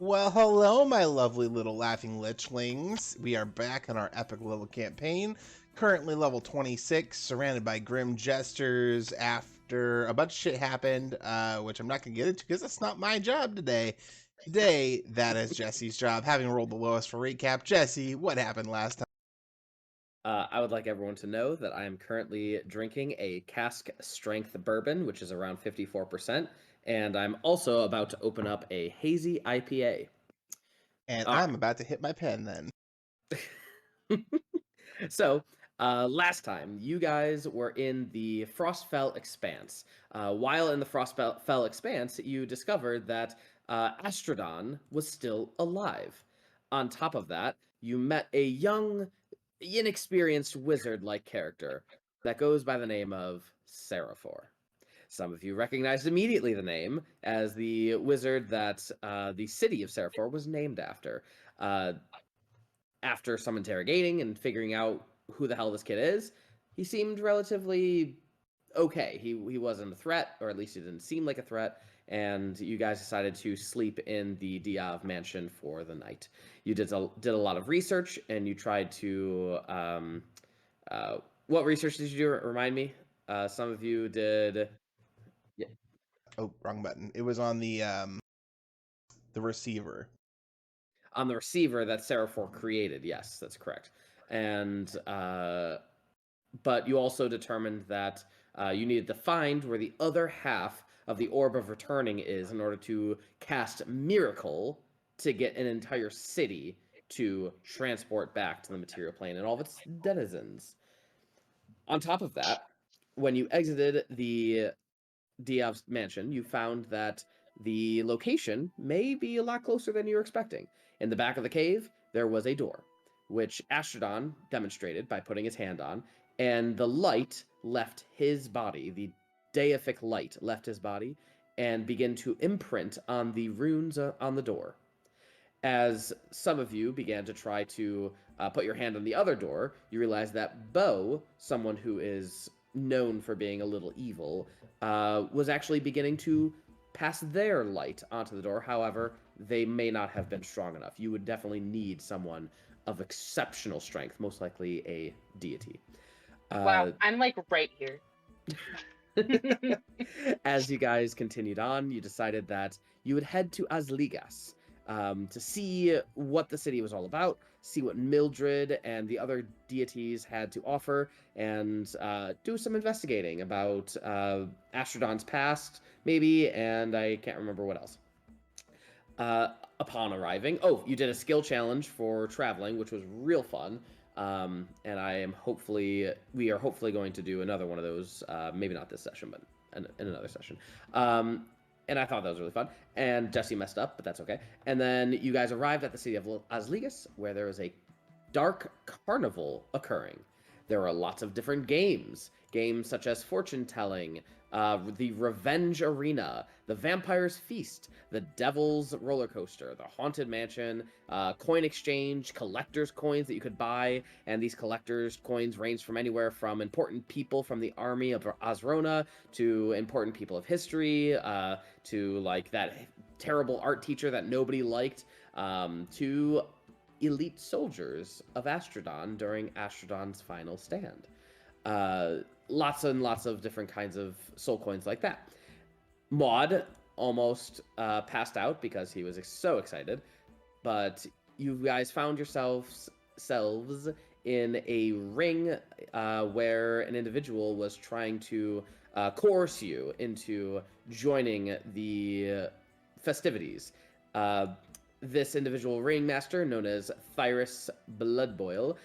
Well, hello, my lovely little laughing lichlings. We are back on our epic level campaign, currently level 26, surrounded by grim jesters after a bunch of shit happened, which I'm not going to get into because that's not my job today. Today, that is Jesse's job, having rolled the lowest for recap. Jesse, what happened last time? I would like everyone to know that I am currently drinking a cask strength bourbon, which is around 54%, and I'm also about to open up a hazy IPA. And All I'm about to hit my pen then. right. So, last time you guys were in the Frostfell Expanse. While in the Frostfell Expanse, you discovered that Astrodon was still alive. On top of that, you met a young, inexperienced wizard-like character that goes by the name of Seraphor. Some of you recognized immediately the name as the wizard that the city of Seraphor was named after. After some interrogating and figuring out who the hell this kid is, he seemed relatively okay. He wasn't a threat, or at least he didn't seem like a threat, and you guys decided to sleep in the Diov mansion for the night. You did a lot of research, and you tried to what research did you do? Remind me. Some of you did. Yeah. Oh, wrong button. It was on the receiver. On the receiver that Seraphor created. Yes, that's correct. And but you also determined that you needed to find where the other half of the Orb of Returning is in order to cast Miracle to get an entire city to transport back to the material plane and all of its denizens. On top of that, when you exited the Diav's mansion, you found that the location may be a lot closer than you were expecting. In the back of the cave, there was a door, which Astrodon demonstrated by putting his hand on, and the light left his body, the deific light left his body, and began to imprint on the runes on the door. As some of you began to try to put your hand on the other door, you realize that Bo, someone who is known for being a little evil, was actually beginning to pass their light onto the door. However, they may not have been strong enough. You would definitely need someone of exceptional strength, most likely a deity. Wow, I'm like right here. As you guys continued on, you decided that you would head to Asligas to see what the city was all about, see what Mildred and the other deities had to offer, and do some investigating about Astrodon's past, maybe, and I can't remember what else. Upon arriving, you did a skill challenge for traveling, which was real fun. And we are hopefully going to do another one of those, maybe not this session, but in another session. And I thought that was really fun. And Jesse messed up, but that's okay. And then you guys arrived at the city of Asligas, where there was a dark carnival occurring. There are lots of different games such as fortune telling, the Revenge Arena, the Vampire's Feast, the Devil's Roller Coaster, the Haunted Mansion, coin exchange, collector's coins that you could buy, and these collector's coins range from anywhere from important people from the army of Asrona to important people of history, to like that terrible art teacher that nobody liked, to elite soldiers of Astrodon during Astrodon's final stand. Lots and lots of different kinds of soul coins like that. Muad almost passed out because he was so excited, but you guys found yourselves in a ring where an individual was trying to coerce you into joining the festivities. This individual ringmaster, known as Thyrus Bloodboil,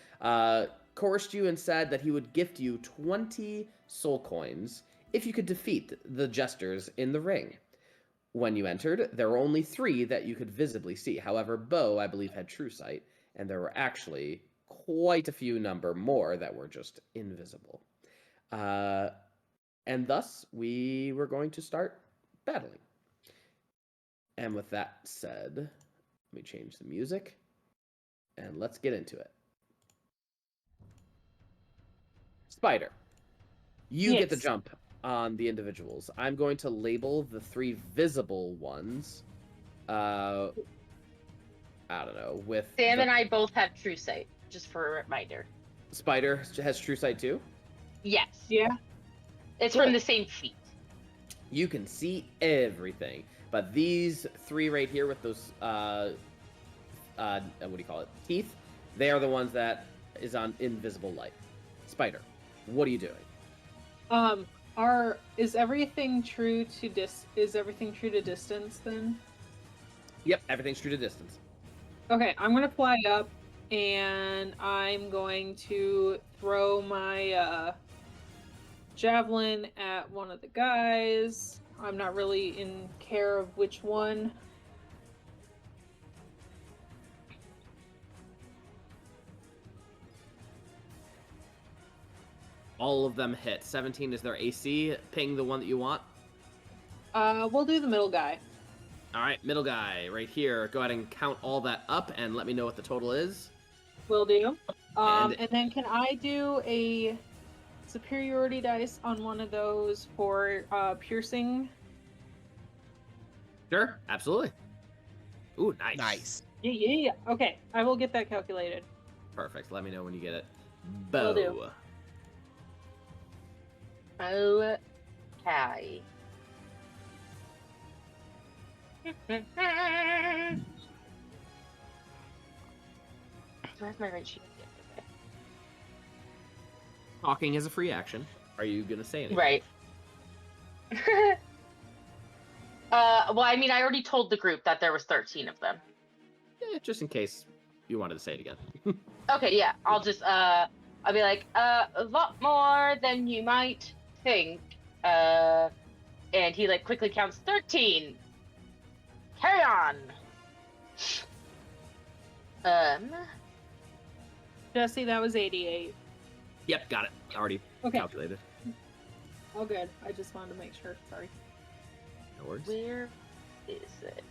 coerced you and said that he would gift you 20 soul coins if you could defeat the jesters in the ring. When you entered, there were only 3 that you could visibly see. However, Bo, I believe, had true sight, and there were actually quite a few number more that were just invisible. And thus, we were going to start battling. And with that said, let me change the music, and let's get into it. Spider, you get the jump on the individuals. I'm going to label the 3 visible ones I don't know, with Sam and I both have true sight, just for a reminder. Spider has true sight too? Yes. Yeah. It's Cool. from the same feat. You can see everything. But these three right here with those, what do you call it? Teeth, they are the ones that is on invisible light. Spider, what are you doing? Is everything true to distance then? Yep, everything's true to distance. Okay, I'm gonna fly up and I'm going to throw my javelin at one of the guys. I'm not really in care of which one. All of them hit. 17 is their AC. Ping the one that you want. We'll do the middle guy. All right, middle guy right here. Go ahead and count all that up and let me know what the total is. Will do. And then can I do a superiority dice on one of those for piercing? Sure, absolutely. Ooh, nice. Nice. Yeah. Okay, I will get that calculated. Perfect. Let me know when you get it. Will do. Bow. Okay. Do I have my right sheet? Okay. Talking is a free action. Are you gonna say anything? Right. Well, I mean, I already told the group that there was 13 of them. Yeah, just in case you wanted to say it again. Okay, yeah. I'll just, I'll be like, a lot more than you might think. And he, like, quickly counts 13. Carry on. Jesse, that was 88. Yep, got it. Already calculated. Oh, good. I just wanted to make sure. Sorry. No worries. Where is it?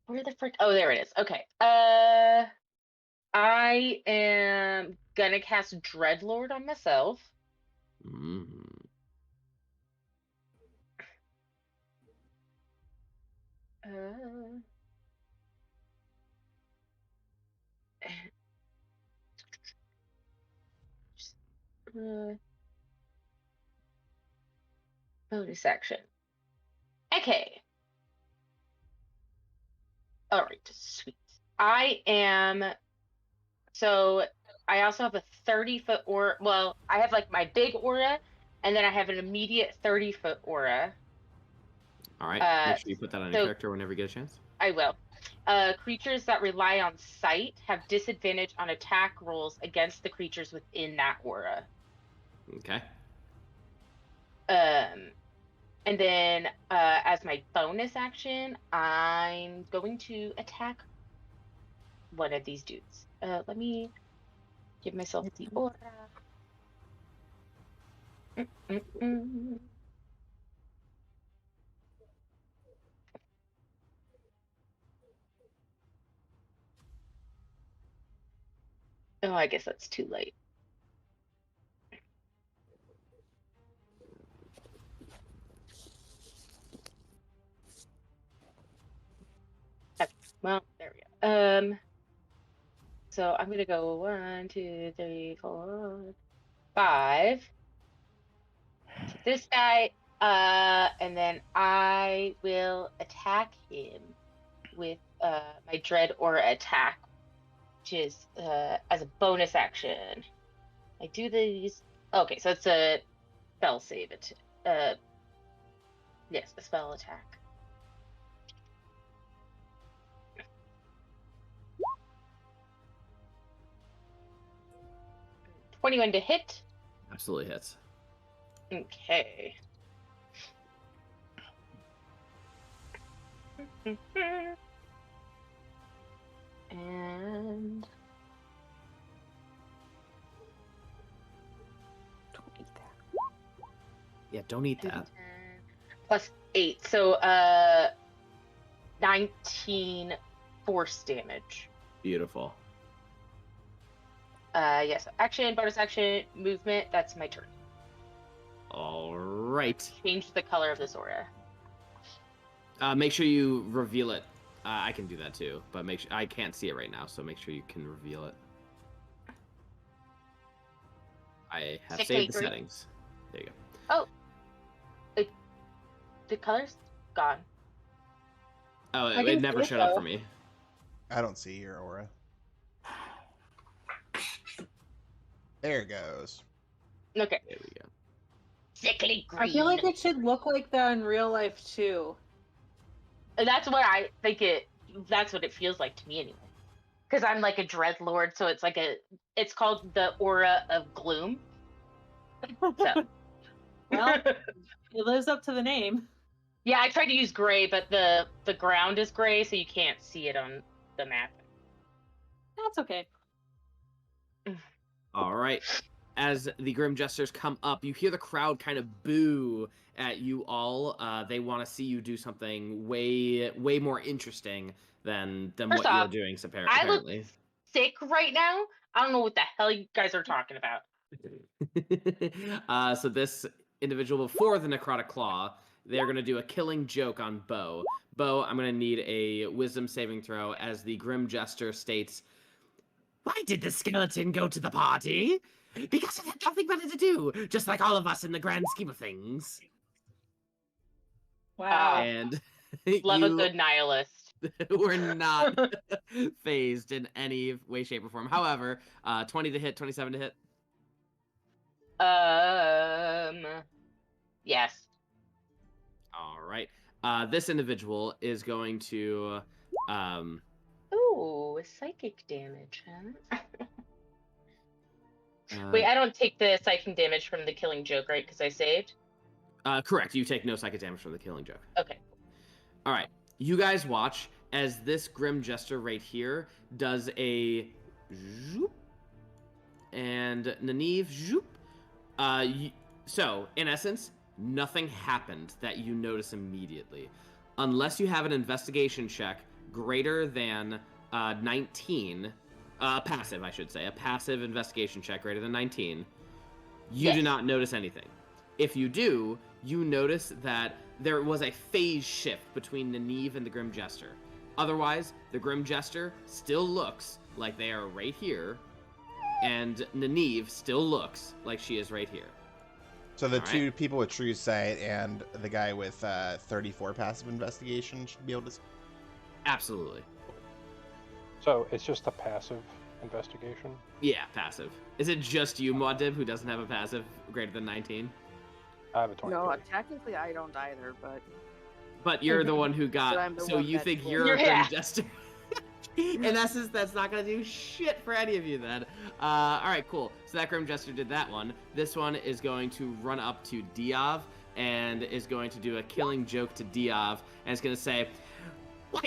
Where the frick? Oh, there it is. Okay. I am gonna cast Dreadlord on myself. Mm. Bonus action. Okay. All right, sweet. So I also have a 30-foot aura. Well, I have like my big aura, and then I have an immediate 30-foot aura. All right, make sure you put that on your character whenever you get a chance. I will. Creatures that rely on sight have disadvantage on attack rolls against the creatures within that aura. Okay. And then as my bonus action, I'm going to attack one of these dudes. Let me give myself the aura. Oh, I guess that's too late. Okay, well, there we go. So I'm gonna go 1, 2, 3, 4, 5. This guy, and then I will attack him with my Dread Aura attack, which is as a bonus action. I do these. Okay, so it's a spell save. Yes, a spell attack. $21 to hit. Absolutely hits. Okay. And don't eat that. Yeah, don't eat that. Plus 8, so 19 force damage. Beautiful. Yes. Action, bonus action, movement. That's my turn. All right. Change the color of this aura. Make sure you reveal it. I can do that too, but make sure I can't see it right now, so make sure you can reveal it. I have saved the settings. There you go. Oh, the color's gone. Oh, I it can never see it, showed up though. for me. I don't see your aura. There it goes. Okay. There we go. Sickly green. I feel like it should look like that in real life too. And that's what I think that's what it feels like to me anyway. Because I'm like a dreadlord, so it's like it's called the aura of gloom. So. Well, it lives up to the name. Yeah, I tried to use gray, but the ground is gray, so you can't see it on the map. That's okay. All right. As the Grim Jesters come up, you hear the crowd kind of boo at you all. They want to see you do something way more interesting than First what off, you're doing. I look Apparently, sick right now. I don't know what the hell you guys are talking about. so this individual before the Necrotic Claw, they're going to do a killing joke on Bo. Bo, I'm going to need a wisdom saving throw as the Grim Jester states, "Why did the skeleton go to the party? Because it had nothing better to do, just like all of us in the grand scheme of things." Wow. And Love a you good nihilist. were not phased in any way, shape, or form. However, 20 to hit, 27 to hit. Yes. All right. This individual is going to. Ooh, psychic damage, huh? Wait, I don't take the psychic damage from the killing joke, right? Because I saved? Correct. You take no psychic damage from the killing joke. Okay. All right. You guys watch as this Grim Jester right here does a zoop, and Nineve zoop. So, in essence, nothing happened that you notice immediately. Unless you have an investigation check greater than 19, passive, I should say, a passive investigation check greater than 19, you do not notice anything. If you do, you notice that there was a phase shift between Nineve and the Grim Jester. Otherwise, the Grim Jester still looks like they are right here, and Nineve still looks like she is right here. So the two people with true sight and the guy with 34 passive investigation should be able to. Absolutely. So it's just a passive investigation? Yeah, passive. Is it just you, Muad, who doesn't have a passive greater than 19? I have a 23. No, technically I don't either, But you're the one who got. I'm the So one you that think rolled. you're a Grim Yeah. Jester? In essence, that's not gonna do shit for any of you then. All right, cool. So that Grim Jester did that one. This one is going to run up to Diov and is going to do a killing joke to Diov, and it's gonna say, why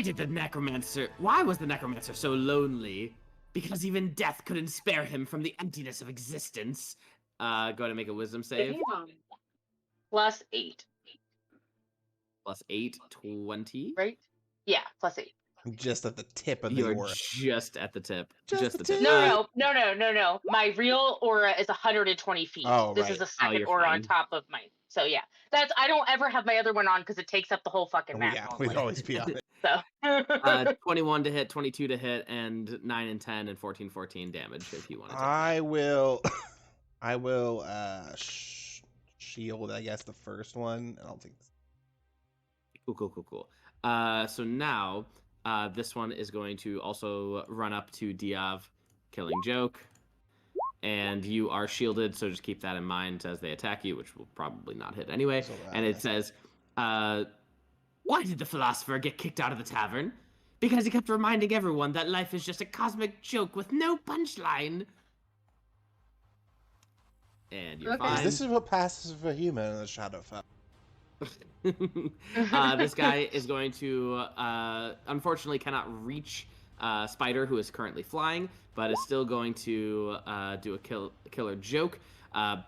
was the Necromancer so lonely? Because even death couldn't spare him from the emptiness of existence. Go ahead and make a wisdom save. +8. +8, 20. Right? Yeah, +8. Just at the tip of the You're aura. just at the tip. Just the tip. No. My real aura is 120 feet. Oh, this right. is a second you're aura fine. on top of mine. So yeah, I don't ever have my other one on because it takes up the whole fucking map. Yeah, normally. we'd always be on it. So 21 to hit, 22 to hit, and 9 and 10 and 14 damage if you want to. I will shield, I guess, the first one. I don't think. Cool. So now this one is going to also run up to Diov, killing joke, and you are shielded, so just keep that in mind as they attack you, which will probably not hit anyway. So, and it says, why did the philosopher get kicked out of the tavern? Because he kept reminding everyone that life is just a cosmic joke with no punchline. And you're Okay. fine. This is what passes for a human in the Shadowfell. This guy is going to, unfortunately, cannot reach Spider, who is currently flying, but is still going to do a killer joke. Why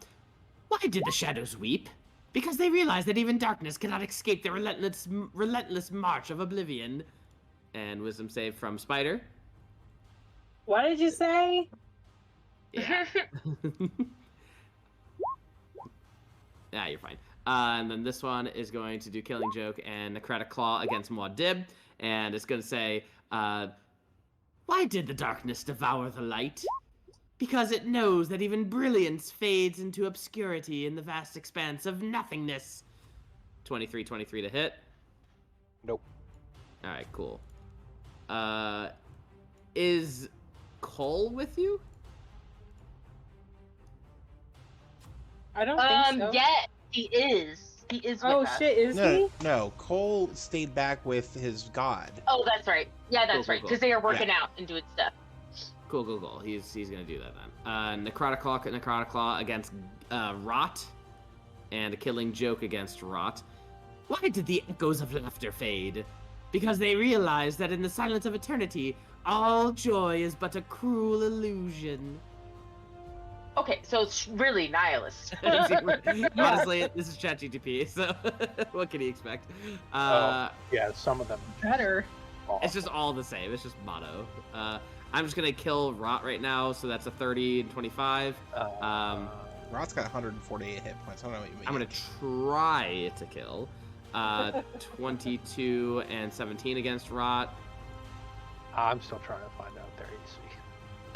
did the shadows weep? Because they realized that even darkness cannot escape the relentless march of oblivion. And wisdom save from Spider. What did you say? Yeah. Yeah, you're fine. And then this one is going to do Killing Joke and Necrotic Claw against Muad, and it's going to say, why did the darkness devour the light? Because it knows that even brilliance fades into obscurity in the vast expanse of nothingness. 23 to hit. Nope. Alright, cool. Is Cole with you? I don't think so. Yeah, he is. He is with Oh us. shit, is No, he? no. Cole stayed back with his god. Oh, that's right. Yeah, that's Cool, right. cool. Because they are working out and doing stuff. Cool. He's gonna do that then. Necrotic Claw against Rot, and a Killing Joke against Rot. Why did the echoes of laughter fade? Because they realized that in the silence of eternity, all joy is but a cruel illusion. Okay, so it's really nihilist. Honestly, this is ChatGPT, so what can he expect? Yeah, some of them. Better. It's just all the same. It's just motto. I'm just gonna kill Rot right now, so that's a 30 and 25. Rot's got 148 hit points. I don't know what you mean. I'm gonna try to kill. 22 and 17 against Rot. I'm still trying to find out their AC.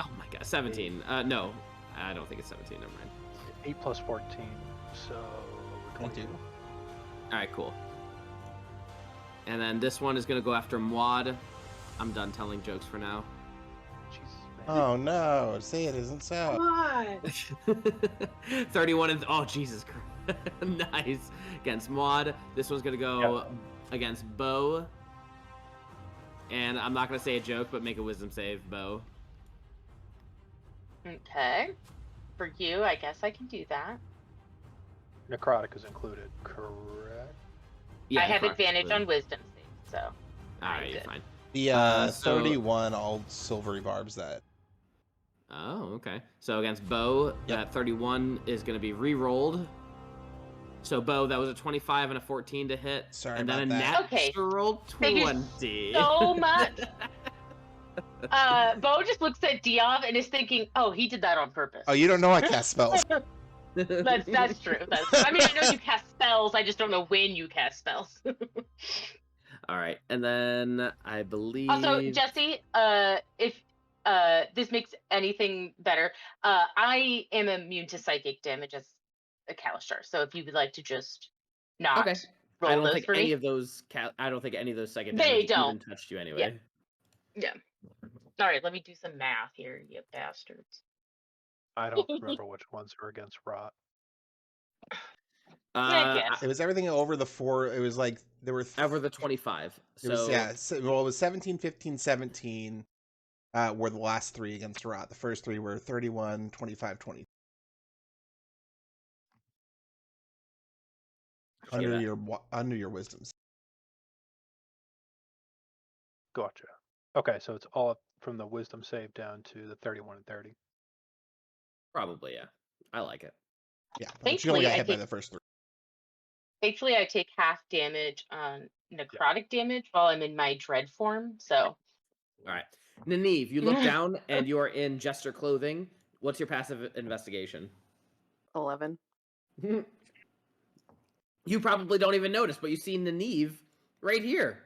Oh my god, 17. No, I don't think it's 17. Never mind. 8 plus 14, so 22. Alright, cool. And then this one is gonna go after Muad. I'm done telling jokes for now. Jesus, man. Oh no! Say it isn't so. Come on. 31 and oh Jesus Christ. Nice. Against Muad. This one's gonna go against Bo. And I'm not gonna say a joke, but make a wisdom save, Bo. Okay. For you, I guess I can do that. Necrotic is included, correct? Yeah, I have correct. advantage on wisdom saves, so. Alright, you're good. fine. The So- 31 all silvery barbs that. Oh, okay. So against Bo, that 31 is gonna be re-rolled. So Bo, that was a 25 and a 14 to hit. Sorry and then about a that. natural Thank you 20. So much. Bo just looks at Diov and is thinking, "Oh, he did that on purpose." Oh, you don't know I cast spells. That's true. I mean, I know you cast spells. I just don't know when you cast spells. All right, and then I believe. Also, Jesse, if this makes anything better, I am immune to psychic damage as a Kaelor. So if you would like to just not Okay. roll I don't those think for any me, of those. I don't think any of those second They damage even don't. touched you anyway. yeah. All right, let me do some math here, you bastards. I don't remember which ones are against Rot. I guess. It was everything over the 4. It was like there were. Over the 25. It was, So yeah. Well, it was 17, 15, 17. Were the last 3 against Rot. The first 3 were 31, 25, 20. Under your wisdoms. Gotcha. Okay, so it's all up from the wisdom save down to the 31 and 30. probably, yeah. I like it. Yeah, but you only Thankfully, got I hit by take- the first 3. Thankfully, I take half damage on necrotic damage while I'm in my dread form. So All right. Nineve, you look down and you are in jester clothing. What's your passive investigation? 11. You probably don't even notice, but you see Nineve right here.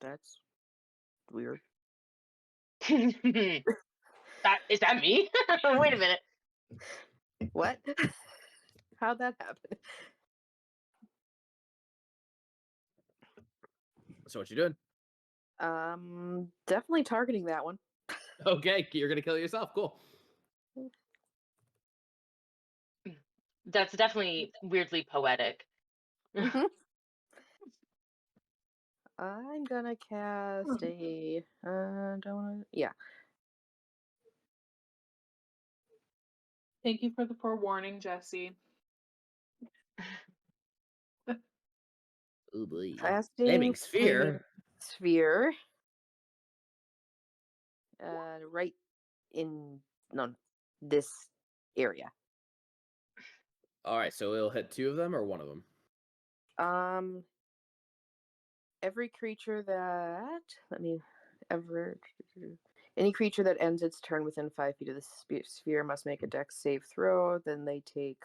That's weird. is that me? Wait a minute. What? How'd that happen? So what you doing? Definitely targeting that one. Okay, you're gonna kill yourself. Cool. That's definitely weirdly poetic. I'm gonna cast a. Don't wanna. Yeah. Thank you for the forewarning, Jesse. Oh boy. Casting Flaming sphere. Sphere. Right in this area. All right, so it'll hit 2 of them or 1 of them. every creature that any creature that ends its turn within 5 feet of the sphere must make a dex save throw. Then they take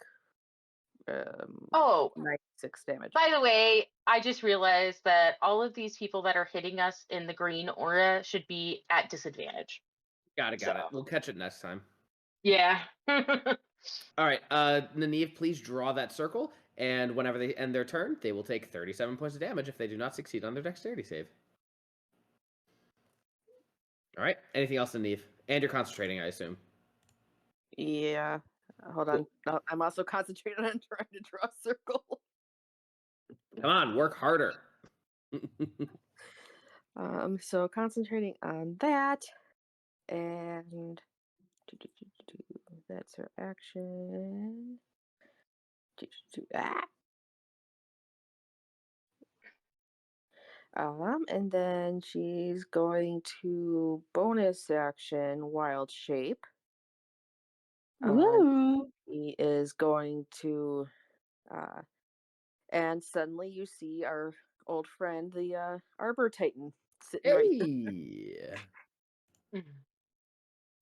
Oh, 96 damage. by the way, I just realized that all of these people that are hitting us in the green aura should be at disadvantage. Got it. So- We'll catch it next time. Yeah. All right, Nineve, please draw that circle, and whenever they end their turn, they will take 37 points of damage if they do not succeed on their dexterity save. All right, anything else, Nineve? And you're concentrating, I assume. Yeah. Hold on. I'm also concentrating on trying to draw a circle. Come on, work harder. So concentrating on that, and that's her action. And then she's going to bonus action Wild Shape. Ooh. He is going to, and suddenly you see our old friend, the Arbor Titan, sitting right there. Hey.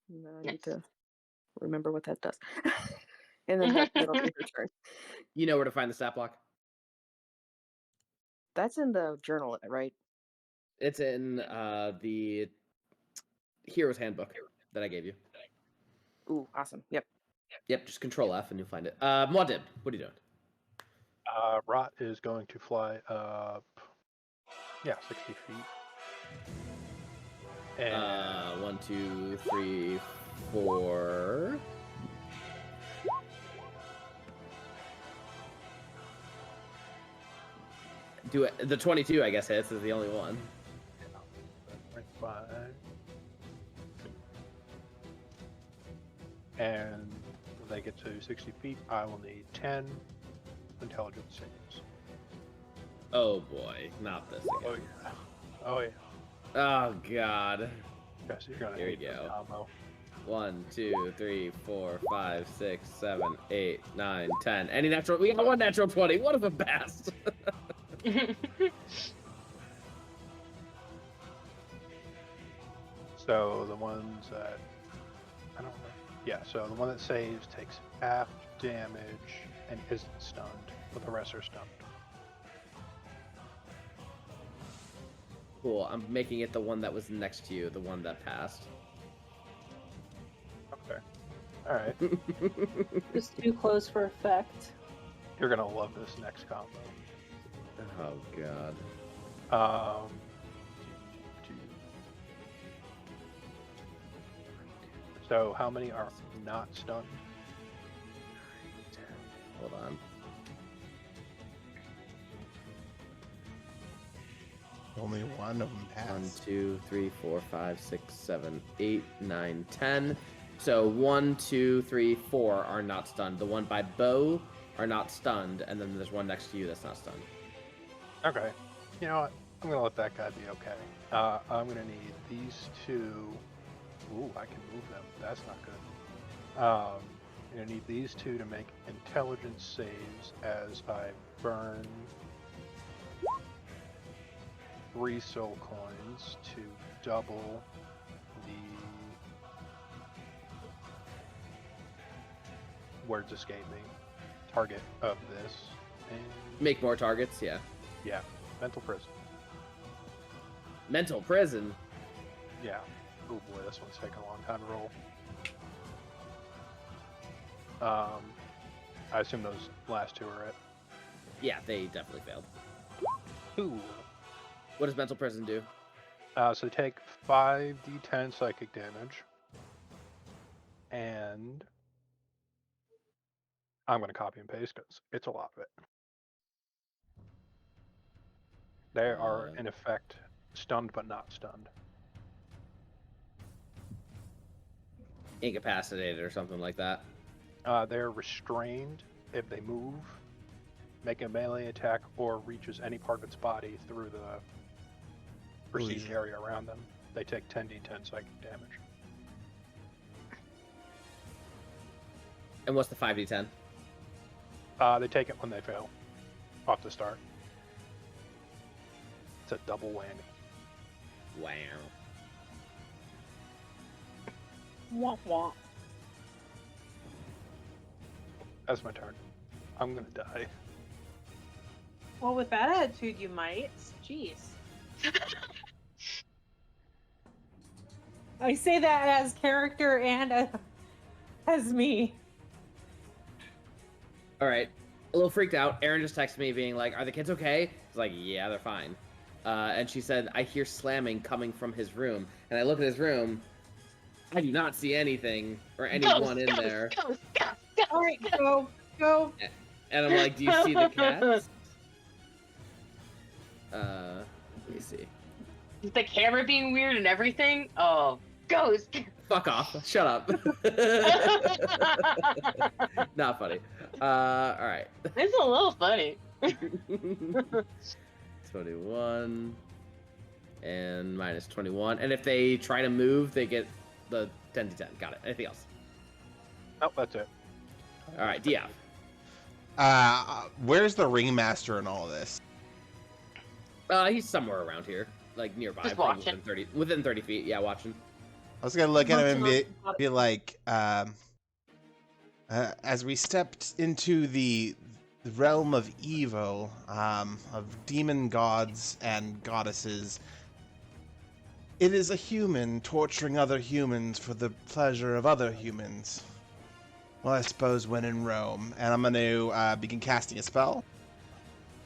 No, I Nice. need to remember what that does. And then that'll be her turn. You know where to find the stat block? That's in the journal, right? It's in the Hero's Handbook that I gave you. Ooh, awesome. Yep. Yep, just Control F and you'll find it. Muad, what are you doing? Rot is going to fly up, 60 feet. And 1, 2, 3, 4. Do it. The 22, I guess, hits is the only one. 5. And when they get to 60 feet, I will need 10 intelligence saves. Oh boy, not this Oh again. yeah. Oh yeah. Oh god. Okay, so you're gonna Here we hate the go. combo. 1, 2, 3, 4, 5, 6, 7, 8, 9, 10. Any natural? We got one natural 20. What if a bast? So the ones that I don't know. Yeah, so the one that saves takes half damage and isn't stunned, but the rest are stunned. Cool. I'm making it the one that was next to you, the one that passed. Okay. Alright. Just too close for effect. You're gonna love this next combo. Oh god. So how many are not stunned? Hold on. Only one of them 1, passed. 2, 3, 4, 5, 6, 7, 8, 9, 10. So 1, 2, 3, 4 are not stunned. The one by Bo are not stunned, and then there's one next to you that's not stunned. Okay. You know what? I'm gonna let that guy be okay. I'm gonna need these two. Ooh, I can move them. That's not good. I'm gonna need these two to make intelligence saves as I burn 3 soul coins to double the words escape me target of this. And Make more targets, yeah. yeah, mental prison. Mental prison. Yeah. Oh boy, this one's taking a long time to roll. I assume those last two are it. Yeah, they definitely failed. Ooh. What does mental prison do? So take 5d10 psychic damage. And I'm going to copy and paste because it's a lot of it. They are, in effect, stunned but not stunned. Incapacitated or something like that. They're restrained if they move, make a melee attack, or reaches any part of its body through the perceived area around them. They take 10d10 psychic damage. And what's the 5d10? They take it when they fail, off the start. It's a double whammy. Wow. Womp womp. That's my turn. I'm gonna die. Well, with that attitude, you might. Jeez. I say that as character and as me. All right. A little freaked out. Aaron just texted me being like, "Are the kids okay?" He's like, "Yeah, they're fine." And she said, "I hear slamming coming from his room." And I look at his room. I do not see anything or anyone in there. All right, go. And I'm like, "Do you see the cats?" Let me see. The camera being weird and everything. Oh, ghost. Fuck off. Shut up. Not funny. All right. It's a little funny. 21 and minus 21. And if they try to move, they get the 10 to 10. Got it. Anything else? Oh, that's it. All right, Diov. Where's the ringmaster in all of this? He's somewhere around here, like nearby. Just probably watching. within 30 feet. Yeah, watching. I was gonna look at him and be like, as we stepped into the realm of evil, of demon gods and goddesses, it is a human torturing other humans for the pleasure of other humans. Well, I suppose when in Rome. And I'm gonna begin casting a spell.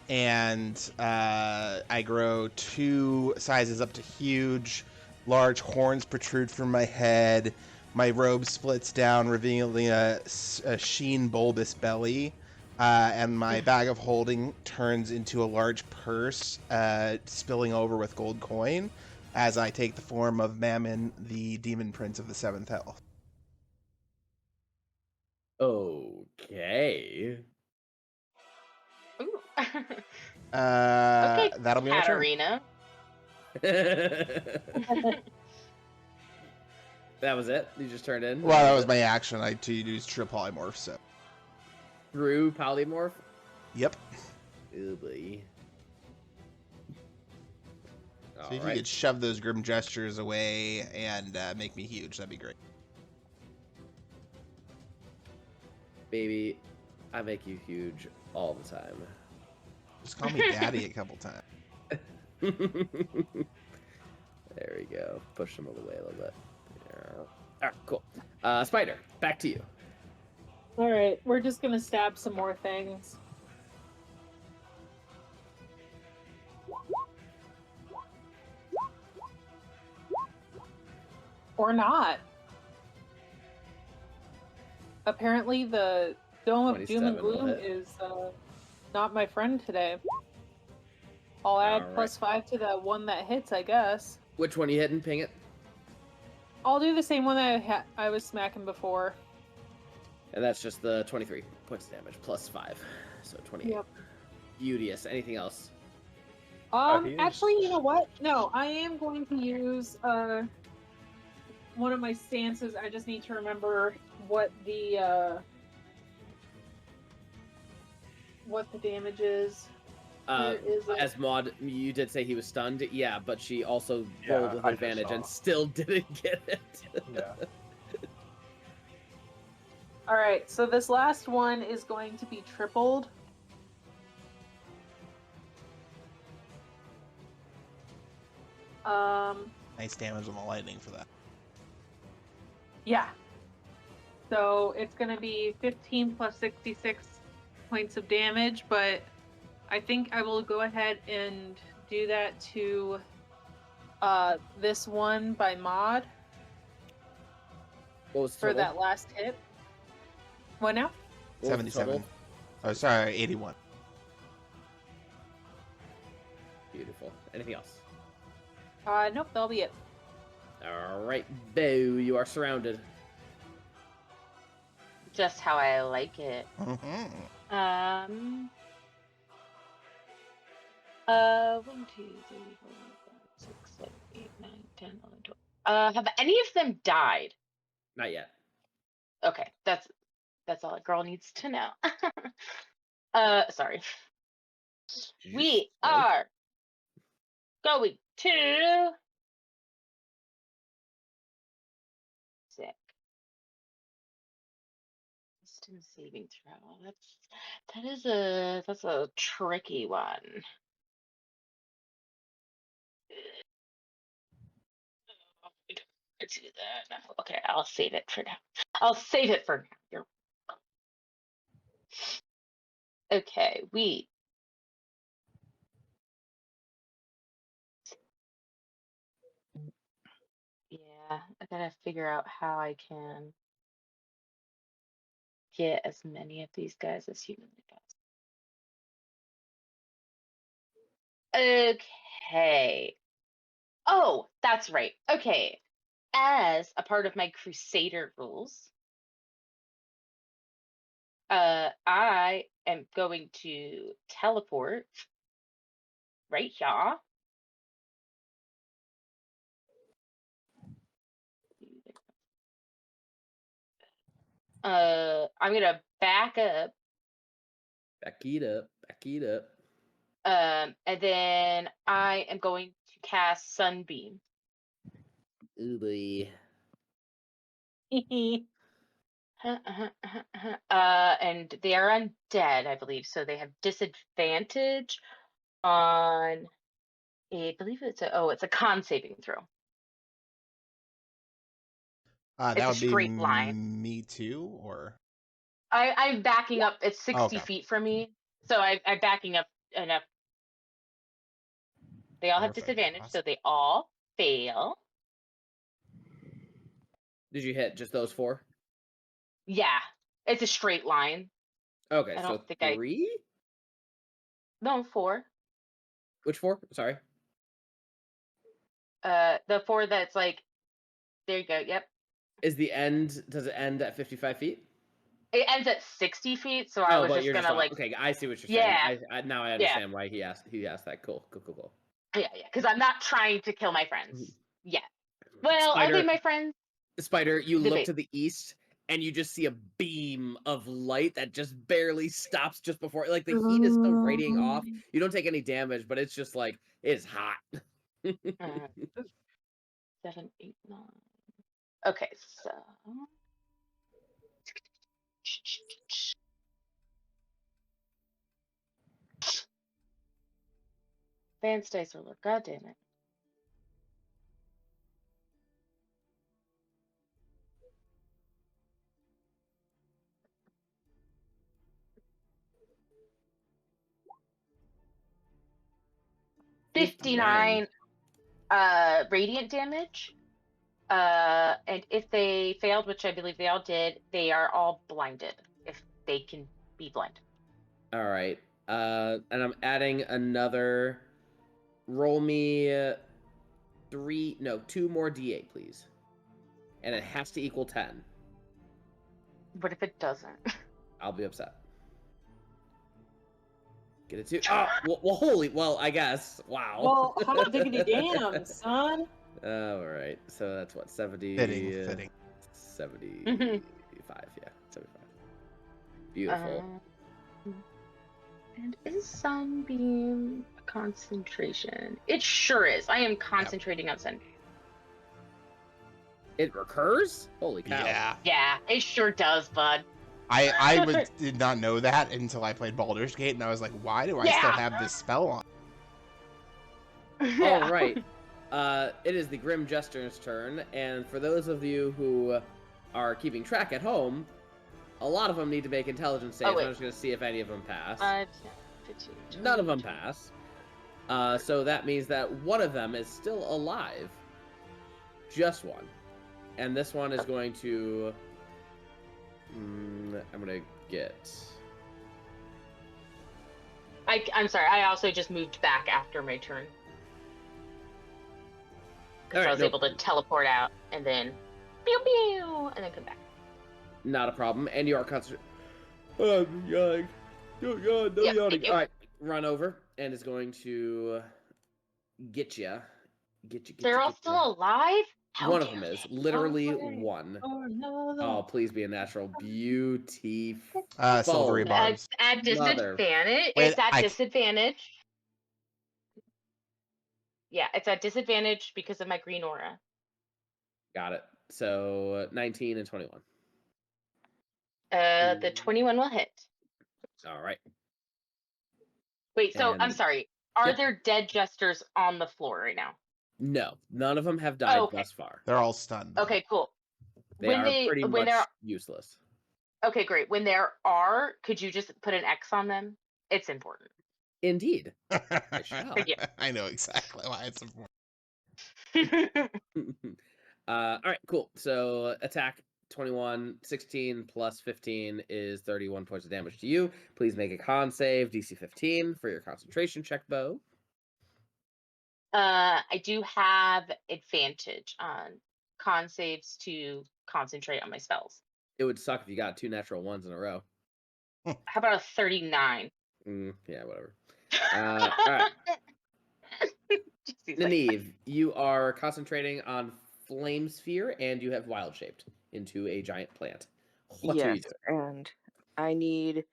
And I grow 2 sizes up to huge. Large horns protrude from my head. My robe splits down, revealing a sheen bulbous belly. And my bag of holding turns into a large purse, spilling over with gold coin, as I take the form of Mammon, the demon prince of the 7th hell. Okay. Ooh. Okay, Okay, that'll be my turn. Katarina. That was it? You just turned in? Well, that was my action. I to use true polymorph, so. Through polymorph? Yep. Oh, boy. So if you could shove those grim gestures away and make me huge, that'd be great. Baby, I make you huge all the time. Just call me daddy a couple times. There we go. Push them away a little bit. Alright, cool. Spider, back to you. All right, we're just gonna stab some more things. Or not. Apparently, the Dome of Doom and 27 will Gloom hit. is not my friend today. I'll add Alright. +5 to that one that hits, I guess. Which one you hitting? Ping it. I'll do the same one that I was smacking before. And that's just the 23 points of damage plus 5. So 28. Yep. Beauteous. Anything else? He Actually, is- you know what? No, I am going to use one of my stances. I just need to remember what the damage is. Where is it? As Muad, you did say he was stunned. Yeah, but she also Yeah, rolled with I just advantage saw. and still didn't get it. Yeah. All right, so this last one is going to be tripled. Nice damage on the lightning for that. Yeah. So it's going to be 15 plus 66 points of damage, but I think I will go ahead and do that to this one by mod What was the for total? that last hit. What now? What was the 77. total? Oh, sorry, 81. Beautiful. Anything else? Nope, that'll be it. All right, Boo, you are surrounded. Just how I like it. Mm-hmm. 1, 2, 3, 4, 5, 6, 7, 8, 9, 10, 11, 12. Have any of them died? Not yet. Okay, that's all a girl needs to know. Sorry. Did you We stroke? are going to sick. Wisdom saving throw. That's a tricky one. I do that. No. Okay, I'll save it for now. I'll save it for now. Okay, we. Yeah, I gotta figure out how I can get as many of these guys as humanly possible. Okay. Oh, that's right. Okay. As a part of my Crusader rules, I am going to teleport right here. I'm gonna back up. Back it up. Back it up. And then I am going to cast Sunbeam. Ooh, boy. And they are undead, I believe, so they have disadvantage on. I believe it's a con saving throw. That It's a would be straight line. me too, or I'm backing up. It's 60 Okay. feet from me, so I'm backing up enough. They all have Perfect. disadvantage, so Awesome. they all fail. Did you hit just those 4? Yeah, it's a straight line. Okay, I so don't think 3? No, 4. Which 4? Sorry. The 4 that's like, there you go. Yep. Does it end at 55 feet? It ends at 60 feet, so I was but just you're gonna like, okay, I see what you're yeah, saying. Now I yeah, understand why he asked that. Cool. yeah, because I'm not trying to kill my friends. Mhm. Yeah. Well, are they my friends? Spider, you look Debate. to the east and you just see a beam of light that just barely stops just before, like the heat is still radiating off. You don't take any damage, but it's just like it's hot. 7, 8, 9. Okay, so advanced dice roller. God damn it. $59 radiant damage. And if they failed, which I believe they all did, they are all blinded if they can be blind. All right. And I'm adding another. Roll me 2 more d8, please. And it has to equal 10. What if it doesn't? I'll be upset. Get it too. Oh, I guess. Wow. Well, hot diggity damn, son. All right. So that's what, 70. Fitting. 75. Yeah, 75. Beautiful. And is Sunbeam a concentration? It sure is. I am concentrating on Sunbeam. It recurs? Holy cow. Yeah. Yeah, it sure does, bud. I did not know that until I played Baldur's Gate, and I was like, why do I still have this spell on? All right. It is the Grim Jester's turn, and for those of you who are keeping track at home, a lot of them need to make intelligence saves. I'm just going to see if any of them pass. 5, 10, 15, 20, None of them pass. So that means that one of them is still alive. Just one. And this one is going to... I'm going to get... I'm sorry, I also just moved back after my turn. Because I was able to teleport out and then... Pew pew! And then come back. Not a problem. And you are concentrating. Oh, yawning. No yawning. All right, run over and is going to get you. They're all still alive? One of them is literally one. Oh, please be a natural. Beautiful. Silvery barbs. At disadvantage. It's at disadvantage. Yeah, it's at disadvantage because of my green aura. Got it. So 19 and 21. The 21 will hit. All right. Wait, so I'm And- sorry. Are Yep. there dead jesters on the floor right now? No, none of them have died Oh, okay. thus far. They're all stunned. though. Okay, cool. They are pretty much useless. Okay, great. When there are, could you just put an X on them? It's important. Indeed. I shall. Thank you. I know exactly why it's important. All right, cool. So attack 21, 16 plus 15 is 31 points of damage to you. Please make a con save, DC 15 for your concentration check, Bo. I do have advantage on con saves to concentrate on my spells. It would suck if you got 2 natural ones in a row. How about a 39? Yeah, whatever. All right. Nineve, you are concentrating on Flame Sphere, and you have wild shaped into a giant plant. What do you Yes, do? and I need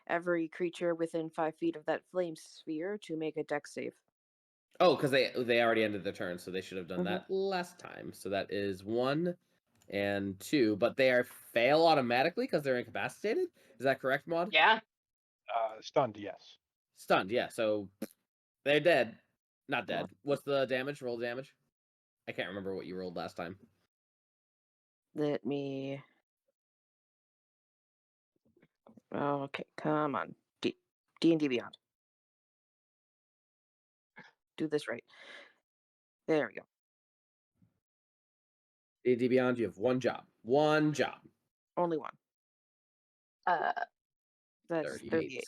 every creature within 5 feet of that flame sphere to make a dex save. Oh, because they already ended their turn, so they should have done Mhm. that last time. So that is 1 and 2, but they are fail automatically because they're incapacitated. Is that correct, Muad? Yeah. Stunned, yes. Stunned, yeah. So they're dead. Not dead. What's the damage? Roll damage. I can't remember what you rolled last time. Let me. Okay, come on. D&D Beyond. Do this right. There we go. D&D Beyond, you have one job. One job. Only one. Uh, That's 38.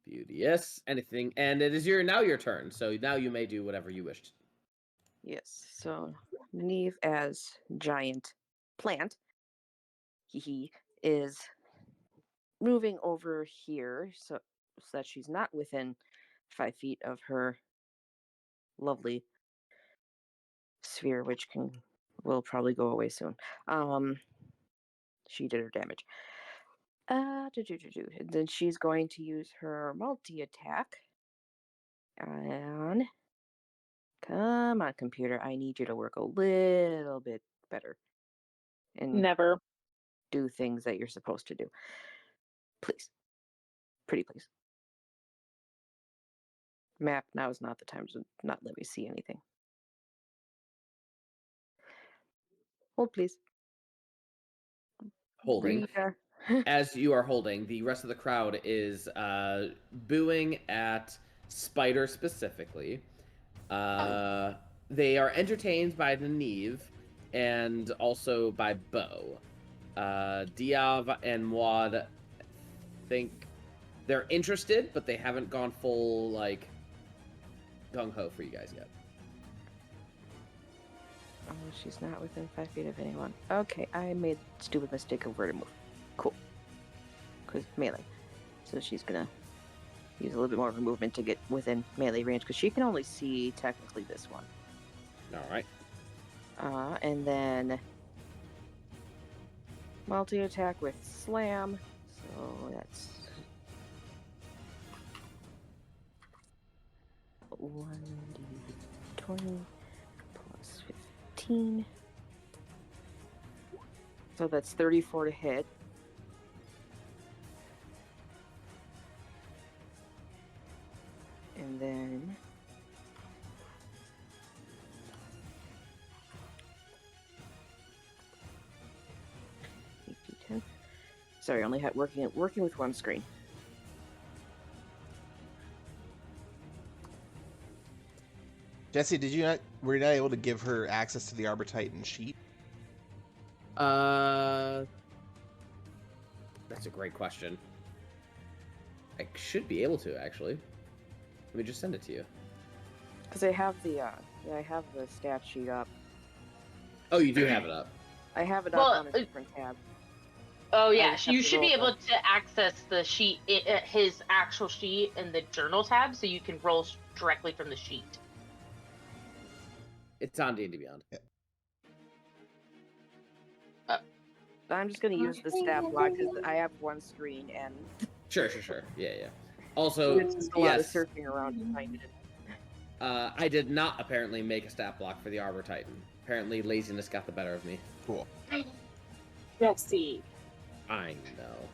Beauteous. Anything, and it is now your turn. So now you may do whatever you wished. Yes, so Neve as giant plant, he is moving over here so that she's not within 5 feet of her lovely sphere, which will probably go away soon. She did her damage. And then she's going to use her multi-attack. And come on, computer, I need you to work a little bit better and Never. do things that you're supposed to do. Please. Pretty please. Map, now is not the time to not let me see anything. Hold, please. Holding. As you are holding, the rest of the crowd is booing at Spider specifically. They are entertained by Nineve and also by Bo. Diov and Muad think they're interested, but they haven't gone full, like, gung-ho for you guys yet. Oh, she's not within 5 feet of anyone. Okay, I made a stupid mistake of where to move. Cool. Because melee. So she's gonna use a little bit more of her movement to get within melee range, because she can only see technically this one. Alright. And then multi-attack with slam. So that's 1d20 plus 15. So that's 34 to hit. And then sorry, I only had working with one screen. Jesse, were you not able to give her access to the Arbor Titan sheet? That's a great question. I should be able to, actually. Let me just send it to you. Because I have the stat sheet up. Oh, you do have it up. I have it up on a different tab. Oh yeah, just have you to should be roll able to access the sheet, his actual sheet in the journal tab, so you can roll directly from the sheet. It's on D&D Beyond. I'm just going to use the stat block because I have one screen and Sure. Yeah. Also, it's just a lot of yes, searching around to find it. I did not apparently make a stat block for the Arbor Titan. Apparently, laziness got the better of me. Cool. Jesse. I know.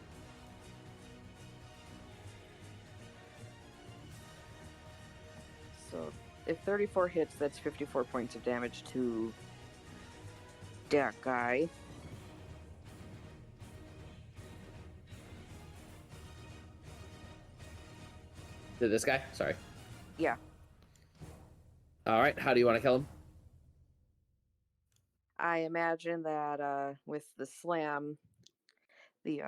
So if 34 hits, that's 54 points of damage to that guy. To this guy? Sorry. Yeah. All right. How do you want to kill him? I imagine that with the slam, the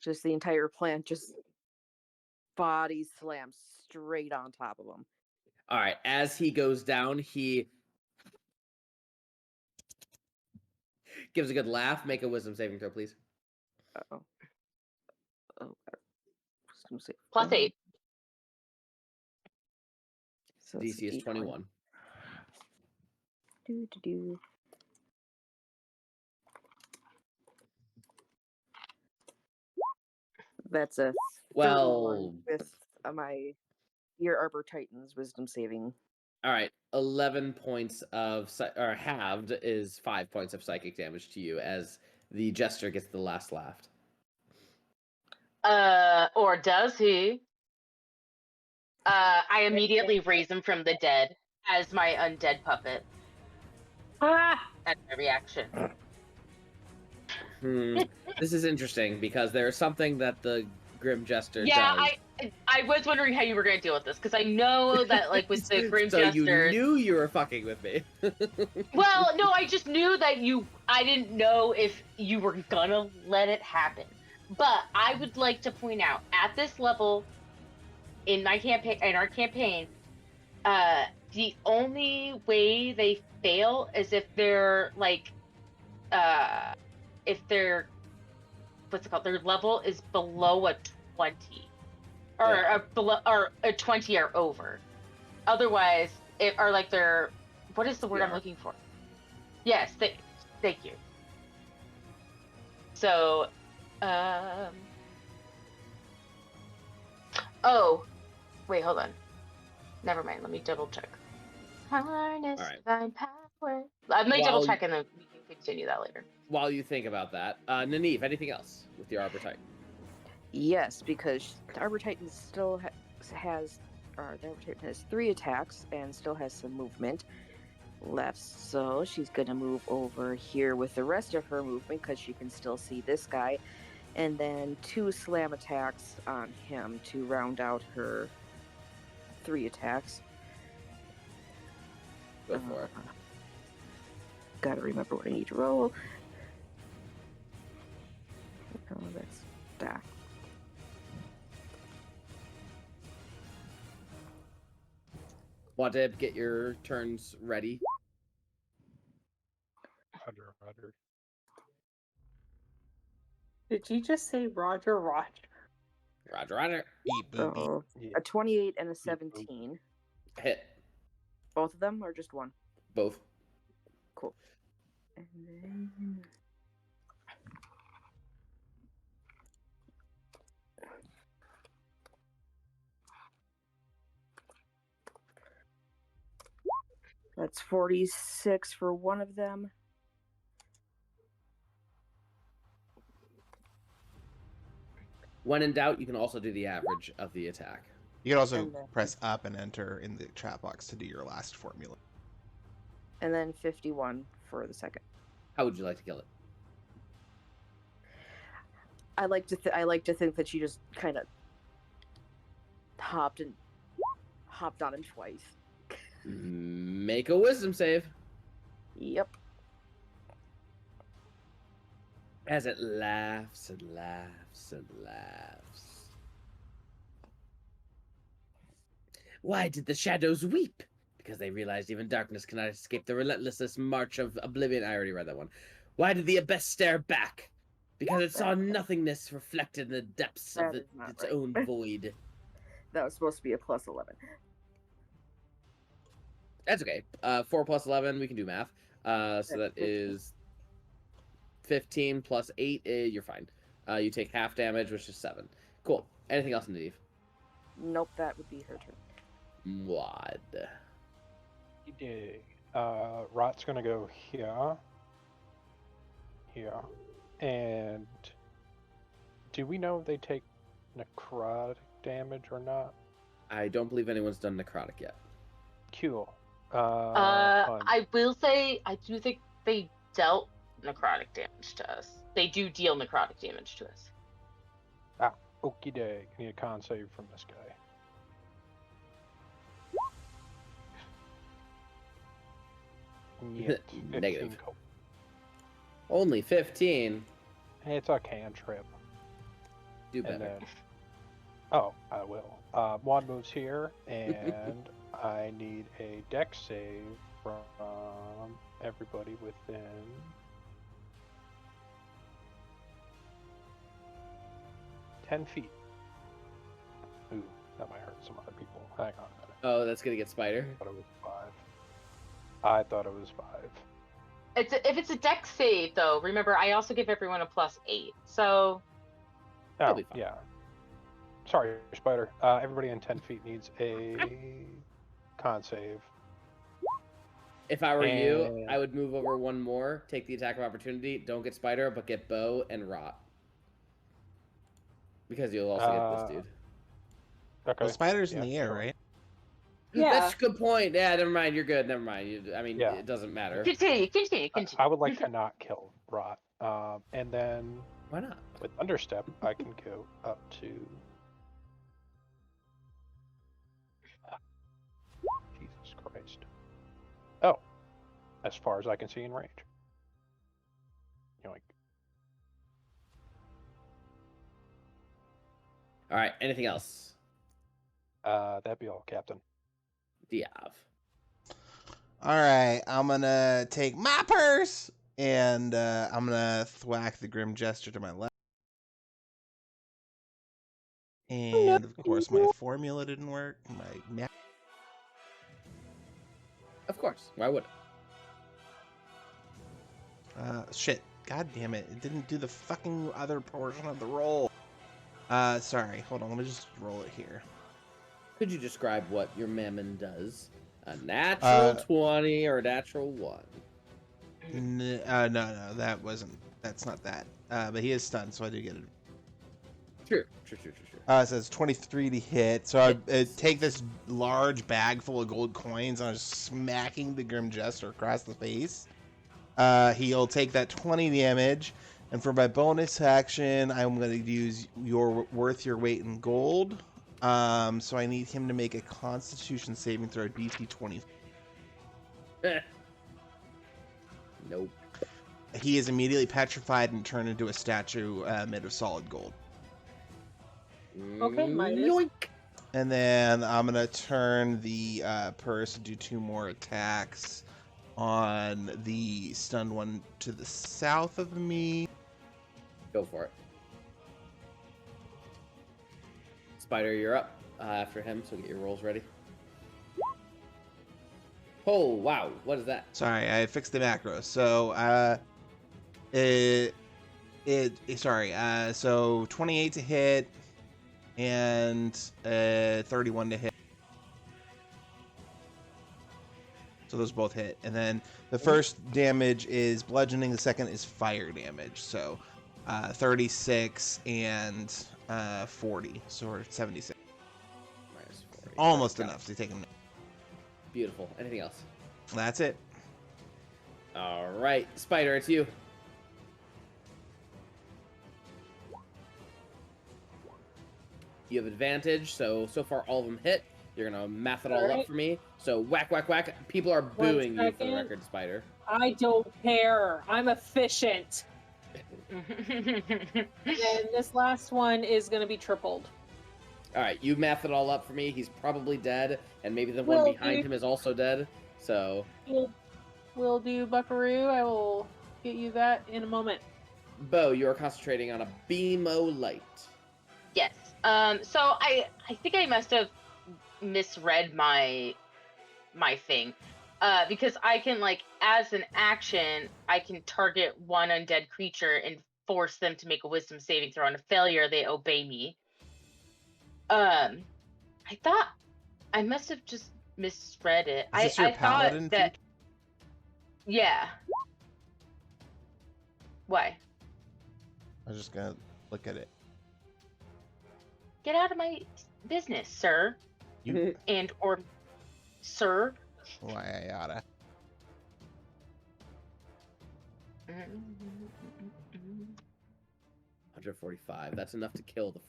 just the entire plant just body slams straight on top of him. All right. As he goes down, he gives a good laugh. Make a wisdom saving throw, please. Uh-oh. Oh, wisdom save. +8. So it's DC is D20. 21. Do. That's a 31 Well, with your Arbor Titan's wisdom saving. all right. 11 points of or halved is 5 points of psychic damage to you as the jester gets the last laugh. Or does he? I immediately raise him from the dead as my undead puppet. Ah! That's my reaction. This is interesting because there is something that the Grim Jester Yeah, does. I was wondering how you were going to deal with this, because I know that, like, with the Grim so Jester... you knew you were fucking with me. Well, no, I just knew that I didn't know if you were gonna let it happen. But I would like to point out, at this level, in our campaign, the only way they fail is if they're, like, if their, what's it called, their level is below a 20. Or a 20 or over. Otherwise, what is the word I'm looking for? Yes, thank you. So, oh, wait, hold on. Never mind, let me double check. Harness divine power. Let me double check and then we can continue that later. While you think about that, Nineve, anything else with the Arbor Titan? Yes, because the Arbor Titan still has 3 attacks and still has some movement left, so she's gonna move over here with the rest of her movement because she can still see this guy, and then 2 slam attacks on him to round out her 3 attacks. Go for it. Gotta remember what I need to roll. Oh, that's that. Wadib, get your turns ready. Roger. Did you just say Roger? Roger. Beep, boop, beep. So Yeah. a 28 and a 17. Hit. Both of them or just one? Both. Cool. And then that's 46 for one of them. When in doubt, you can also do the average of the attack. You can also And then- press up and enter in the chat box to do your last formula. And then 51 for the second. How would you like to kill it? I like to think that she just kind of hopped on him twice. Make a wisdom save. Yep. As it laughs and laughs and laughs. Why did the shadows weep? Because they realized even darkness cannot escape the relentless march of oblivion. I already read that one. Why did the abyss stare back? Because it saw nothingness reflected in the depths of That is not its right. own void. That was supposed to be a plus 11. That's okay. 4 plus 11, we can do math. So that 15. is 15 plus 8, you're fine. You take half damage, which is 7. Cool. Anything else, Nineve? Nope, that would be her turn. Muad. Rot's gonna go here. Here. And do we know if they take necrotic damage or not? I don't believe anyone's done necrotic yet. Cool. I will say I do think they dealt necrotic damage to us. They do deal necrotic damage to us. Okie doke. Need a con save from this guy. Yet, 15 Negative. cold. Only 15. It's a cantrip. Do better. And then, oh, I will. Muad moves here, and I need a dex save from everybody within 10 feet. Ooh, that might hurt some other people. Hang on a minute. Oh, that's gonna get Spider. I thought it was 5. I thought it was 5. If it's a dex save, though, remember I also give everyone a +8. So That'll Oh, be fine. yeah. Sorry, Spider. Everybody in 10 feet needs a con save. If I were you, And- I would move over one more, take the attack of opportunity, don't get Spider, but get Bow and Rot. Because you'll also get this dude. Okay. The spider's in yeah, the air, sure. right? Yeah. That's a good point. Yeah, never mind. You're good. Never mind. I mean, Yeah. it doesn't matter. continue. I would like to not kill Rot. And then Why not? with Understep, I can go up to. Jesus Christ. Oh, as far as I can see in range. Yoink. All right. Anything else? That'd be all, Captain. Diov. All right, I'm gonna take my purse and I'm gonna thwack the Grim Jester to my left. And of course, my formula didn't work. My Of course. Why would? shit. God damn it! It didn't do the fucking other portion of the roll. Sorry. Hold on. Let me just roll it here. Could you describe what your mammon does? A natural 20 or a natural 1? No, that's not that. But he is stunned, so I do get it. True. It says 23 to hit. So I take this large bag full of gold coins and I'm just smacking the Grim Jester across the face. He'll take that 20 damage. And for my bonus action, I'm going to use worth your weight in gold. So I need him to make a Constitution saving throw DC 20. Nope. He is immediately petrified and turned into a statue made of solid gold. Okay, minus. Yoink. And then I'm going to turn the purse to do 2 more attacks on the stunned one to the south of me. Go for it. Spider, you're up after him, so get your rolls ready. Oh, wow. What is that? Sorry, I fixed the macro. So, so 28 to hit and 31 to hit. So those both hit. And then the first damage is bludgeoning, the second is fire damage. So 36 and 40, so we're 76. Minus 40. Almost Got it. enough to take him. Beautiful. Anything else? That's it. All right. Spider, it's you. You have advantage, so far all of them hit. You're going to math it all up Alright. for me. So whack, whack, whack. People are One booing you for the second. record, Spider. I don't care. I'm efficient. And this last one is going to be tripled. All right, you math it all up for me. He's probably dead, and maybe the Will one behind do. him is also dead. So, Will do, Buckaroo. I will get you that in a moment. Bo, you are concentrating on a beam o' light. Yes. So I think I must have misread my thing. Because I can, like, as an action, I can target one undead creature and force them to make a wisdom saving throw. On a failure, they obey me. I thought I must have just misread it. Is this your I thought paladin that. feature? Yeah. Why? I was just gonna look at it. Get out of my business, sir. You And or sir. why I oughta. 145. That's enough to kill the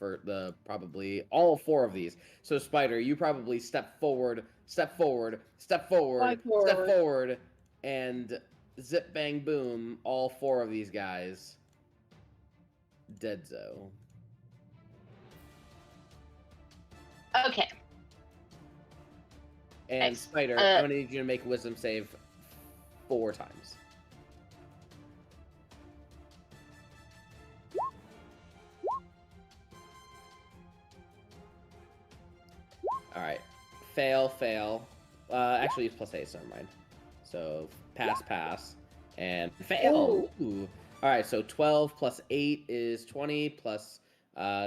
probably all 4 of these. So Spider, you probably step forward, step forward, step forward, Fly step forward. forward, and zip bang boom, all 4 of these guys deadzo. Okay. And Nice. Spider, I'm gonna need you to make a wisdom save 4 times. All right, fail, fail. Actually, use plus 8, so never mind. So pass, and fail. Ooh. All right, so 12 plus 8 is 20, plus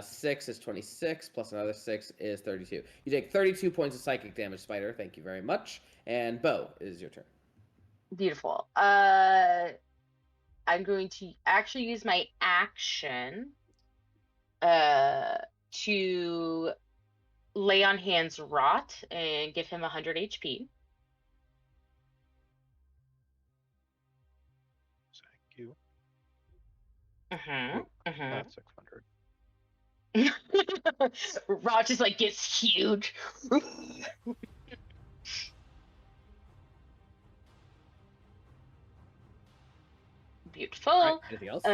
6 is 26, plus another 6 is 32. You take 32 points of psychic damage, Spider. Thank you very much. And Bo, it is your turn. Beautiful. I'm going to actually use my action to lay on hands rot and give him 100 HP. Thank you. Mm-hmm. Not 600. Rot just like gets huge. Beautiful. All right, anything else?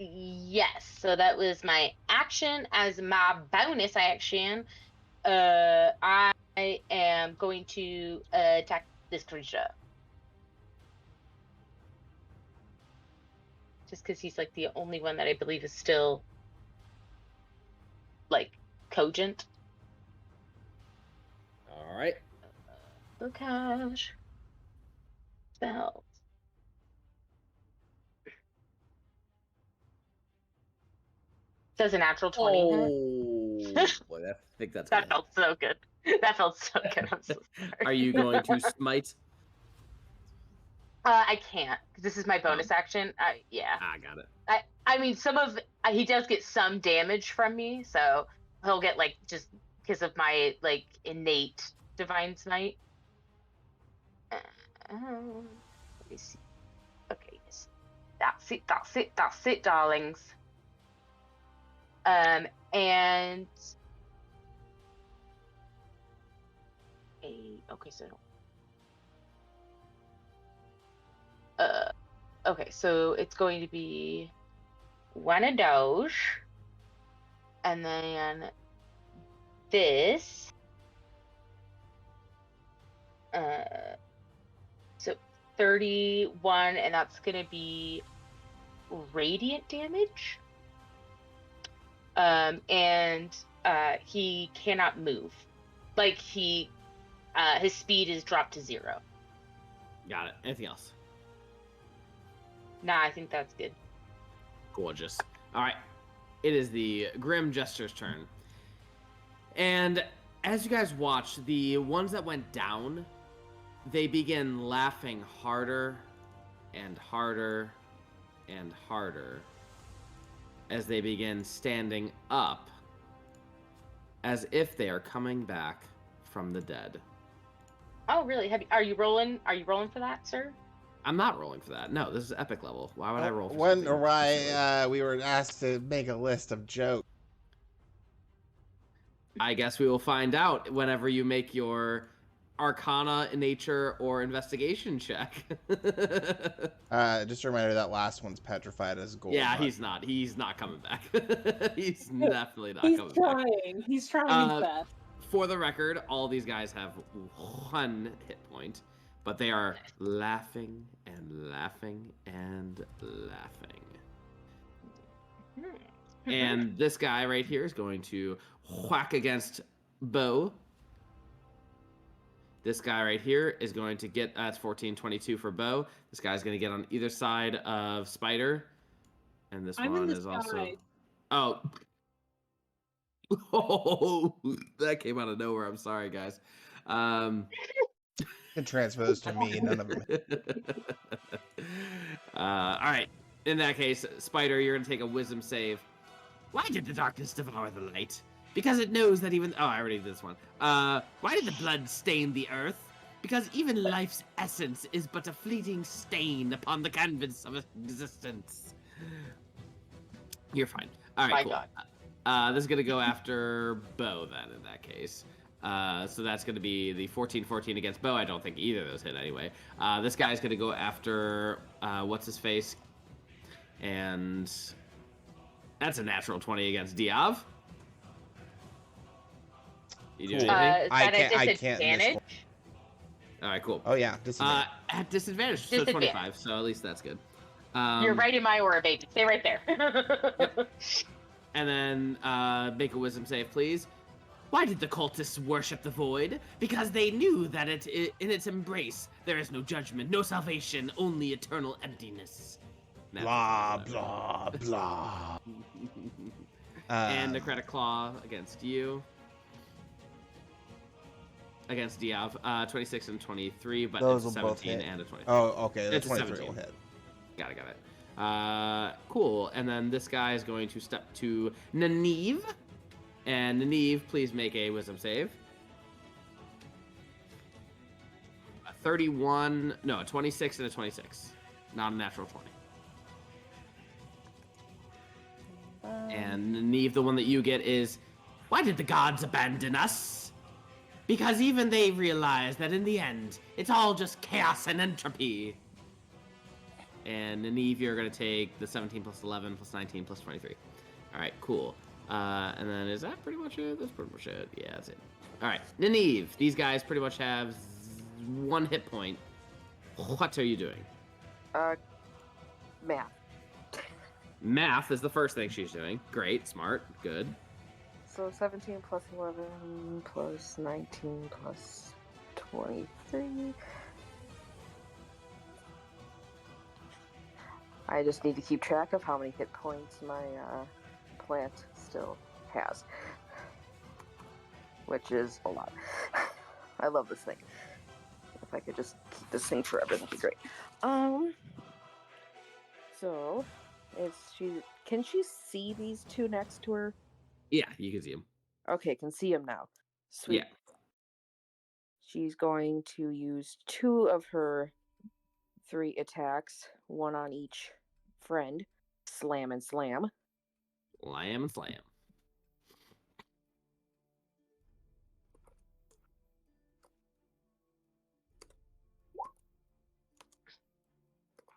Yes. So that was my action. As my bonus action, I am going to attack this creature. Just because he's like the only one that I believe is still like cogent. All right. Oh gosh. Spells. Says a natural 20 hit. Oh, boy, I think that's That gonna felt so good. That felt so good. I'm so sorry. Are you going to smite? I can't. This is my bonus action. Yeah. Ah, got it. I mean, some of he does get some damage from me, so he'll get like just because of my like innate divine smite. Let me see. Okay, yes. That's it, darlings. And okay, so okay, so it's going to be one of those, and then this. So 31, and that's gonna be radiant damage. And he cannot move. Like his speed is dropped to 0. Got it. Anything else? Nah, I think that's good. Gorgeous. All right. It is the Grim Jester's turn. And as you guys watch, the ones that went down, they begin laughing harder and harder and harder as they begin standing up as if they are coming back from the dead. Oh, really? Are you rolling? Are you rolling for that, sir? I'm not rolling for that. No, this is epic level. Why would I roll for Wonder something silly? why we were asked to make a list of jokes. I guess we will find out whenever you make your Arcana, nature, or investigation check. Just a reminder that last one's petrified as gold. Yeah, he's not. He's not coming back. He's definitely not He's coming back. trying. He's trying his best. For the record, all these guys have 1 hit point, but they are laughing and laughing and laughing. And this guy right here is going to whack against Bo. This guy right here is going to get, that's 14, 22 for Bo. This guy's going to get on either side of Spider. And this I'm in one the is also... sky. Oh. Oh, that came out of nowhere. I'm sorry, guys. Can transpose to me, none of them. All right. In that case, Spider, you're gonna take a wisdom save. Why did the darkness devour the light? Because it knows that even... Oh, I already did this one. Why did the blood stain the earth? Because even life's essence is but a fleeting stain upon the canvas of existence. You're fine. All right, My cool. God. This is gonna go after Bo then. In that case, so that's gonna be the 14-14 against Bo. I don't think either of those hit anyway. This guy's gonna go after what's his face, and that's a natural 20 against Diov. You doing Cool. anything? Is that I a can't disadvantage? miss All right, cool. Oh yeah, disadvantage. At disadvantage, so Disadvantage. 25. So at least that's good. You're right in my aura, baby. Stay right there. And then make a wisdom save, please. Why did the cultists worship the void? Because they knew that in its embrace there is no judgment, no salvation, only eternal emptiness. Blah blah blah. And a credit claw against you. Against Diov, 26 and 23, but Those it's a will both 17 hit. and a 23. Oh, okay. The It's a 23 17. will hit. Got it. Cool. And then this guy is going to step to Nineve. And Nineve, please make a wisdom save. A 31, no, a 26 and a 26. Not a natural 20. And Nineve, the one that you get is, why did the gods abandon us? Because even they realize that in the end, it's all just chaos and entropy. And Nineve, you're going to take the 17 plus 11 plus 19 plus 23. All right, cool. And then is that pretty much it? That's pretty much it. Yeah, that's it. All right, Nineve. These guys pretty much have 1 hit point. What are you doing? Math. Math is the first thing she's doing. Great, smart, good. So 17 plus 11 plus 19 plus 23. I just need to keep track of how many hit points my plant still has, which is a lot. I love this thing. If I could just keep this thing forever, that'd be great. So, can she see these two next to her? Yeah, you can see him. Okay, can see them now. Sweet. Yeah. She's going to use 2 of her 3 attacks, 1 on each friend. Slam and slam. Slam and slam.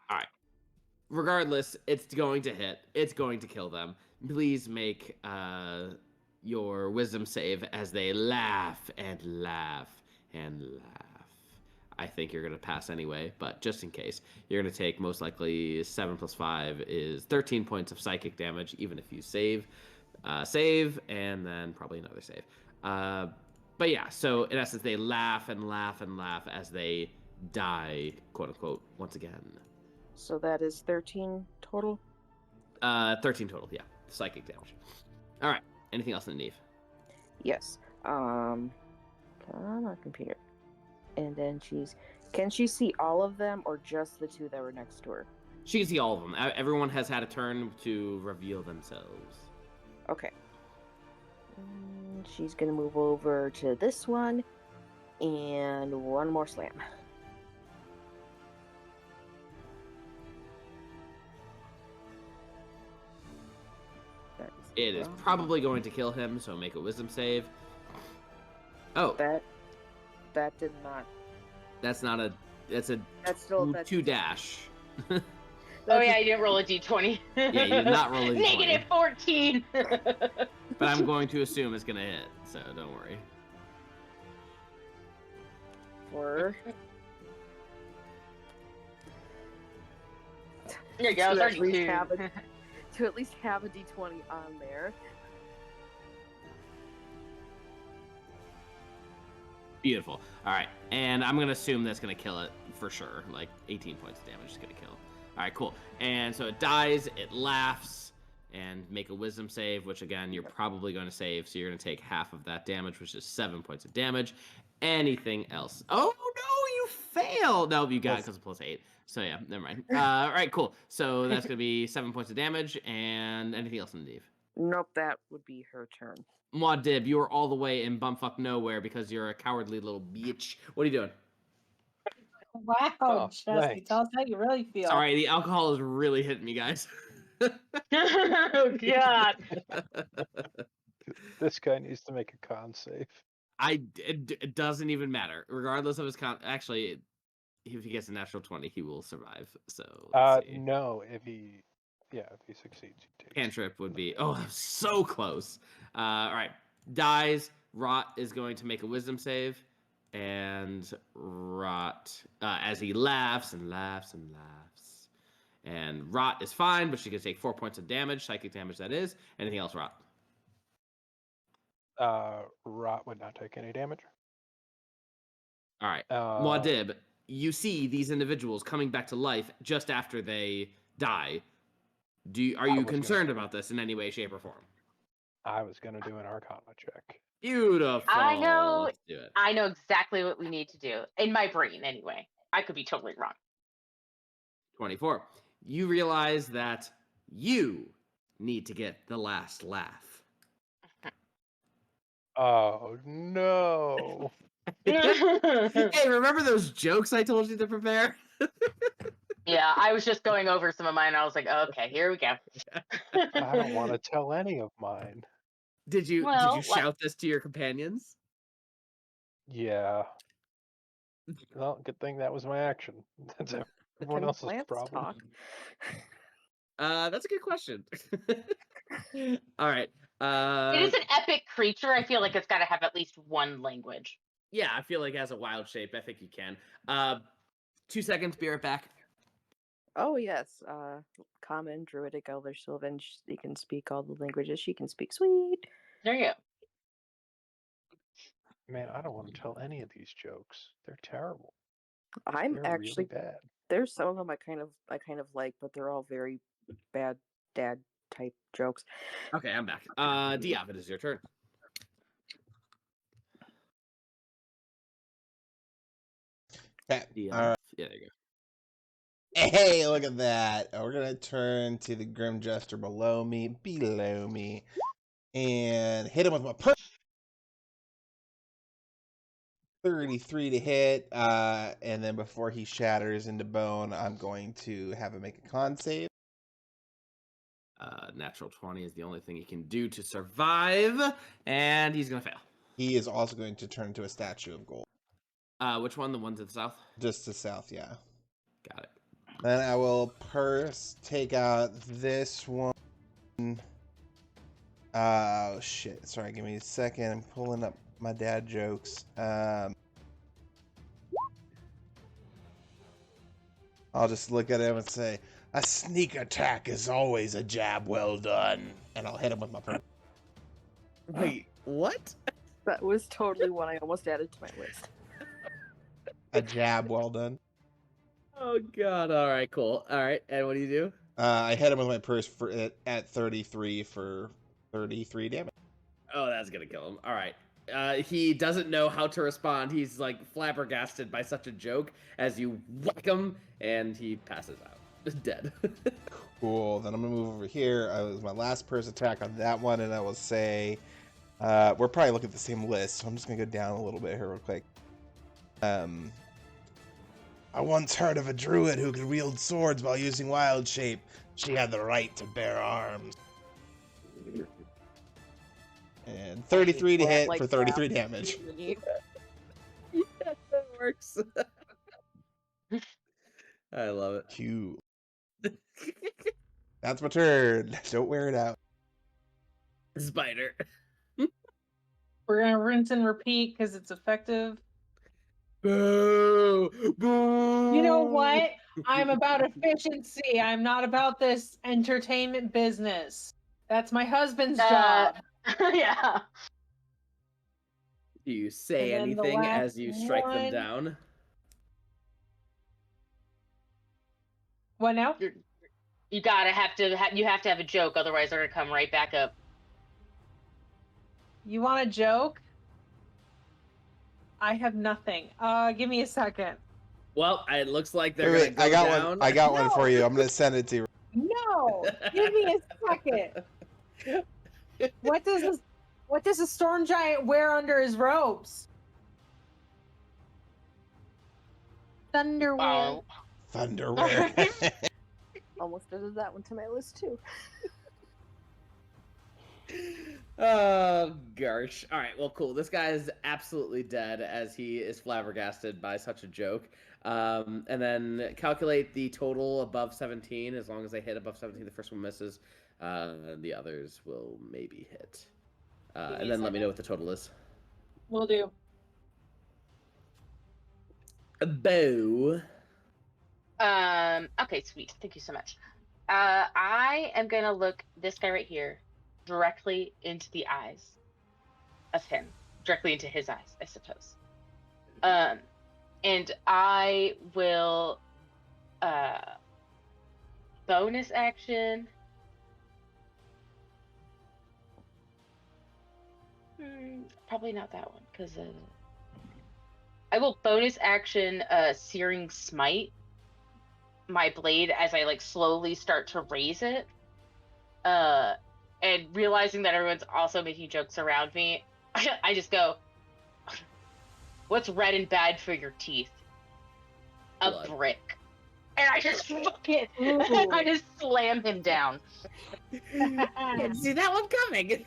All right. Regardless, it's going to hit. It's going to kill them. Please make your wisdom save as they laugh and laugh and laugh. I think you're going to pass anyway, but just in case, you're going to take most likely 7 plus 5 is 13 points of psychic damage, even if you save, and then probably another save. But yeah, so in essence, they laugh and laugh and laugh as they die, quote unquote, once again. So that is 13 total? 13 total, yeah. Psychic damage. All right. Anything else in the Nineve? Yes. Come on, computer. And then can she see all of them or just the 2 that were next to her? She can see all of them. Everyone has had a turn to reveal themselves. Okay. She's gonna move over to this one and 1 more slam. It is probably going to kill him, so make a wisdom save. Oh, that did not. that's not a. That's a That's still 2 dash. Oh yeah, I didn't roll a d20. Yeah, you did not roll a d20. Negative 14. But I'm going to assume it's gonna hit, so don't worry. For There you go. to at least 32. have a d20 on there. Beautiful. All right, and I'm gonna assume that's gonna kill it for sure. Like 18 points of damage is gonna kill. All right, cool. And so it dies. It laughs, and make a wisdom save, which again, you're probably going to save, so you're going to take half of that damage, which is 7 points of damage. Anything else? Oh, no, you failed! No, you got it because it's +8. So yeah, never mind. All right, cool. So that's going to be 7 points of damage, and anything else, Nineve? Nope, that would be her turn. Muad, you are all the way in bumfuck nowhere because you're a cowardly little bitch. What are you doing? Wow, Oh, Chesky, thanks. tell us how you really feel. Sorry, the alcohol is really hitting me, guys. Oh God. This guy needs to make a con save. It doesn't even matter, regardless of his Actually, if he gets a natural 20, he will survive. So let's see. No, if he succeeds, he takes. Cantrip would be. Oh, that was so close. All right, dies. Rot is going to make a wisdom save, and Rot, as he laughs and laughs and laughs, and Rot is fine, but she can take 4 points of damage, psychic damage that is. Anything else, Rot? Rot would not take any damage. All right. Muad'Dib, you see these individuals coming back to life just after they die. Are you concerned about this in any way, shape, or form? I was going to do an Arcana check. Beautiful. I know. Let's do it. I know exactly what we need to do in my brain. Anyway, I could be totally wrong. 24. You realize that you need to get the last laugh. Oh no! Hey, remember those jokes I told you to prepare? Yeah, I was just going over some of mine. I was like, okay, here we go. I don't want to tell any of mine. Did you shout this to your companions? Yeah. Well, good thing that was my action. That's everyone else's Plants problem. talk. That's a good question. All right. It is an epic creature. I feel like it's got to have at least one language. Yeah, I feel like as a wild shape, I think you can. 2 seconds, be right back. Oh yes, Common, Druidic, Elder, Sylvan. She can speak all the languages. She can speak. Sweet. There you go. Man, I don't want to tell any of these jokes. They're terrible. I'm They're actually really bad. There's some of them I kind of like, but they're all very bad dad type jokes. Okay, I'm back. Diov, it is your turn. Okay. Diov. All right. Yeah, there you go. Hey, look at that. We're going to turn to the Grim Jester below me, and hit him with my 33 to hit. And then before he shatters into bone, I'm going to have him make a con save. Natural 20 is the only thing he can do to survive, and he's going to fail. He is also going to turn into a statue of gold. Which one? The one to the south? Just to south, yeah. Got it. Then I will take out this one. Oh, shit. Sorry, give me a second. I'm pulling up my dad jokes. I'll just look at him and say, a sneak attack is always a jab well done. And I'll hit him with my purple. Wait, what? That was totally one I almost added to my list. A jab well done. Oh, God. All right, cool. All right, and what do you do? I hit him with my purse at 33 for 33 damage. Oh, that's going to kill him. All right. He doesn't know how to respond. He's, like, flabbergasted by such a joke as you whack him, and he passes out. Just dead. Cool. Then I'm going to move over here. I was my last purse attack on that one, and I will say... we're probably looking at the same list, so I'm just going to go down a little bit here real quick. I once heard of a druid who could wield swords while using wild shape. She had the right to bear arms. And 33 to hit for 33 damage. Yeah, that works. I love it. Cute. That's my turn. Don't wear it out. Spider. We're gonna rinse and repeat because it's effective. Boo! Boo! You know what? I'm about efficiency. I'm not about this entertainment business. That's my husband's job. Yeah. Do you say And then the anything last as you strike them one. down? What now? You have to have a joke, otherwise they're gonna come right back up. You want a joke? I have nothing. Give me a second. Well, it looks like they're Wait, gonna I go got down. one. I got one No. for you. I'm gonna send it to you. No, give me a second. What does a storm giant wear under his robes? Thunderwear. Oh. Thunderwear. Almost added that one to my list too. Oh gosh. All right. Well, cool. This guy is absolutely dead as he is flabbergasted by such a joke. And then calculate the total above 17. As long as they hit above 17, the first one misses. The others will maybe hit. And then let me know what the total is. Will do. A bow. Okay, sweet. Thank you so much. I am gonna look this guy right here directly into the eyes of him, directly into his eyes, I suppose. And I will bonus action. Probably not that one, because I will bonus action Searing Smite my blade as I like slowly start to raise it. And realizing that everyone's also making jokes around me, I just go, "What's red and bad for your teeth?" Blood. A brick. And I just fucking, I just slam him down. Didn't see that one coming.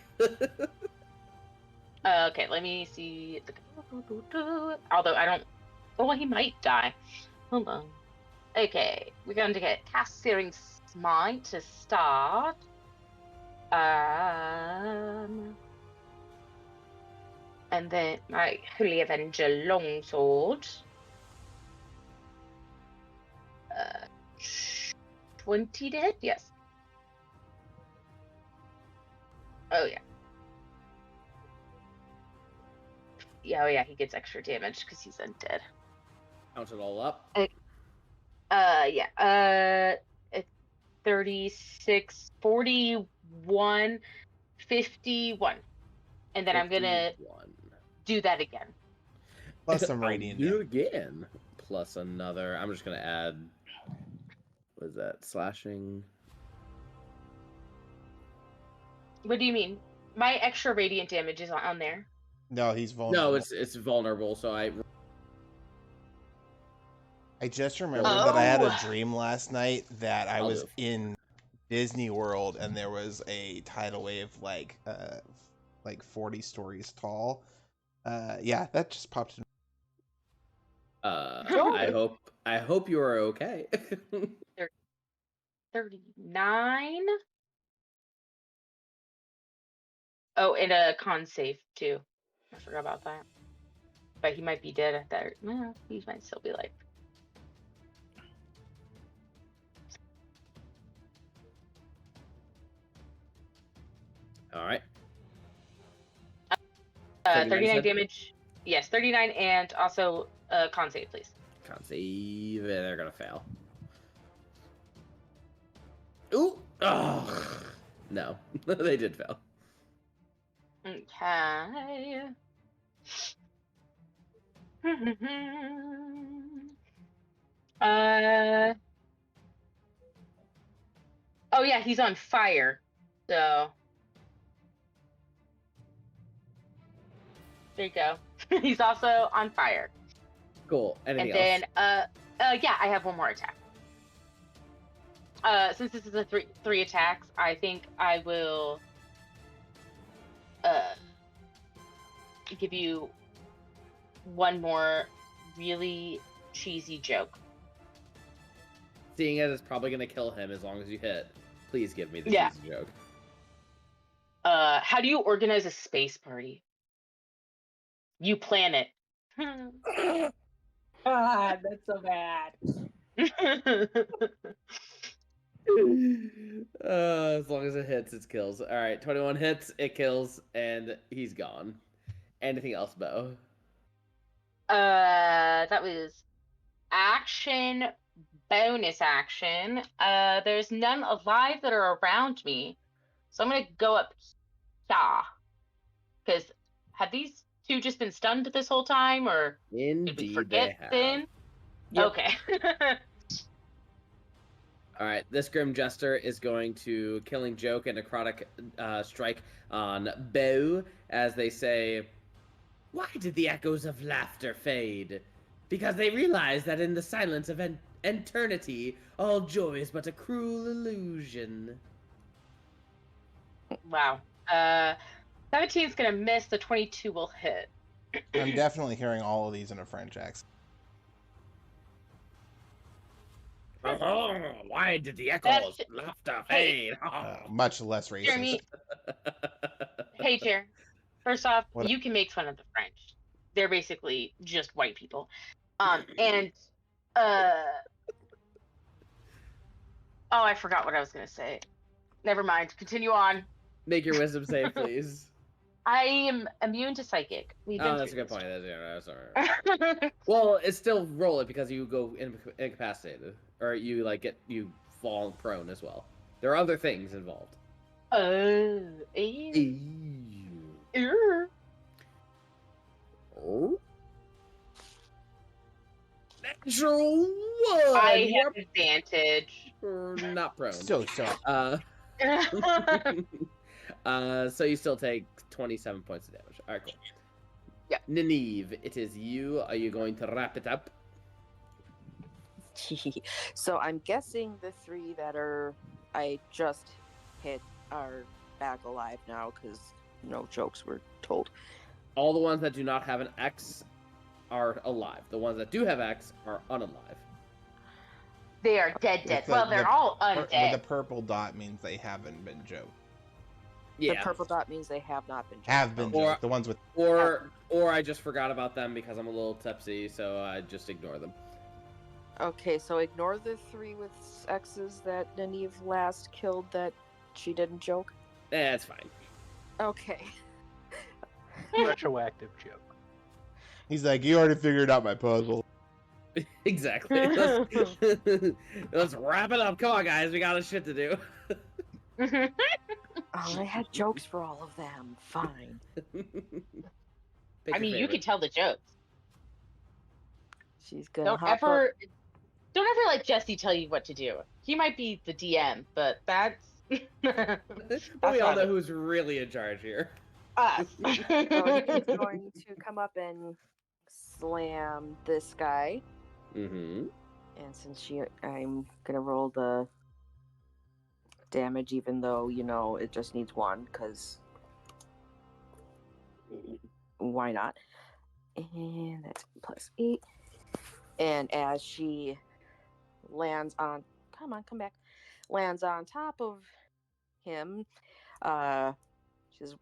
Okay, let me see. Although I don't. Oh, well, he might die. Hold on. Okay, we're going to get cast Searing Smite to start. And then my Holy Avenger Longsword. 20 to hit? Yes. Oh, yeah. Yeah, oh yeah, he gets extra damage because he's undead. Count it all up. Yeah. 36, 41, 51. And then I'm gonna 51. do that again. Plus some I'll radiant do damage. again. Plus another. I'm just gonna add. What is that? Slashing. What do you mean? My extra radiant damage is on there. No, he's vulnerable. No, it's vulnerable. So I just remembered that I had a Oh. dream last night that I I'll was do. in Disney World and there was a tidal wave like 40 stories tall. Yeah, that just popped in. I hope you are okay. 39. Oh, and a con save too. I forgot about that. But he might be dead at that. No, he might still be alive. All right. 39 said? damage. Yes, 39, and also con save, please. Con save. They're gonna fail. Ooh. Oh. No, they did fail. Okay. Oh yeah, he's on fire. So there you go. He's also on fire. Cool. Anything And else? then yeah, I have one more attack. Since this is a three attacks, I think I will give you one more really cheesy joke. Seeing as it's probably gonna kill him as long as you hit, please give me the Yeah. cheesy joke. How do you organize a space party? You plan it. God, that's so bad. As long as it hits, it kills. All right, 21 hits, it kills, and he's gone. Anything else, Bo? That was action bonus action, there's none alive that are around me. So I'm going to go up here. Because have these two just been stunned this whole time? Or did we Indeed, forget they have. then? Yep. Okay. All right, this Grim Jester is going to Killing Joke and Necrotic Strike on Bow as they say, "Why did the echoes of laughter fade? Because they realize that in the silence of eternity, all joy is but a cruel illusion." Wow. 17 is going to miss. The 22 will hit. I'm definitely hearing all of these in a French accent. Why did the That's- echoes of laughter hey. fade? Much less racist. Jeremy. Hey, Jer. First off, What- you can make fun of the French. They're basically just white people. And oh, I forgot what I was gonna say. Never mind. Continue on. Make your wisdom save, please. I am immune to psychic. We've been Oh, that's a through good point. That's all right. this. Well, it's still roll it because you go incapacitated, or you you fall prone as well. There are other things involved. Oh. Natural one. I have advantage. You're not prone. So. So you still take 27 points of damage. All right, cool. Yeah. Nineve, it is you. Are you going to wrap it up? So I'm guessing the three that I just hit are back alive now because no jokes were told. All the ones that do not have an X are alive. The ones that do have X are unalive. They are dead. The- Well, they're the- all But undead. the purple dot means they haven't been joked. The Yeah. purple dot means they have not been. Have been Or- joked. The ones with Or I just forgot about them because I'm a little tipsy, so I just ignore them. Okay, so ignore the three with X's that Nineve last killed that she didn't joke. It's fine. Okay. Retroactive joke. He's like, you already figured out my puzzle. Exactly. Let's wrap it up. Come on, guys. We got a shit to do. Oh, I had jokes for all of them. Fine. Pick I your mean, you favorite. can tell the jokes. She's gonna Don't hop ever let Jesse tell you what to do. He might be the DM, but that's But we all know who's really in charge here. us. So he's going to come up and slam this guy. Mm-hmm. And since I'm gonna roll the damage, even though it just needs one, because why not? And that's +8. And as she lands on, lands on top of him, she says,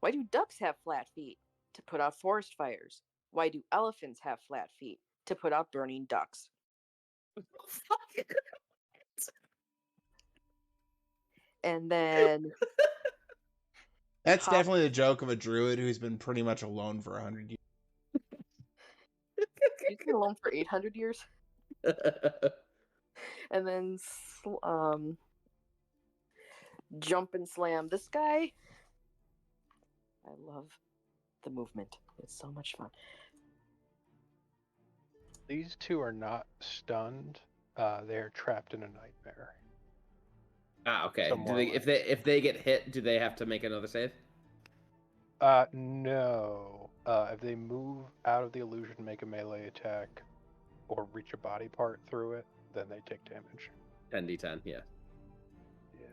"Why do ducks have flat feet? To put out forest fires. Why do elephants have flat feet? To put out burning ducks." And then That's Hop. definitely the joke of a druid who's been pretty much alone for 100 years. he's been alone for 800 years. And then jump and slam this guy. I love the movement. It's so much fun. These two are not stunned. They're trapped in a nightmare. Ah, okay. Some Do more they, if they get hit, do they have to make another save? No. If they move out of the illusion, make a melee attack, or reach a body part through it, then they take damage. 10d10, yeah. Yeah.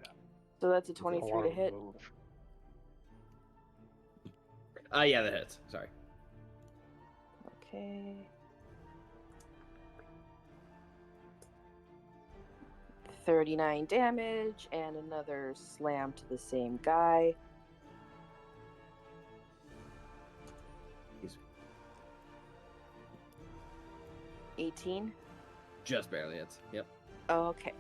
So that's a I 23 want to 'em hit. move. Yeah, that hits. Sorry. Okay. 39 damage and another slam to the same guy. He's 18. just barely hits. Yep. Okay.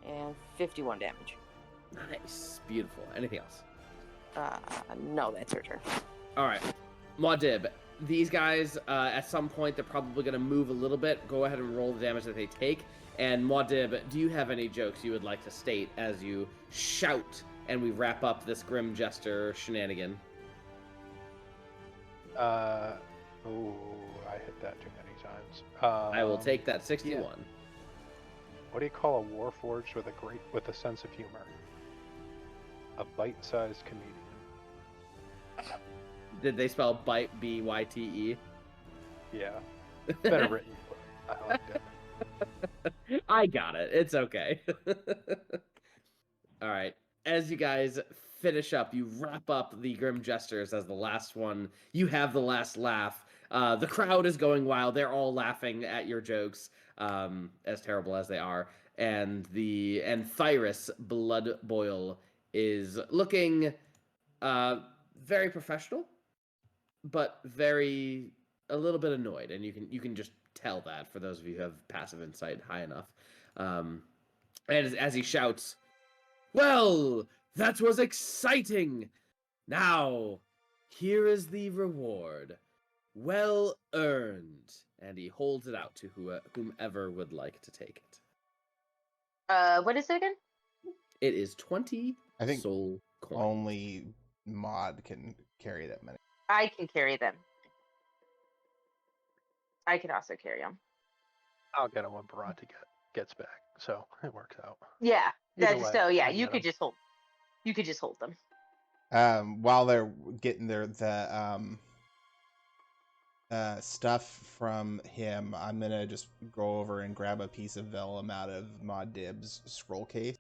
And 51 damage. Nice. Beautiful. Anything else? No, that's her turn. All right, Muad, these guys, at some point, they're probably going to move a little bit. Go ahead and roll the damage that they take. And Muad, do you have any jokes you would like to state as you shout and we wrap up this Grim Jester shenanigan? I hit that too many times. I will take that 61. yeah. What do you call a Warforged with a sense of humor? A bite-sized comedian. Did they spell bite B-Y-T-E? Yeah. Better written. I liked it. I got it. It's okay. All right. As you guys finish up, you wrap up the Grim Jesters as the last one. You have the last laugh. The crowd is going wild. They're all laughing at your jokes, as terrible as they are. And Thyrus Blood Boil is looking very professional, but a little bit annoyed, and you can just tell that for those of you who have passive insight high enough. And as he shouts, "Well, that was exciting! Now, here is the reward. Well earned." And he holds it out to whomever would like to take it. What is it again? It is 20 I think soul coin. only Mod can carry that many. I can carry them. I can also carry them. I'll get him when Bhranti gets back, so it works out. Yeah. Either That's way, so yeah, I you get could 'em. just hold. You could just hold them. While they're getting the stuff from him, I'm gonna just go over and grab a piece of vellum out of Mod Dib's scroll case.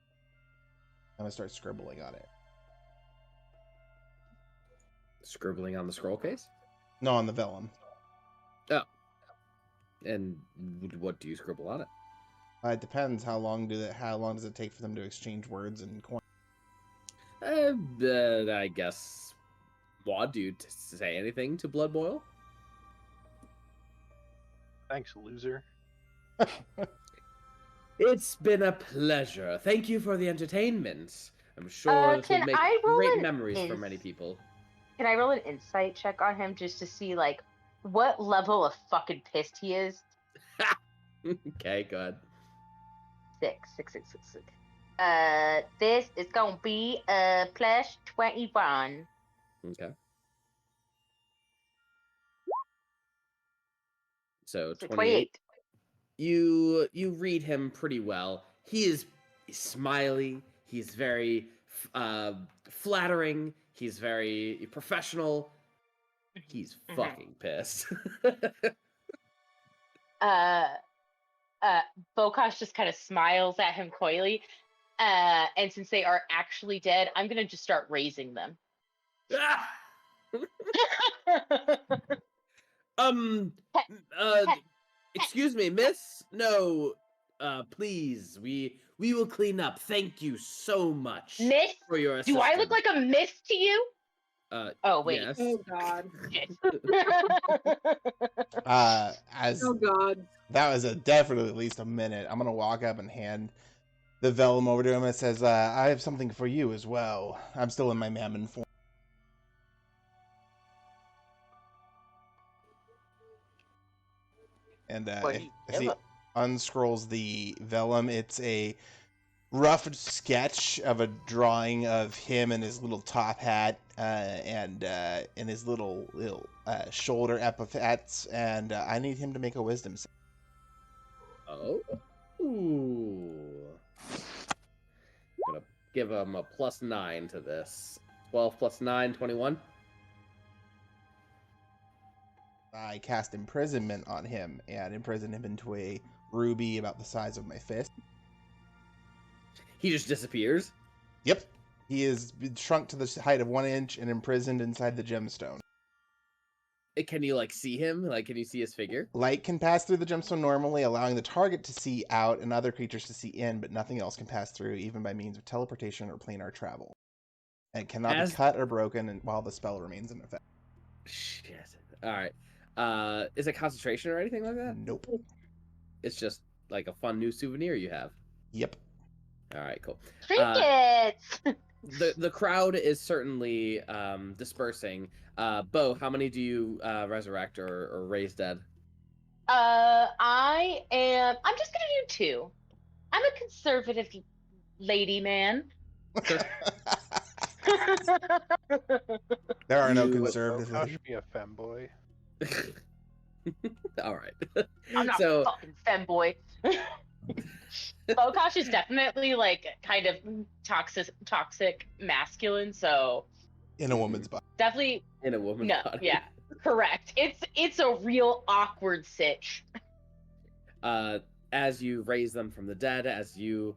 I'm gonna start scribbling on it. Scribbling on the scroll case? No, on the vellum. Oh. And what do you scribble on it? It depends. How long does it take for them to exchange words and coin? I guess. Muad, do you say anything to Blood Boil? Thanks, loser. It's been a pleasure. Thank you for the entertainment. I'm sure this will Can make I roll great an memories for many people. Can I roll an insight check on him just to see like what level of fucking pissed he is? Okay, go ahead. 6. This is gonna be plus 21. Okay. So So 28. You read him pretty well. He's smiley. He's very flattering. He's very professional. He's fucking pissed. Bokash just kind of smiles at him coyly. And since they are actually dead, I'm gonna just start raising them. Excuse me, miss? No, please, we will clean up. Thank you so much Miss? for your assistance. Do I look like a miss to you? Oh wait. Yes. Oh god. Shit. As Oh god. that was definitely at least a minute. I'm gonna walk up and hand the vellum over to him. It says, "I have something for you as well." I'm still in my mammon form. And What do you as he give him? unscrolls the vellum, it's a rough sketch of a drawing of him in his little top hat and in his little shoulder epithets, and I need him to make a wisdom save. Oh. Ooh. I'm gonna give him a +9 to this. 12 plus 9, 21. I cast imprisonment on him and imprison him into a ruby about the size of my fist. He just disappears. Yep. He is shrunk to the height of 1 inch and imprisoned inside the gemstone. Can you like see him? Like, can you see his figure? Light can pass through the gemstone normally, allowing the target to see out and other creatures to see in, but nothing else can pass through, even by means of teleportation or planar travel. And it cannot be cut or broken while the spell remains in effect. Shit. All right. Is it concentration or anything like that? Nope. It's just like a fun new souvenir you have. Yep. All right, cool. Trinkets! The crowd is certainly dispersing. Bo, how many do you resurrect or raise dead? I'm just gonna do 2. I'm a conservative lady man. Sure. There are no You- Would conservative. Bokash be a femboy? All right. I'm not So fucking femboy. Bokash is definitely like kind of toxic masculine, so In a woman's body. definitely in a woman's no, body. yeah, correct. It's a real awkward sitch. As you raise them from the dead, as you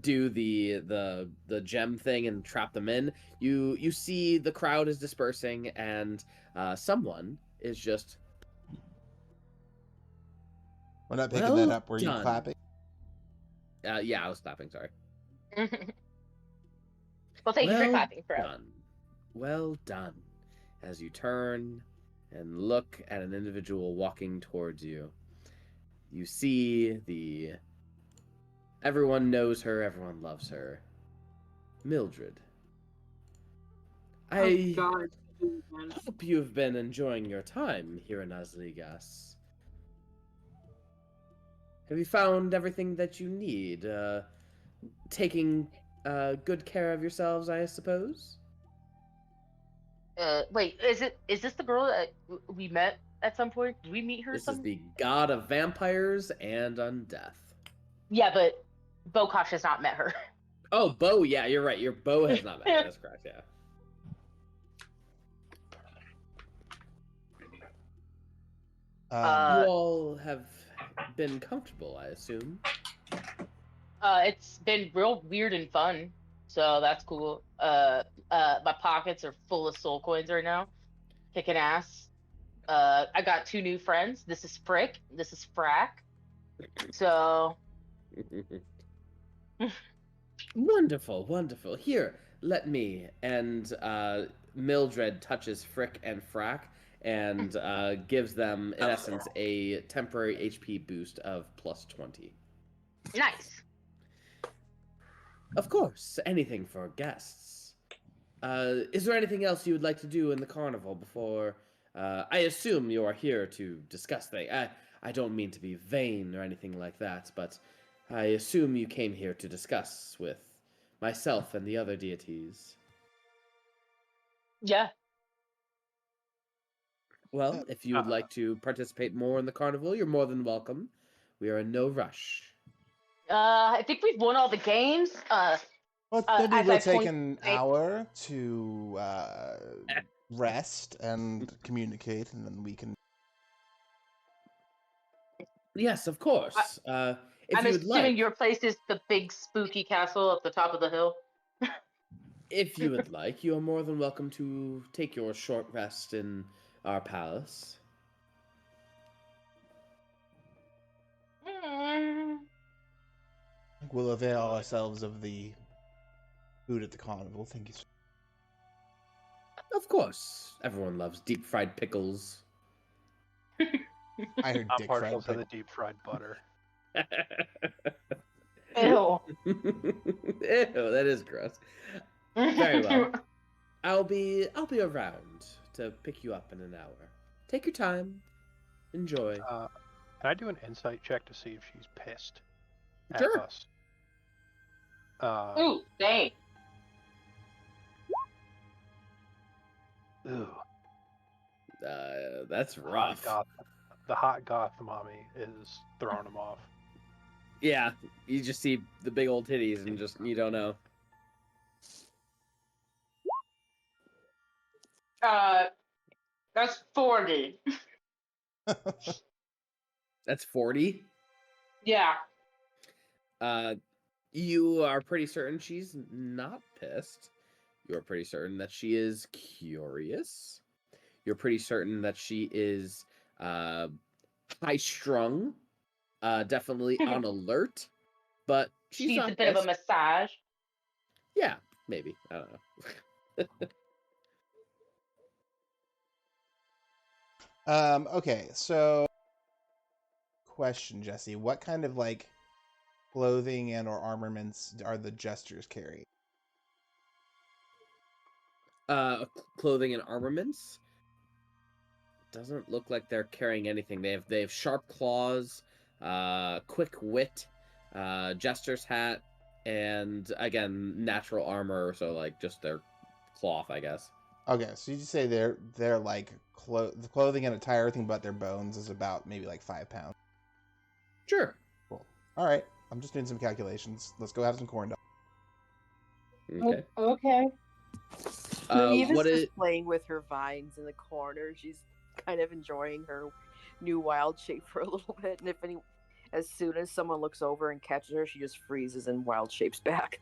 do the gem thing and trap them in, you see the crowd is dispersing, and someone is just We're not picking Well that up. Were you done. clapping? yeah, I was clapping, sorry. Well, thank you for clapping, bro. done. Well done. As you turn and look at an individual walking towards you, you see everyone knows her, everyone loves her. Mildred. Oh, I God. hope you've been enjoying your time here in Asligas. Have you found everything that you need? Taking good care of yourselves, I suppose? Wait, is this the girl that we met at some point? Did we meet her? This is the god of vampires and undeath. Yeah, but Bokash has not met her. Oh, Bo, yeah, you're right. Your Bo has not met her. That's correct, yeah. You all have been comfortable, I assume. It's been real weird and fun, so that's cool. My pockets are full of soul coins right now, kicking ass. I got 2 new friends. This is Frick. This is Frack. So Wonderful, wonderful. Here, let me. And Mildred touches Frick and Frack and gives them, in essence, a temporary HP boost of +20. nice. Of course, anything for guests. Is there anything else you would like to do in the carnival before? I assume you are here to discuss things. I don't mean to be vain or anything like that, but I assume you came here to discuss with myself and the other deities. Yeah. Well, if you would like to participate more in the carnival, you're more than welcome. We are in no rush. I think we've won all the games. Well, maybe as we'll I take point- an hour to rest and communicate, and then we can. Yes, of course. If I'm you would assuming like, your place is the big spooky castle at the top of the hill. if you would like, you are more than welcome to take your short rest in our palace. We'll avail ourselves of the food at the carnival. Thank you. Of course, everyone loves deep fried pickles. I heard I'm dick partial fried. to the deep fried butter. Ew. Ew, that is gross. Very well. I'll be around to pick you up in an hour. Take your time. Enjoy. Can I do an insight check to see if she's pissed at Sure. us? Ooh, dang. Ooh, That's the rough. hot goth mommy is throwing him off. Yeah, you just see the big old titties and just you don't know. That's 40. That's 40. Yeah. You are pretty certain she's not pissed. You're pretty certain that she is curious. You're pretty certain that she is high strung, definitely on alert, but she's She's not a bit of a pissed. massage. Yeah, maybe. I don't know. Okay, so question, Jesse. What kind of clothing and or armaments are the jesters carrying? Clothing and armaments. Doesn't look like they're carrying anything. They have sharp claws, quick wit, jester's hat, and again natural armor. So like just their cloth, I guess. Okay, so you just say they're like the clothing and attire, everything but their bones is about maybe like 5 pounds. Sure. Cool. All right, I'm just doing some calculations. Let's go have some corn dogs. Okay. Okay. Nineve's What just is? playing with her vines in the corner. She's kind of enjoying her new wild shape for a little bit. And as soon as someone looks over and catches her, she just freezes and wild shapes back.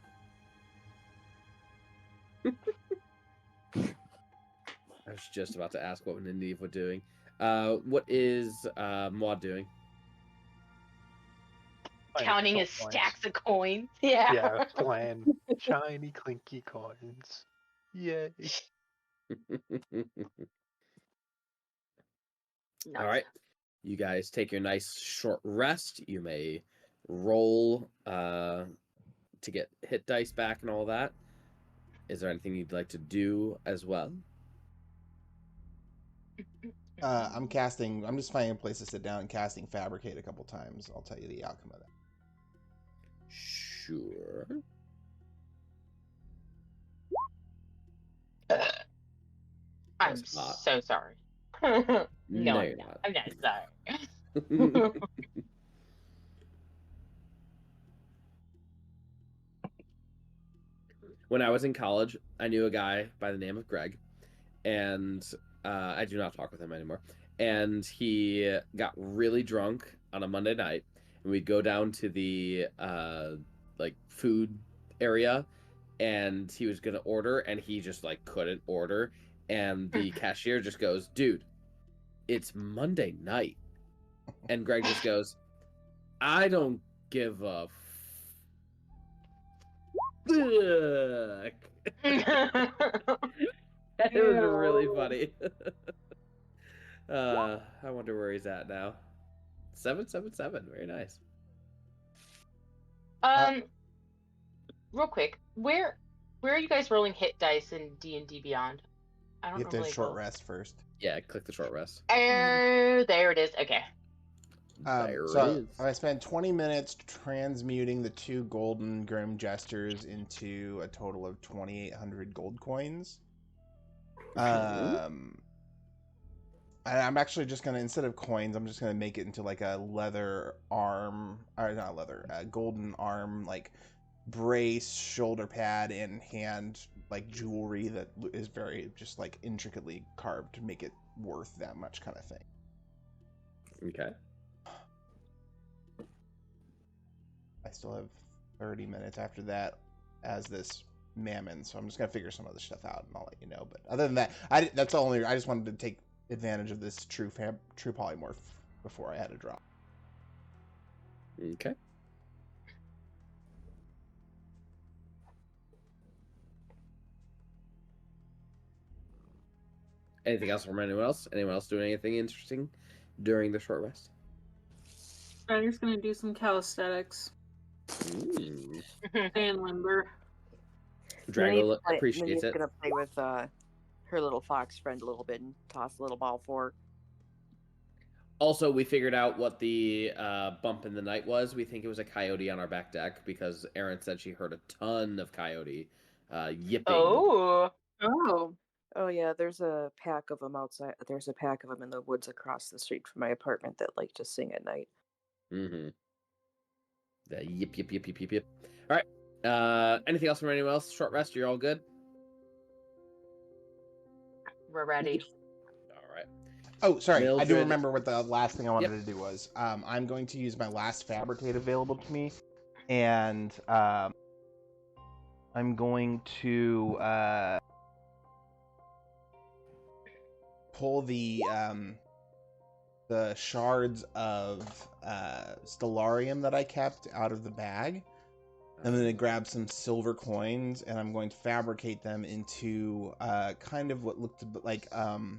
I was just about to ask what Nineve was doing. What is Muad doing? Playing Counting his some stacks of coins. Yeah. Yeah, playing shiny clinky coins. Yay. Nice. All right. You guys take your nice short rest. You may roll to get hit dice back and all that. Is there anything you'd like to do as well? I'm just finding a place to sit down and casting Fabricate a couple times. I'll tell you the outcome of that. Sure. I'm That's not. so sorry. No, I'm you're not. I'm not sorry. not. When I was in college, I knew a guy by the name of Greg, and I do not talk with him anymore. And he got really drunk on a Monday night, and we'd go down to the like food area, and he was gonna order, and he just like couldn't order, and the cashier just goes, "Dude, it's Monday night," and Greg just goes, "I don't give a fuck." It was really funny. I wonder where he's at now. 777. Very nice. Real quick, where are you guys rolling hit dice in D&D Beyond? I don't You have to normally short roll. rest first. Yeah, click the short rest. Oh, there it is. Okay. There So it is. I spent 20 minutes transmuting the 2 golden Grim Jesters into a total of 2,800 gold coins. And I'm actually just gonna, instead of coins, I'm just gonna make it into like a leather arm, or not leather, a golden arm, like brace, shoulder pad, and hand like jewelry that is very just like intricately carved to make it worth that much kind of thing. Okay. I still have 30 minutes after that as this mammon, so I'm just gonna figure some other stuff out and I'll let you know. But other than that, I just wanted to take advantage of this true polymorph before I had to drop. Okay. Anything else from anyone else? Anyone else doing anything interesting during the short rest? Ryder's gonna do some calisthenics and limber. Draggle appreciates Nineve's it. gonna play with her little fox friend a little bit and toss a little ball for her. Also, we figured out what the bump in the night was. We think it was a coyote on our back deck because Erin said she heard a ton of coyote yipping. Oh. Oh yeah, there's a pack of them outside. There's a pack of them in the woods across the street from my apartment that like to sing at night. Mm-hmm. The yip, yip, yip, yip, yip, yip. All right. Anything else from anyone else? Short rest, you're all good? We're ready. All right. Oh, sorry. I do Mildred. remember what the last thing I wanted to do was. I'm going to use my last Fabricate available to me, and I'm going to pull the shards of Stellarium that I kept out of the bag. I'm going to grab some silver coins, and I'm going to fabricate them into kind of what looked like what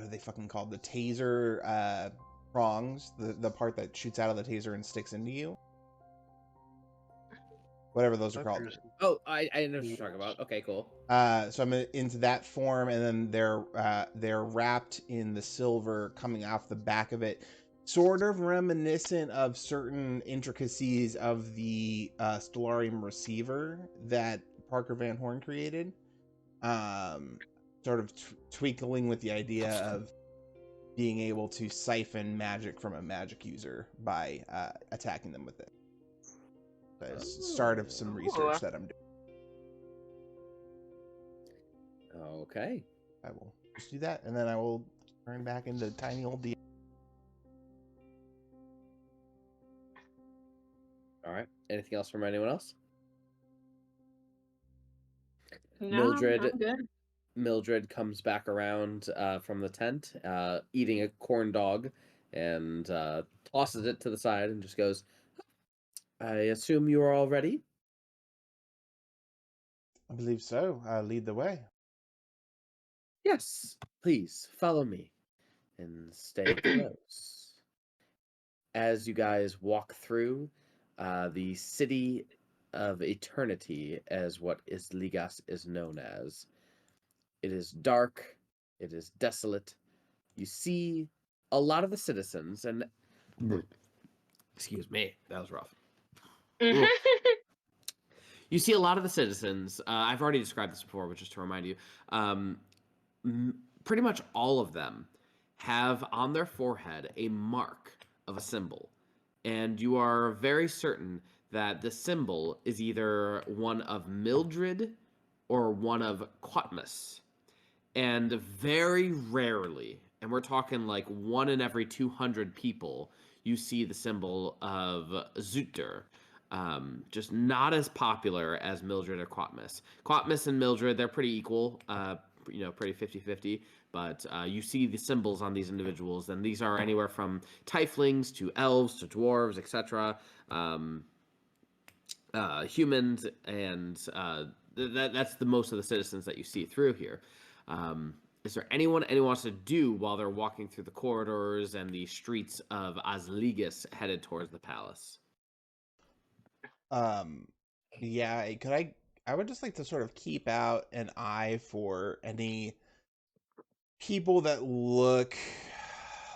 are they fucking called? The taser prongs, the part that shoots out of the taser and sticks into you. whatever those are called. There's- Oh, I know what you're talking about. Okay, cool. So I'm into that form, and then they're wrapped in the silver coming off the back of it, sort of reminiscent of certain intricacies of the Stellarium receiver that Parker Van Horn created. Sort of tweaking with the idea of being able to siphon magic from a magic user by attacking them with it. That's the start of some research that I'm doing. Okay. I will just do that, and then I will turn back into tiny old D. All right. Anything else from anyone else? No, Mildred- I'm good. Mildred comes back around from the tent, eating a corn dog, and tosses it to the side and just goes, I assume you are all ready? I believe so. Lead the way. Yes, please follow me and stay close. As you guys walk through the city of eternity, as what Isligas is known as, it is dark, it is desolate. You see a lot of the citizens, and excuse me, that was rough. Ooh. You see a lot of the citizens. I've already described this before, but just to remind you, pretty much all of them have on their forehead a mark of a symbol. And you are very certain that the symbol is either one of Mildred or one of Quatmus. And very rarely, and we're talking like 1 in every 200 people, you see the symbol of Syder. Just not as popular as Mildred or Quatmus. Quatmus and Mildred, they're pretty equal, pretty 50-50, but you see the symbols on these individuals, and these are anywhere from tieflings to elves to dwarves, etc. Humans, and that's the most of the citizens that you see through here. Is there anyone wants to do while they're walking through the corridors and the streets of Asligas headed towards the palace? Yeah, I would just like to sort of keep out an eye for any people that look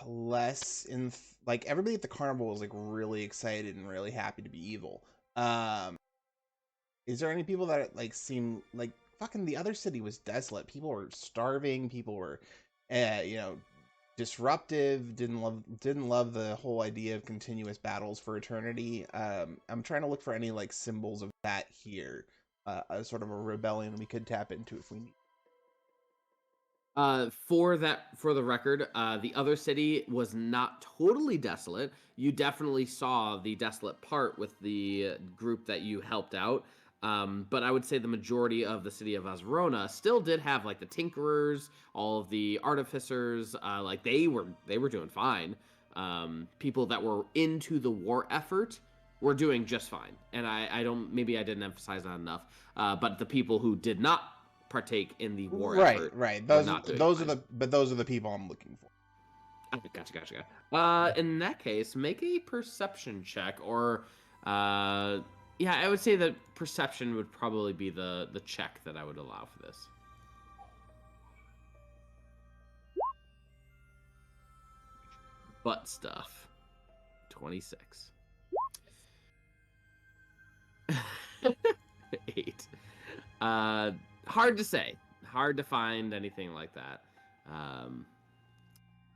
less like everybody at the carnival is like really excited and really happy to be evil. Is there any people that like seem like fucking the other city was desolate? People were starving, people were disruptive, didn't love the whole idea of continuous battles for eternity. I'm trying to look for any like symbols of that here, as sort of a rebellion we could tap into if we need. For the record, the other city was not totally desolate. You definitely saw the desolate part with the group that you helped out. But I would say the majority of the city of Azrona still did have like the tinkerers, all of the artificers, like they were doing fine. People that were into the war effort were doing just fine. And I didn't emphasize that enough. But the people who did not partake in the war effort, right. Those are the people I'm looking for. Gotcha. In that case, make a perception check, or yeah, I would say that perception would probably be the check that I would allow for this. Butt stuff. 26. 8. Hard to say. Hard to find anything like that.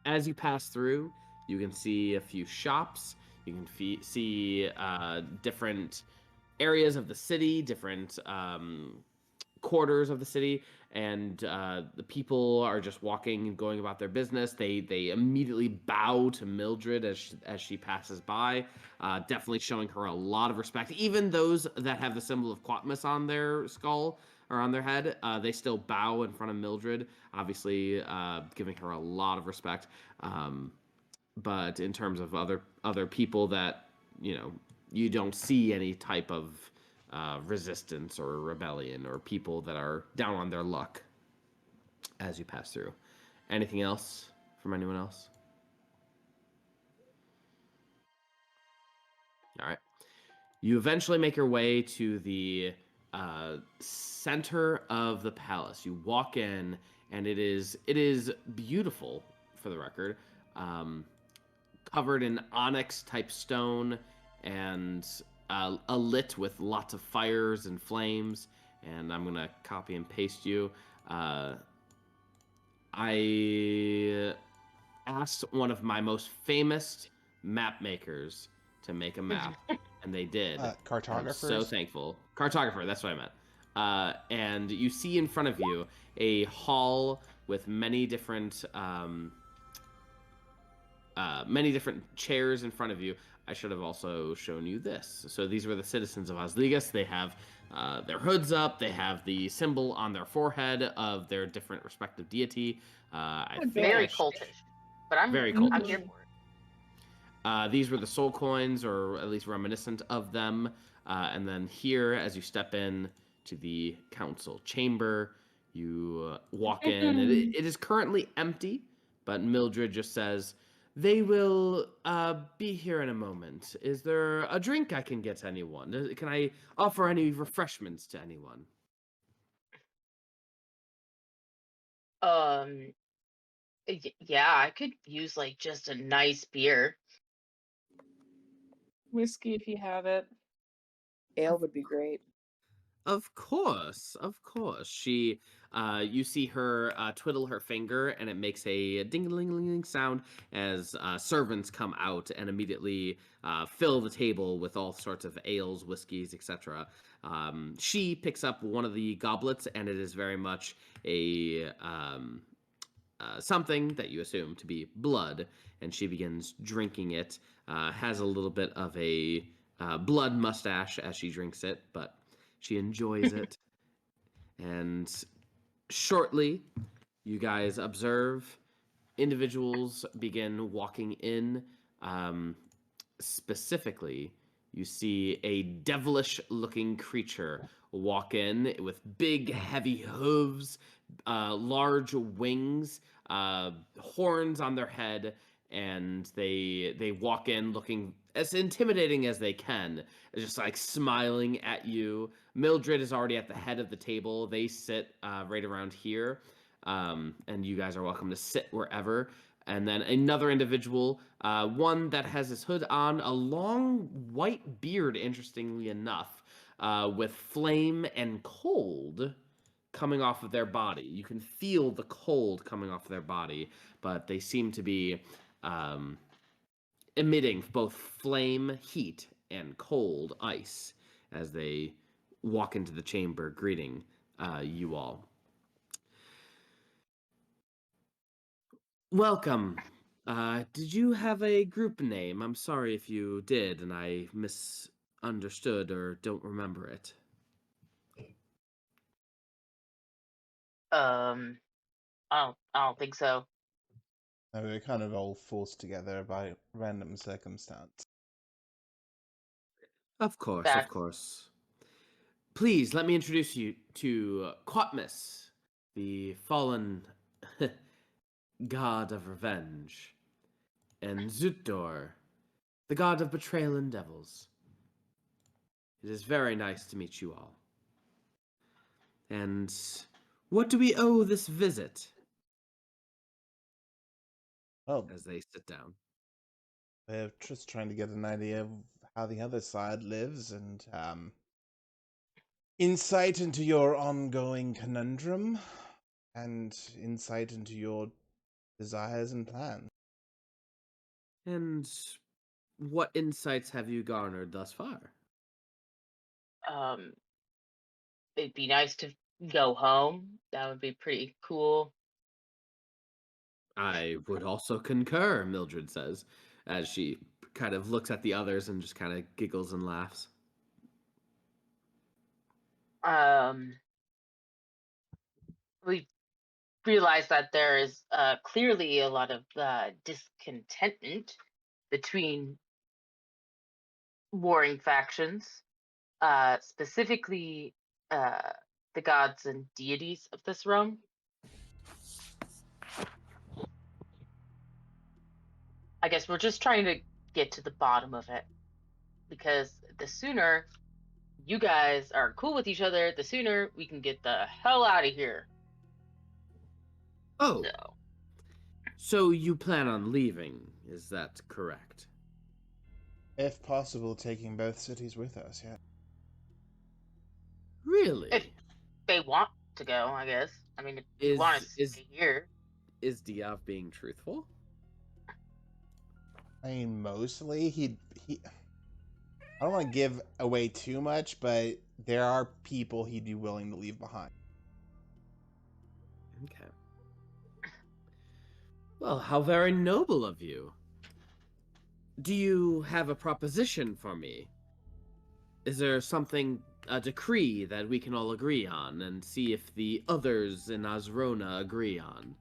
As you pass through, you can see a few shops. You can see different areas of the city, different quarters of the city, and the people are just walking and going about their business. They immediately bow to Mildred as she passes by, definitely showing her a lot of respect. Even those that have the symbol of Quatmus on their skull or on their head, they still bow in front of Mildred, obviously giving her a lot of respect. But in terms of other people that, you don't see any type of resistance or rebellion or people that are down on their luck as you pass through. Anything else from anyone else? All right. You eventually make your way to the center of the palace. You walk in, and it is beautiful, for the record, covered in onyx type stone and lit with lots of fires and flames. And I'm gonna copy and paste you. I asked one of my most famous map makers to make a map, and they did. Cartographers? I'm so thankful. Cartographer, that's what I meant. And you see in front of you a hall with many different chairs in front of you. I should have also shown you this. So these were the citizens of Osligas. They have their hoods up. They have the symbol on their forehead of their different respective deity. Very cultish, but I'm very I'm cultish. here for it. These were the soul coins, or at least reminiscent of them. And then here, as you step in to the council chamber, you walk in. It is currently empty, but Mildred just says, "They will be here in a moment. Is there a drink I can get anyone? Can I offer any refreshments to anyone?" Yeah, I could use like just a nice beer. Whiskey if you have it. Ale would be great. Of course, of course. She, you see her twiddle her finger, and it makes a ding-a-ling-ling sound as servants come out and immediately fill the table with all sorts of ales, whiskeys, etc. She picks up one of the goblets, and it is very much a something that you assume to be blood, and she begins drinking it. Has a little bit of a blood mustache as she drinks it, but she enjoys it. And shortly, you guys observe individuals begin walking in. Specifically, you see a devilish-looking creature walk in with big, heavy hooves, large wings, horns on their head, and they walk in looking as intimidating as they can, just like smiling at you. Mildred is already at the head of the table. They sit right around here, and you guys are welcome to sit wherever. And then another individual, one that has his hood on, a long white beard, interestingly enough, with flame and cold coming off of their body. You can feel the cold coming off of their body, but they seem to be emitting both flame, heat, and cold ice as they walk into the chamber, greeting you all. Welcome. Did you have a group name? I'm sorry if you did and I misunderstood or don't remember it. I don't think so. We were kind of all forced together by random circumstance. Of course, That's of course. Please, let me introduce you to Quatmus, the fallen god of revenge, and Zutdor, the god of betrayal and devils. It is very nice to meet you all. And what do we owe this visit? Oh, As they sit down. we're just trying to get an idea of how the other side lives and insight into your ongoing conundrum and insight into your desires and plans. And what insights have you garnered thus far? It'd be nice to go home. That would be pretty cool. I would also concur, Mildred says, as she kind of looks at the others and just kind of giggles and laughs. We realize that there is clearly a lot of discontentment between warring factions, specifically the gods and deities of this realm. I guess we're just trying to get to the bottom of it. because the sooner you guys are cool with each other, the sooner we can get the hell out of here. Oh, So, so you plan on leaving, is that correct? If possible, taking both cities with us, yeah. Really? if they want to go, I guess. I mean, if you want to stay here. Is Diov being truthful? I mean, mostly, he I don't want to give away too much, but there are people he'd be willing to leave behind. Okay. Well, how very noble of you. Do you have a proposition for me? Is there something, a decree that we can all agree on and see if the others in Azrona agree on?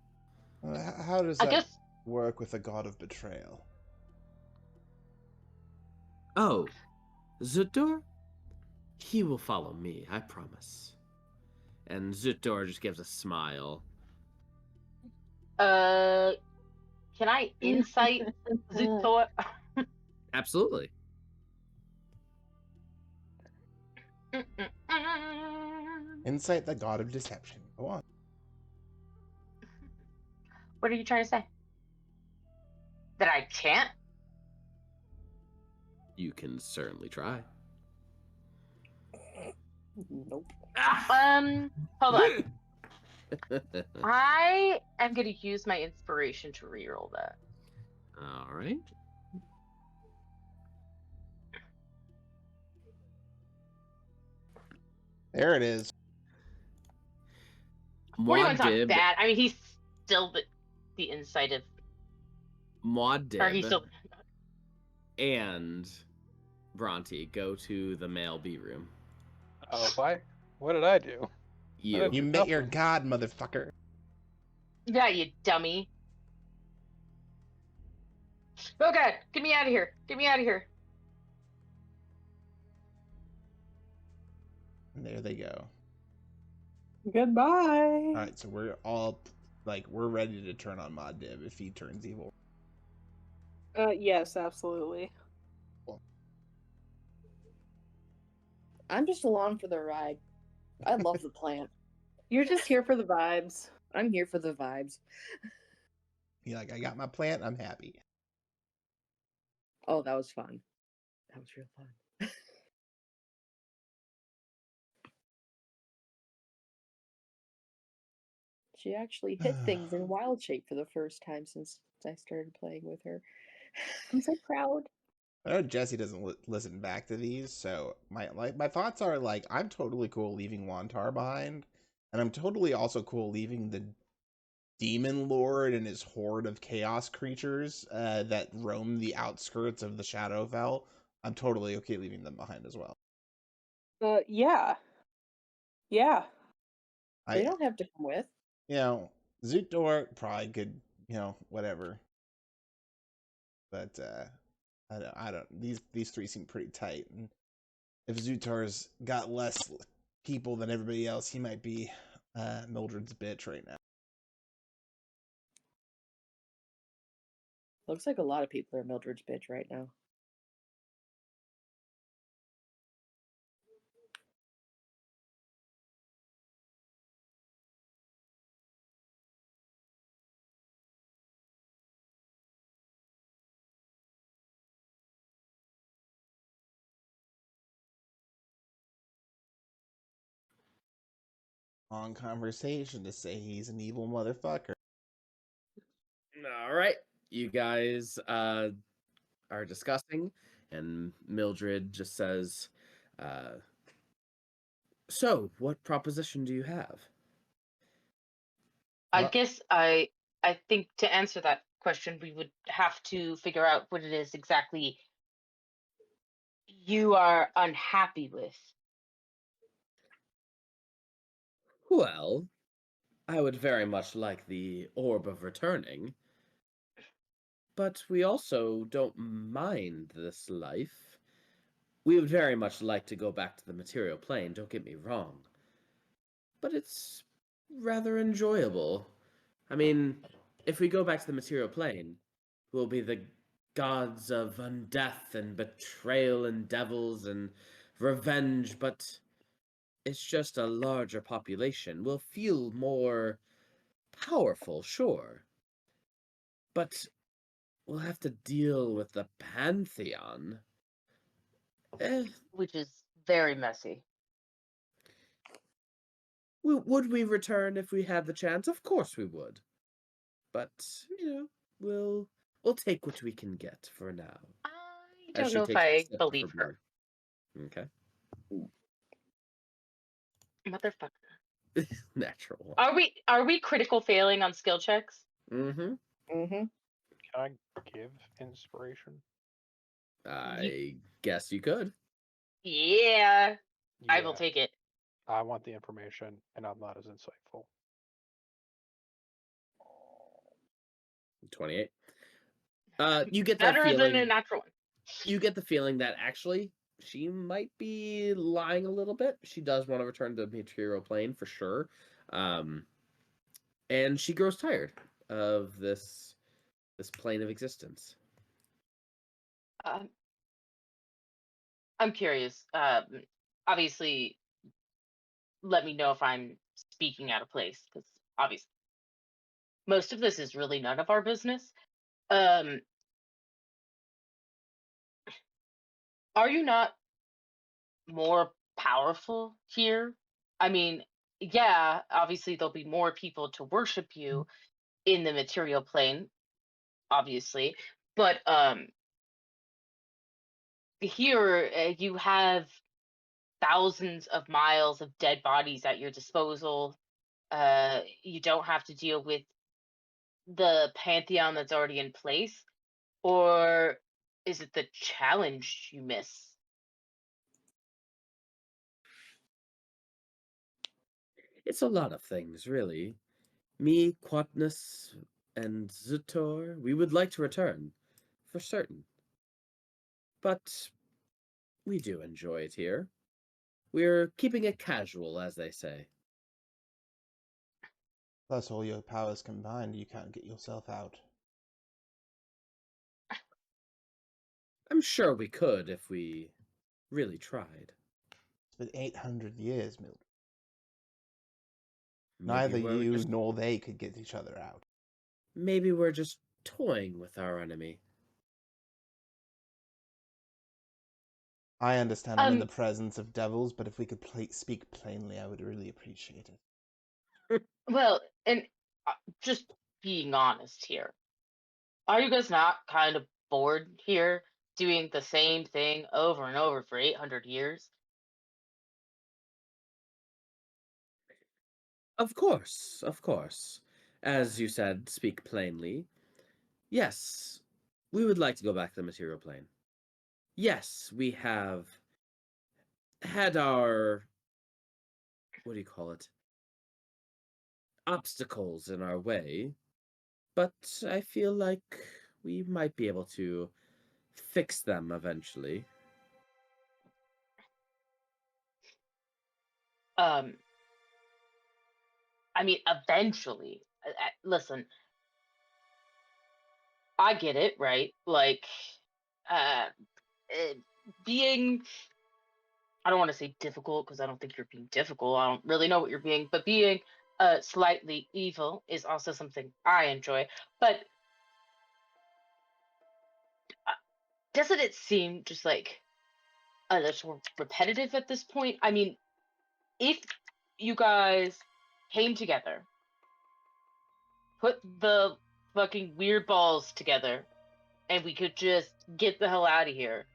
How does I that guess work with a god of betrayal? Oh, Zutor? He will follow me, I promise. And Zutor just gives a smile. can I insight Zutor? Absolutely. Insight the god of deception. Go on. What are you trying to say? That I can't? You can certainly try. Nope. Hold on. I am going to use my inspiration to reroll that. All right. There it is. 41's not Muad bad. I mean, he's still the insight of... Or he's still... and Bhranti go to the male B room. Oh, why? What did I do? You met your god, motherfucker. Yeah, you dummy. Oh god, get me out of here. Get me out of here. And there they go. Goodbye. All right, so we're all we're ready to turn on Mod Div if he turns evil. Yes, absolutely. I'm just along for the ride. I love the plant. You're just here for the vibes. I'm here for the vibes. You're like, I got my plant, I'm happy. Oh, that was fun. That was real fun. She actually hit things in wild shape for the first time since I started playing with her. I'm so proud. I know Jesse doesn't listen back to these, so my thoughts are like, I'm totally cool leaving Wantar behind, and I'm totally also cool leaving the Demon Lord and his horde of chaos creatures that roam the outskirts of the Shadowfell. I'm totally okay leaving them behind as well. Yeah. Yeah. They don't have to come with. You know, Zutor probably could, whatever. But I don't. These three seem pretty tight, and if Zutar's got less people than everybody else, he might be Mildred's bitch right now. Looks like a lot of people are Mildred's bitch right now. Long conversation to say he's an evil motherfucker. All right. You guys are discussing, and Mildred just says, so what proposition do you have? I guess I think to answer that question, we would have to figure out what it is exactly you are unhappy with. Well, I would very much like the Orb of Returning, but we also don't mind this life. We would very much like to go back to the material plane, don't get me wrong. But it's rather enjoyable. I mean, if we go back to the material plane, we'll be the gods of undeath and betrayal and devils and revenge, but it's just a larger population. We'll feel more powerful, sure. But we'll have to deal with the Pantheon. Which is very messy. Would we return if we had the chance? Of course we would. But, we'll take what we can get for now. I As don't she know if takes a I sip of believe her. blood. Okay. Motherfucker. Natural one. Are we critical failing on skill checks? Mm-hmm. Mm-hmm. Can I give inspiration? I guess you could. Yeah. I will Yeah, take it. I want the information, and I'm not as insightful. 28. You get that Better feeling. than a natural one. You get the feeling that actually she might be lying a little bit. She does want to return to the material plane for sure. And she grows tired of this plane of existence. I'm curious. Obviously, let me know if I'm speaking out of place, because obviously, most of this is really none of our business. Are you not more powerful here? I mean, yeah, obviously there'll be more people to worship you in the material plane, obviously, but here you have thousands of miles of dead bodies at your disposal. You don't have to deal with the pantheon that's already in place, or is it the challenge you miss? It's a lot of things, really. Me, Quatnus, and Zutor, we would like to return, for certain. But we do enjoy it here. We're keeping it casual, as they say. Plus, all your powers combined, you can't get yourself out. I'm sure we could if we really tried. It's been 800 years, Mildred. Maybe Neither we're you just, nor they could get each other out. maybe we're just toying with our enemy. I understand I'm in the presence of devils, but if we could speak plainly, I would really appreciate it. Well, and just being honest here, are you guys not kind of bored here doing the same thing over and over for 800 years? Of course, of course. As you said, speak plainly. Yes, we would like to go back to the material plane. Yes, we have had our, what do you call it? Obstacles in our way, but I feel like we might be able to fix them eventually. I mean, eventually. Listen, I get it, right? Like, uh, eh, being, I don't want to say difficult because I don't think you're being difficult. I don't really know what you're being, but being slightly evil is also something I enjoy. But doesn't it seem just like a little repetitive at this point? I mean, if you guys came together, put the fucking weird balls together, and we could just get the hell out of here,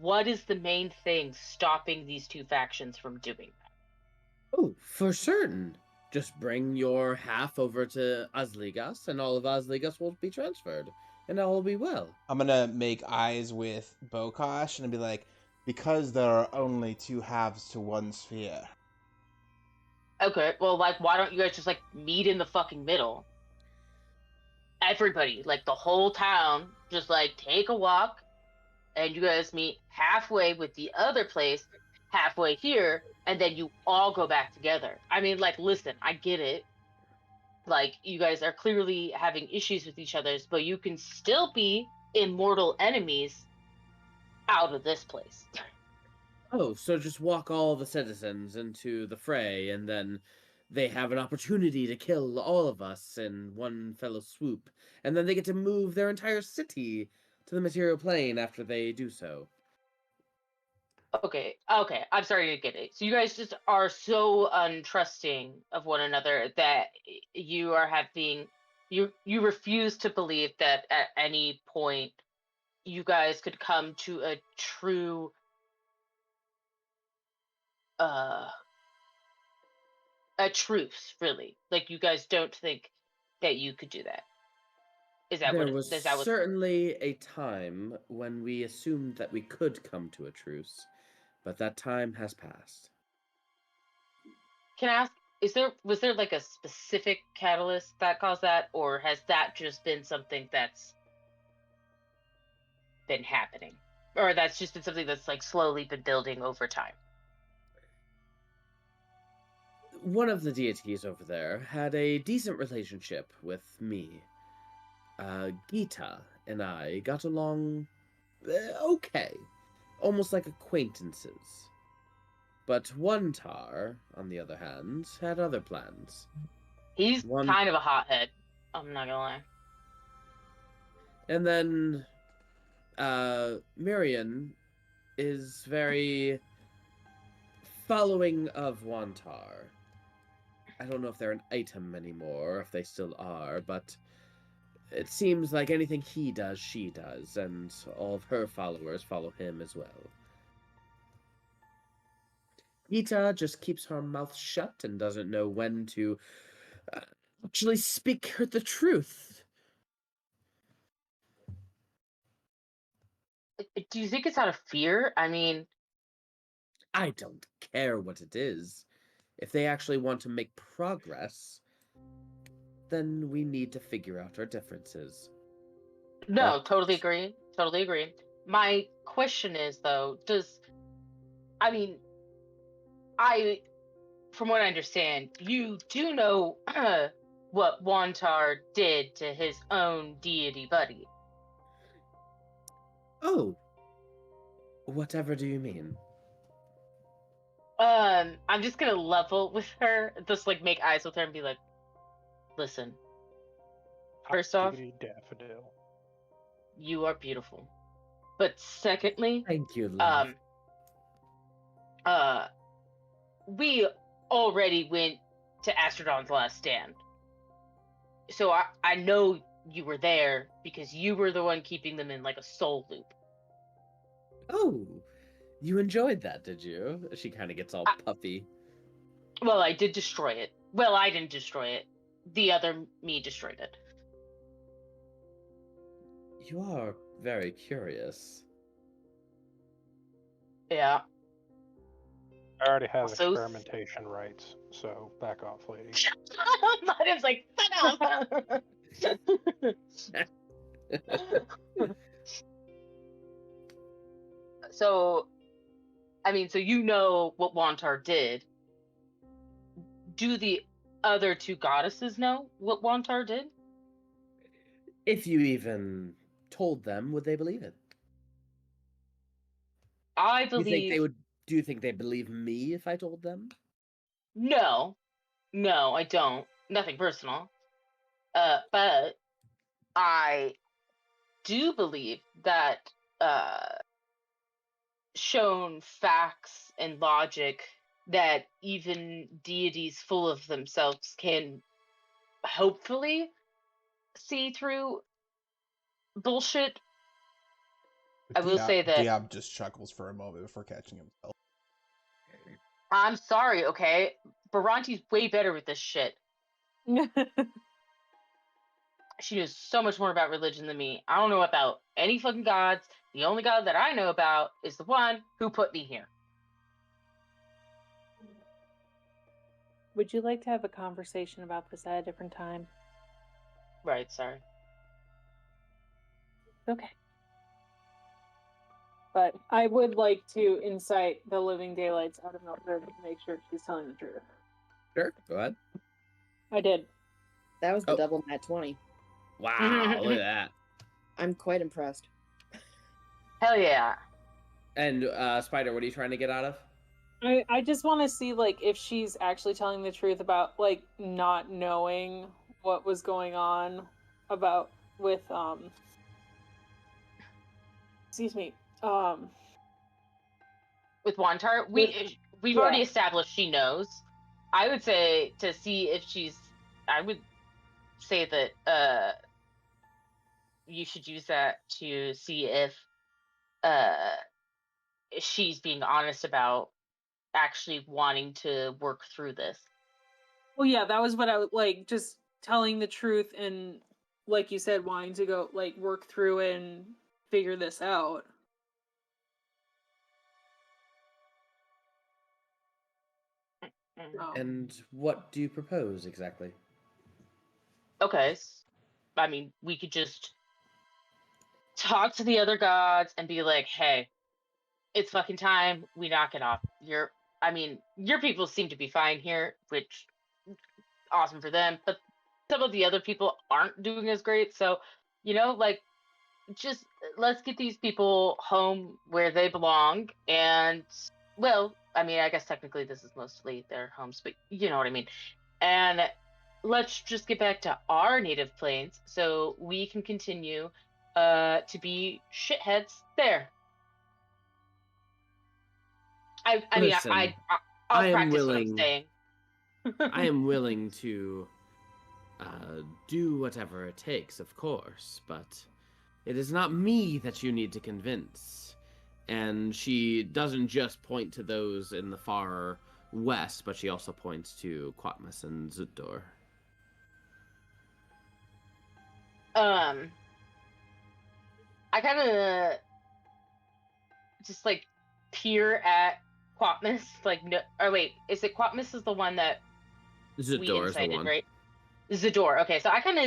what is the main thing stopping these two factions from doing that? Oh, for certain. Just bring your half over to Asligas, and all of Asligas will be transferred, and all will be well. I'm gonna make eyes with Bokosh and be like, because there are only two halves to one sphere. Okay, well, like, why don't you guys just, like, meet in the fucking middle? Everybody, like, the whole town, just, like, take a walk, and you guys meet halfway with the other place, halfway here, and then you all go back together. I mean, like, listen, I get it. Like, you guys are clearly having issues with each other's, but you can still be immortal enemies out of this place. Oh, so just walk all the citizens into the fray, and then they have an opportunity to kill all of us in one fell swoop, and then they get to move their entire city to the material plane after they do so. Okay, I'm sorry to get it. So you guys just are so untrusting of one another that you are having you refuse to believe that at any point you guys could come to a true uh a truce, really. Like you guys don't think that you could do that. There was Is that what? certainly a time when we assumed that we could come to a truce, but that time has passed. Can I ask? Was there like a specific catalyst that caused that, or has that just been something that's been happening, or that's just been something that's like slowly been building over time? One of the deities over there had a decent relationship with me. Gita and I got along okay, almost like acquaintances. But Wantar, on the other hand, had other plans. He's One, kind of a hothead. I'm not gonna lie. and then Miriam is very following of Wantar. I don't know if they're an item anymore, or if they still are, but it seems like anything he does, she does, and all of her followers follow him as well. Gita just keeps her mouth shut and doesn't know when to actually speak her the truth. Do you think it's out of fear? I mean, I don't care what it is. If they actually want to make progress, then we need to figure out our differences. no, But totally agree. Totally agree. My question is though, I from what I understand, you do know what Wantar did to his own deity buddy. oh, whatever do you mean? I'm just gonna level with her, just like make eyes with her and be like, listen, first off, Diggity daffodil. you are beautiful. But secondly, Thank you, love. we already went to Astrodon's Last Stand. So I know you were there because you were the one keeping them in like a soul loop. Oh, you enjoyed that, did you? She kind of gets all puffy. Well, I did destroy it. Well, I didn't destroy it. The other me destroyed it. You are very curious. Yeah. I already have Also- experimentation rights, so back off, lady. Madam's like, shut up! So, so you know what Wantar did. Do the other two goddesses know what Wantar did? If you even told them, would they believe it? I Do you think believe... they would? Do you think they believe me if I told them? No, I don't. Nothing personal. But I do believe that shown facts and logic that even deities full of themselves can hopefully see through bullshit. I will say that Diov just chuckles for a moment before catching himself. I'm sorry, okay? Bhranti's way better with this shit. She knows so much more about religion than me. I don't know about any fucking gods. The only god that I know about is the one who put me here. Would you like to have a conversation about this at a different time? Right, sorry. Okay. But I would like to incite the living daylights out of Mildred to make sure she's telling the truth. Sure, go ahead. I did. That was the Oh. double nat 20. Wow, look at that. I'm quite impressed. Hell yeah. And Spider, what are you trying to get out of? I just want to see like if she's actually telling the truth about like not knowing what was going on about with excuse me With Wantar, we've yeah. already established she knows. I would say to see if I would say that you should use that to see if uh she's being honest about actually wanting to work through this. Well, yeah, that was what I would like, just telling the truth and, like you said, wanting to go like work through and figure this out. And what do you propose exactly? Okay, I mean, we could just talk to the other gods and be like, "Hey, it's fucking time. We knock it off. I mean, your people seem to be fine here, which awesome for them. But some of the other people aren't doing as great. So, like, just let's get these people home where they belong. And, well, I mean, I guess technically this is mostly their homes, but you know what I mean. And let's just get back to our native planes so we can continue to be shitheads there. I mean, Listen, I'll I am practice what I'm willing. saying. I am willing to do whatever it takes, of course, but it is not me that you need to convince. And she doesn't just point to those in the far west, but she also points to Quatmas and Zuddor. I kind of just like peer at Quatmas, like no, or wait, is it Quatmas is the one that we Zuddor is the incited, one. right? Zador. Okay, so I kind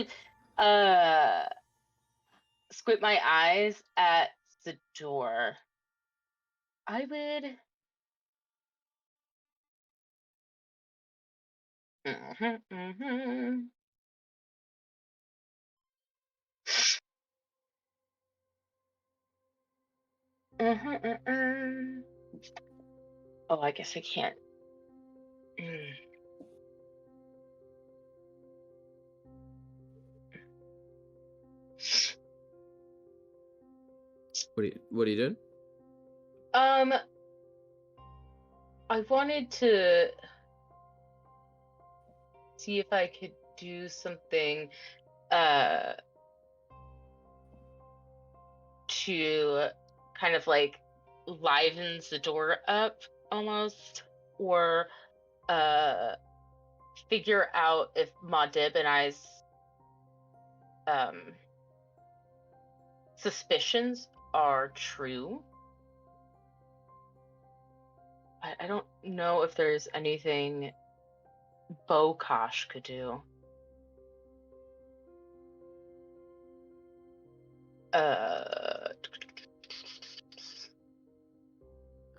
of squint my eyes at Zador. I would. Mm-hmm. Oh, I guess I can't. What are you doing? I wanted to see if I could do something to kind of like liven the door up almost, or figure out if Maudib and I's suspicions are true. I don't know if there's anything Bokosh could do.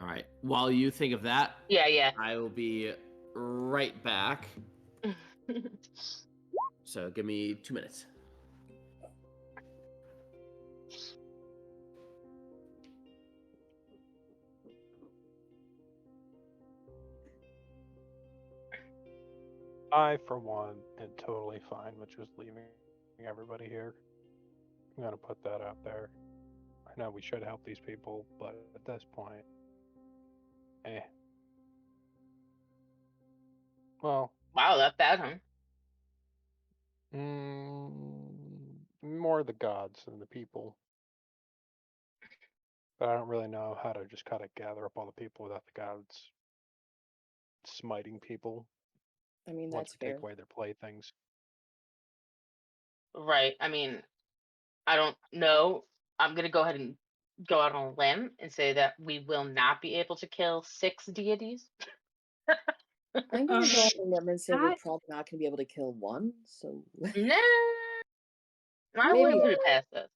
All right. While you think of that, Yeah. I will be right back. So give me 2 minutes. I, for one, am totally fine with just leaving everybody here. I'm gonna put that out there. I know we should help these people, but at this point, Well, Wow, that's bad, huh? more the gods than the people. But I don't really know how to just kind of gather up all the people without the gods smiting people I mean, once that's we fair. take away their playthings. Right. I mean, I don't know. I'm gonna go ahead and go out on a limb and say that we will not be able to kill 6 deities. I'm gonna go out on a limb and say we're That- probably not gonna be able to kill one. So Nah, I Maybe- wouldn't put it past us.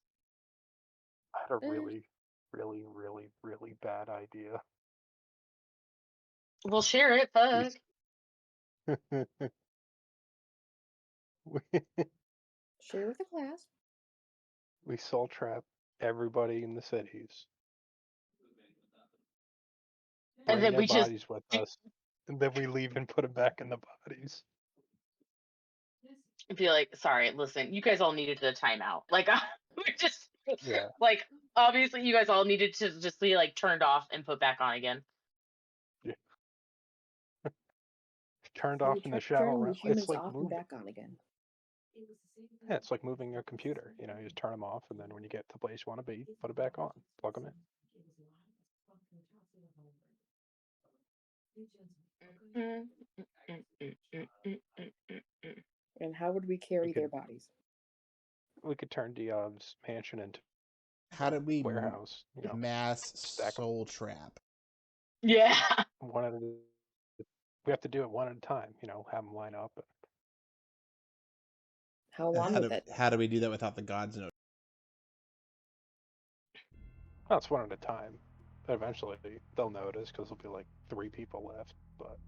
I had a Eh. really, really, really, really bad idea. We'll share it, fuck. share with the class. we soul trap everybody in the cities, And bring then their we just bodies with us, and then we leave and put them back in the bodies. be like, sorry, listen, you guys all needed a timeout. Like, we just, Yeah. like, obviously, you guys all needed to just be like turned off and put back on again. Turned We off in the tried shower. turning the It's humans like off and moving. back on again. Yeah, it's like moving a computer. You know, you just turn them off, and then when you get to the place you want to be, put it back on, plug them in. Mm, mm, mm, mm, mm, mm, mm, mm, mm. And how would we carry We could- their bodies? We could turn Diov's mansion into How did we warehouse. You know, mass stack 'em. soul trap? Yeah. one at a. We have to do it one at a time. You know, have them line up. How And long would that? how do we do that without the gods know? Well, it's one at a time. But eventually they'll notice because there'll be like 3 people left. But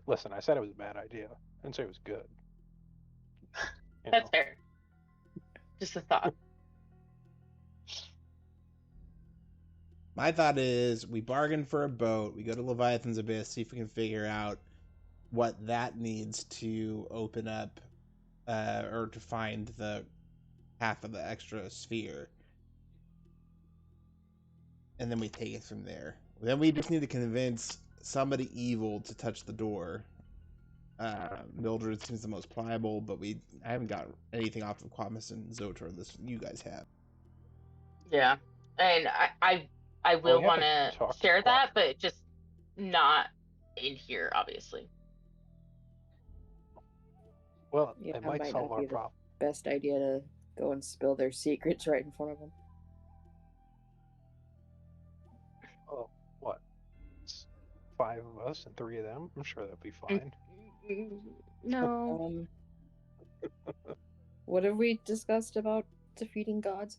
listen. I said it was a bad idea. I didn't say it was good. You That's know. fair. Just a thought. My thought is we bargain for a boat, we go to Leviathan's Abyss, see if we can figure out what that needs to open up or to find the half of the extra sphere. And then we take it from there. Then we just need to convince somebody evil to touch the door. Mildred seems the most pliable, but I haven't got anything off of Quamus and Zotor. This you guys have. Yeah. And I Well, will we have want to to talk to share that, Quamus. but just not in here, obviously. Well, Yeah, it might might solve not our be the problem. best idea to go and spill their secrets right in front of them. Oh, what? It's 5 of us and 3 of them. I'm sure that'll be fine. No. What have we discussed about defeating gods?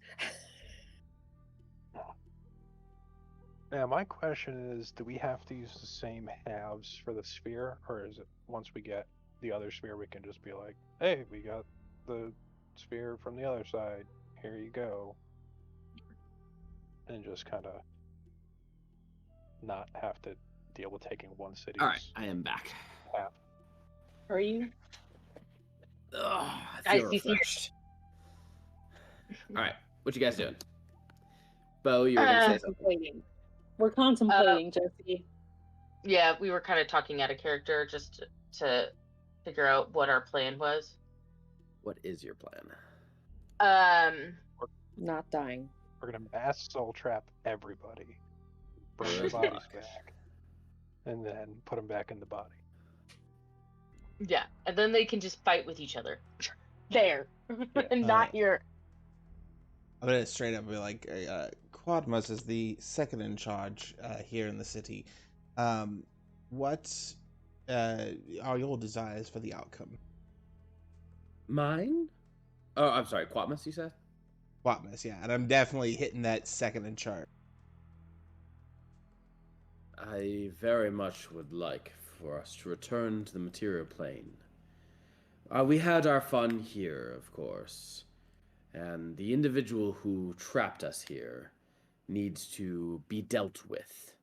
Now, my question is, do we have to use the same halves for the sphere, or is it once we get the other sphere, we can just be like, hey, we got the sphere from the other side. Here you go. And just kind of not have to deal with taking one city's All right, I am back. half. Are you? Ugh, I I feel see fear. refreshed. All right, what you guys doing? Bo, you were gonna say something. Contemplating. We're contemplating, Jesse. Yeah, we were kind of talking out of character just to figure out what our plan was. What is your plan? Not dying. We're going to mass soul trap everybody, bring their bodies back, and then put them back in the body. Yeah, and then they can just fight with each other. There. Yeah. Not here. I'm gonna straight up be like, Quadmus is the second in charge here in the city. What are your desires for the outcome? Mine? Oh, I'm sorry, Quatmus, you said? Quadmus, yeah, and I'm definitely hitting that second in charge. I very much would like for us to return to the material plane. We had our fun here, of course, and the individual who trapped us here needs to be dealt with.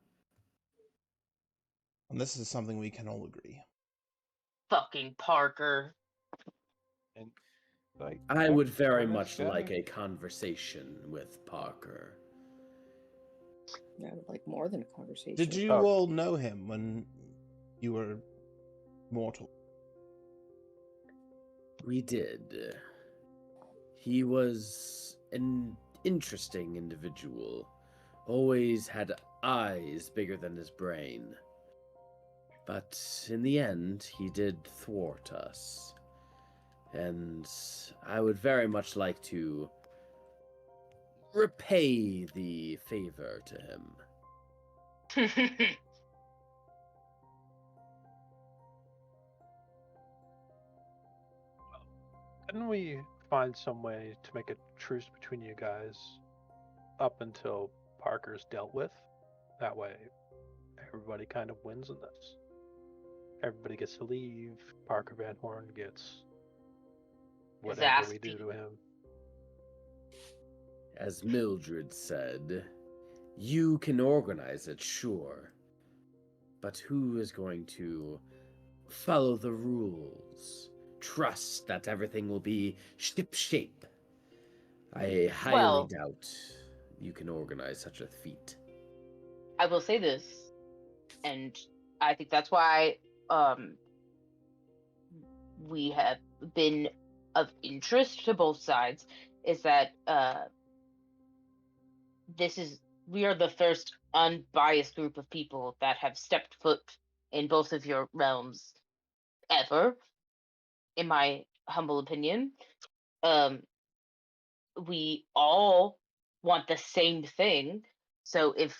And this is something we can all agree. Fucking Parker. And like, I would very on this much guy, like a conversation with Parker. I would like more than a conversation. Did you Oh. all know him when you were mortal? We did. He was an interesting individual. Always had eyes bigger than his brain. But in the end, he did thwart us. And I would very much like to repay the favor to him. couldn't we find some way to make a truce between you guys up until Parker's dealt with? That way, everybody kind of wins in this. Everybody gets to leave. Parker Van Horn gets whatever we do to him. As Mildred said, you can organize it, sure. But who is going to follow the rules? Trust that everything will be ship-shape. I highly Well- doubt you can organize such a feat. I will say this, and I think that's why we have been of interest to both sides, is that we are the first unbiased group of people that have stepped foot in both of your realms ever, in my humble opinion. We all want the same thing, so if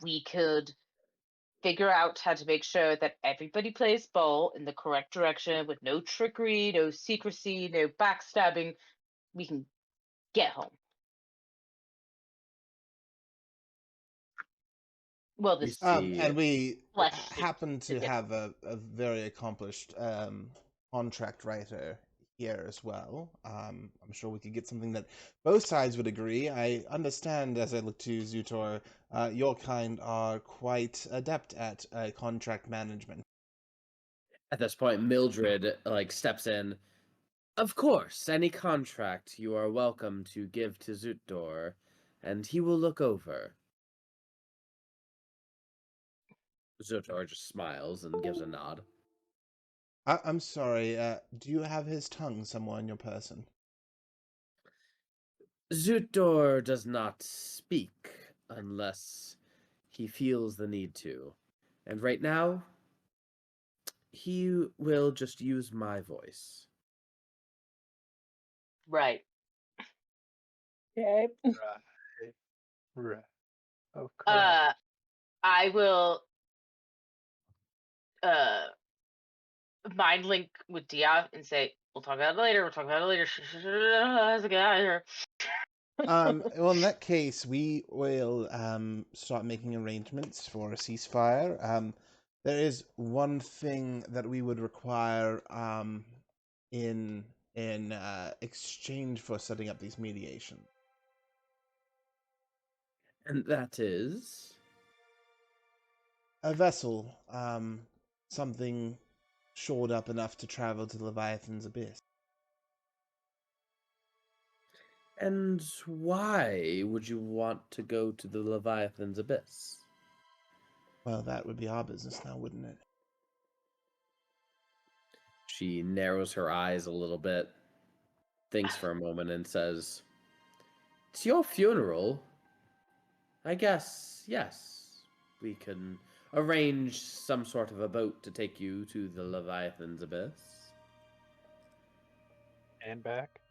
we could figure out how to make sure that everybody plays ball in the correct direction with no trickery, no secrecy, no backstabbing, we can get home. Well, We this see. And we flesh happen to is have a very accomplished contract writer here as well. I'm sure we could get something that both sides would agree. I understand, as I look to Zutor, your kind are quite adept at contract management. At this point, Mildred steps in. Of course, any contract you are welcome to give to Zutdor, and he will look over. Zutdor just smiles and gives a nod. I'm sorry, do you have his tongue somewhere in your person? Zutdor does not speak unless he feels the need to. And right now, he will just use my voice. right. Okay. Right. Right. Okay. I will mind link with Diov and say, we'll talk about it later, Let's get out of here. Well, in that case, we will start making arrangements for a ceasefire. There is one thing that we would require in exchange for setting up these mediations. And that is... A vessel, something shored up enough to travel to Leviathan's abyss. And why would you want to go to the Leviathan's abyss? Well, that would be our business now, wouldn't it? She narrows her eyes a little bit, thinks for a moment, and says, "It's your funeral. I guess, yes. We can arrange some sort of a boat to take you to the Leviathan's abyss." And back.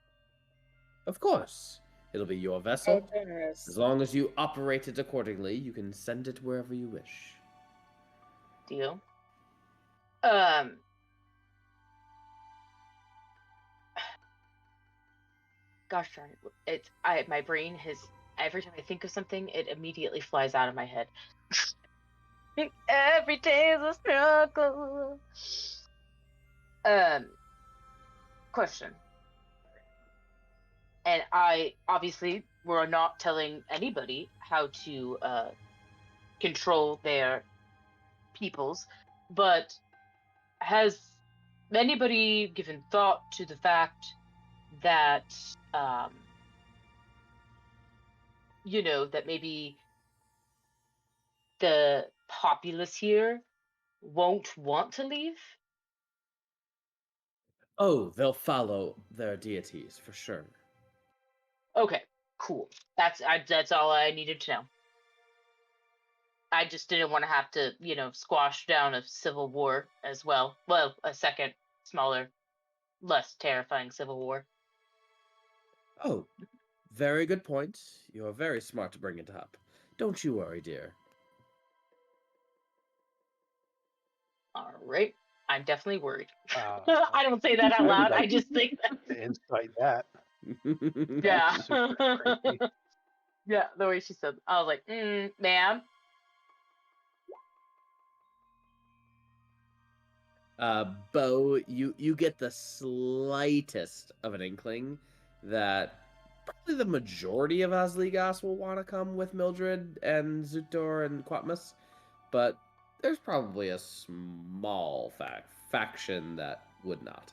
Of course. It'll be your So vessel. generous. As long as you operate it accordingly, you can send it wherever you wish. Deal. Gosh darn it. My brain has, every time I think of something, it immediately flies out of my head. Every day is a struggle. Question. And we're not telling anybody how to control their peoples, but has anybody given thought to the fact that that maybe the populace here won't want to leave? Oh, they'll follow their deities, for sure. Okay, cool. That's all I needed to know. I just didn't want to have to, squash down a civil war as well. Well, a second, smaller, less terrifying civil war. Oh, very good point. You're very smart to bring it up. Don't you worry, dear. All right. I'm definitely worried. Uh, I don't say that out loud. I just think that. to insight that. Yeah. Super creepy. Yeah, the way she said, I was like, ma'am. Bo, you get the slightest of an inkling that probably the majority of Asligas will want to come with Mildred and Zutor and Quatmus, but there's probably a small faction that would not.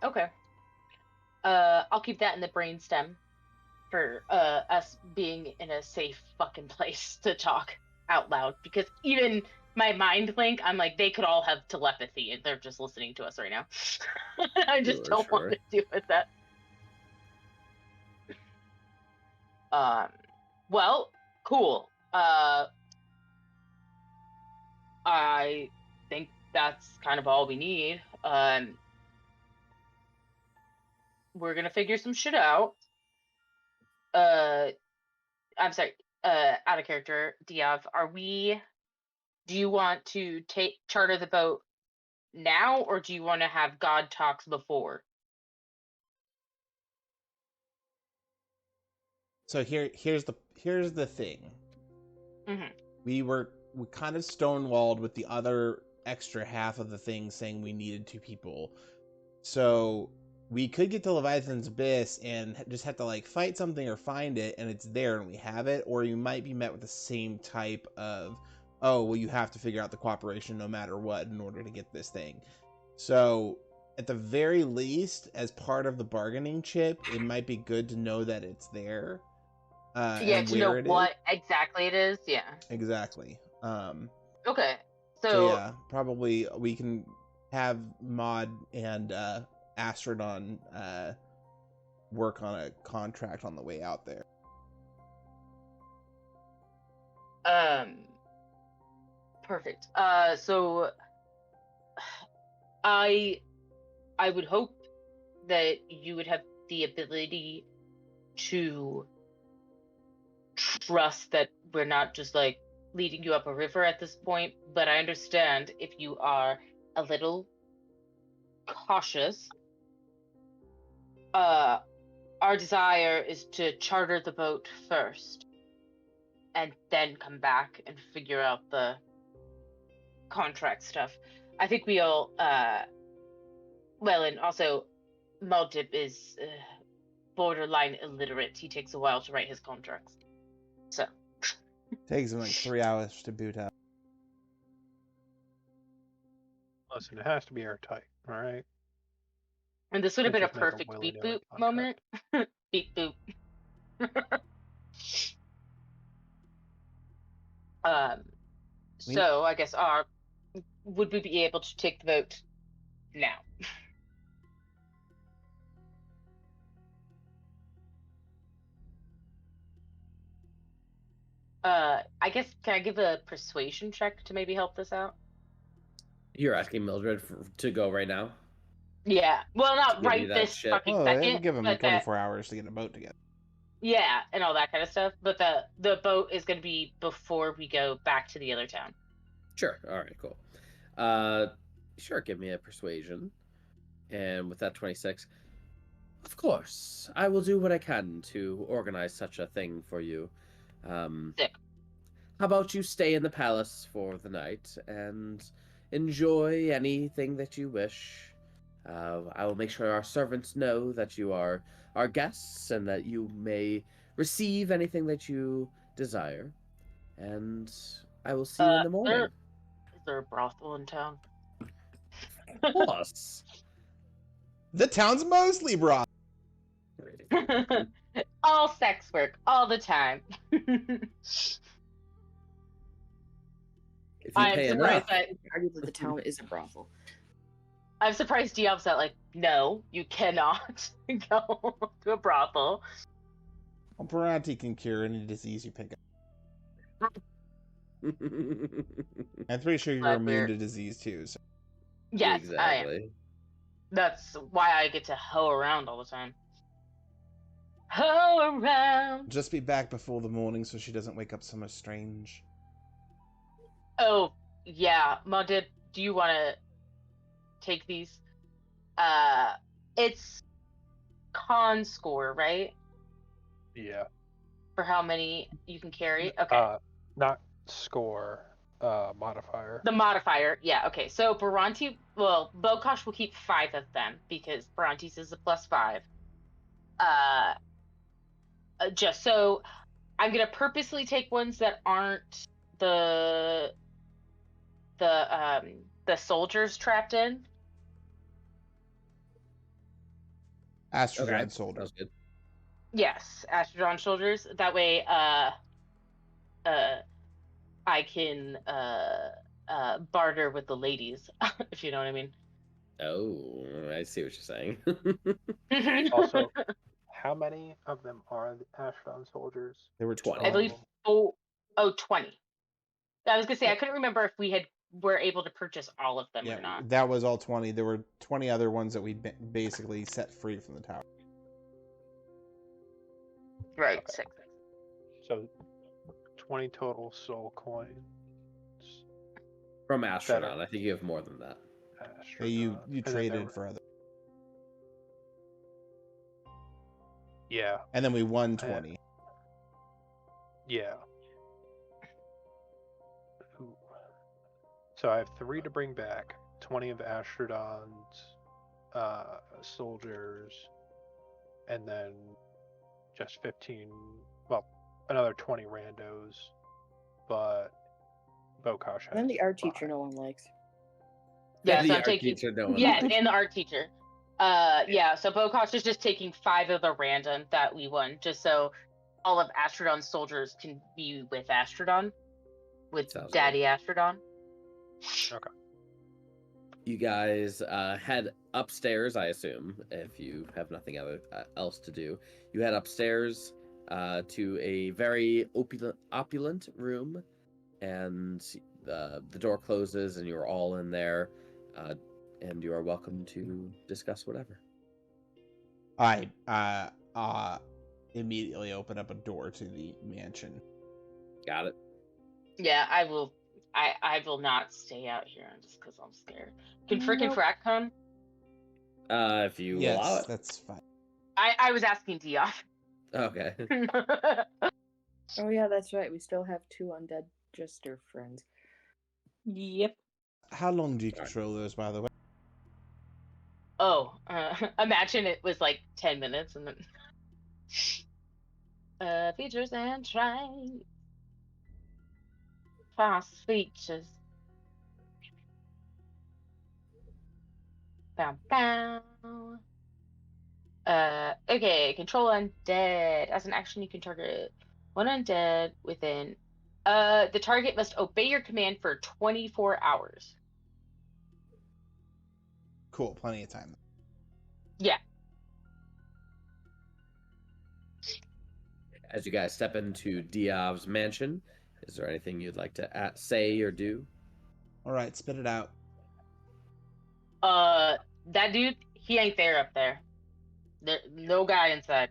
Okay. I'll keep that in the brainstem for us being in a safe fucking place to talk out loud, because even my mind link, I'm like, they could all have telepathy and they're just listening to us right now. I just don't want to deal with that. Well, cool. I think that's kind of all we need. We're gonna figure some shit out. I'm sorry, out of character, Diov, do you want to charter the boat now, or do you want to have God talks before? So here's the thing. Mm-hmm. We kind of stonewalled with the other extra half of the thing saying we needed 2 people. So we could get to Leviathan's Abyss and just have to like fight something or find it and it's there and we have it, or you might be met with the same type of, oh, well, you have to figure out the cooperation no matter what in order to get this thing. So at the very least, as part of the bargaining chip, it might be good to know that it's there. Yeah, to know what exactly it is. Yeah. Exactly. Okay. So yeah, probably we can have Mod and Astrodon work on a contract on the way out there. Perfect. So I would hope that you would have the ability to trust that we're not just like leading you up a river at this point, but I understand if you are a little cautious. Our desire is to charter the boat first and then come back and figure out the contract stuff. I think we all well, and also Mildred is borderline illiterate. He takes a while to write his contracts. So takes him like 3 hours to boot up. Listen, it has to be airtight, all right? And this would have been a Just make a perfect beep willy-nilly boop moment. Beep boop. So I guess would we be able to take the vote now? I guess, can I give a persuasion check to maybe help this out? You're asking Mildred to go right now? Yeah. Well, not right this fucking second. It'll give him 24 hours to get a boat together. Yeah, and all that kind of stuff. But the boat is going to be before we go back to the other town. Sure. All right, cool. Sure, give me a persuasion. And with that 26, of course, I will do what I can to organize such a thing for you. Sick. How about you stay in the palace for the night and enjoy anything that you wish. I will make sure our servants know that you are our guests and that you may receive anything that you desire. And I will see you in the morning. Is there a brothel in town? Of course. The town's mostly broad. All sex work, all the time. If you pay enough. The town is a brothel. I'm surprised Diov's not like, no, you cannot go to a brothel. Well, Bhranti can cure any disease you pick up. I'm pretty sure you're immune to disease too. So. Yes, exactly. I am. That's why I get to hoe around all the time. Hoe around. Just be back before the morning so she doesn't wake up somewhere strange. Oh, yeah. Mildred, do you want to take these? It's con score, right? Yeah. For how many you can carry? Okay. Not score. modifier. The modifier, yeah, okay. So Bhranti, well, Bokosh will keep 5 of them because Bhranti's is a +5. Just so I'm gonna purposely take ones that aren't the the soldiers trapped in. Astrodon soldier. Sounds good. Yes, Astrodon soldiers. That way, I can barter with the ladies, if you know what I mean. Oh, I see what you're saying. Also, how many of them are the Ashdon soldiers? There were 20. I believe 20. I was gonna say I Yeah. couldn't remember if we were able to purchase all of them or Yeah, not. that was all 20. There were 20 other ones that we basically set free from the tower. Right. Okay. 6. So 20 total soul coins. From Better. Astrodon, I think you have more than that. Yeah, you Astrodon. And then there traded were- for other, Yeah, and then we won 20. yeah. Ooh. So I have 3 to bring back. 20 of Astrodon's soldiers, and then just 15. Well, another 20 randos, but Bokosh has. And then the art teacher 5. no one likes. Yeah, The so I'm art taking. teacher, no one Yeah, likes. and the art teacher. Yeah. So Bokosh is just taking 5 of the random that we won, just so all of Astrodon's soldiers can be with Astrodon, with Sounds Daddy Astrodon. You guys head upstairs, I assume, if you have nothing else to do. You head upstairs to a very opulent room, and the door closes, and you're all in there, and you are welcome to discuss whatever. I immediately open up a door to the mansion. Got it? Yeah, I will. I will not stay out here just because I'm scared. Can freaking Nope. Frack come? If you allow Yes, it. that's fine. I was asking Diov. Okay. Oh yeah, that's right. We still have 2 undead jester friends. Yep. How long do you control those, by the way? Oh, imagine it was like 10 minutes and then features and try fast features. Bow bow. Okay, control undead. As an action, you can target 1 undead within. The target must obey your command for 24 hours. Cool, plenty of time. Yeah. As you guys step into Diov's mansion, is there anything you'd like to say or do? All right, spit it out. That dude, he ain't there up there. There, no guy inside.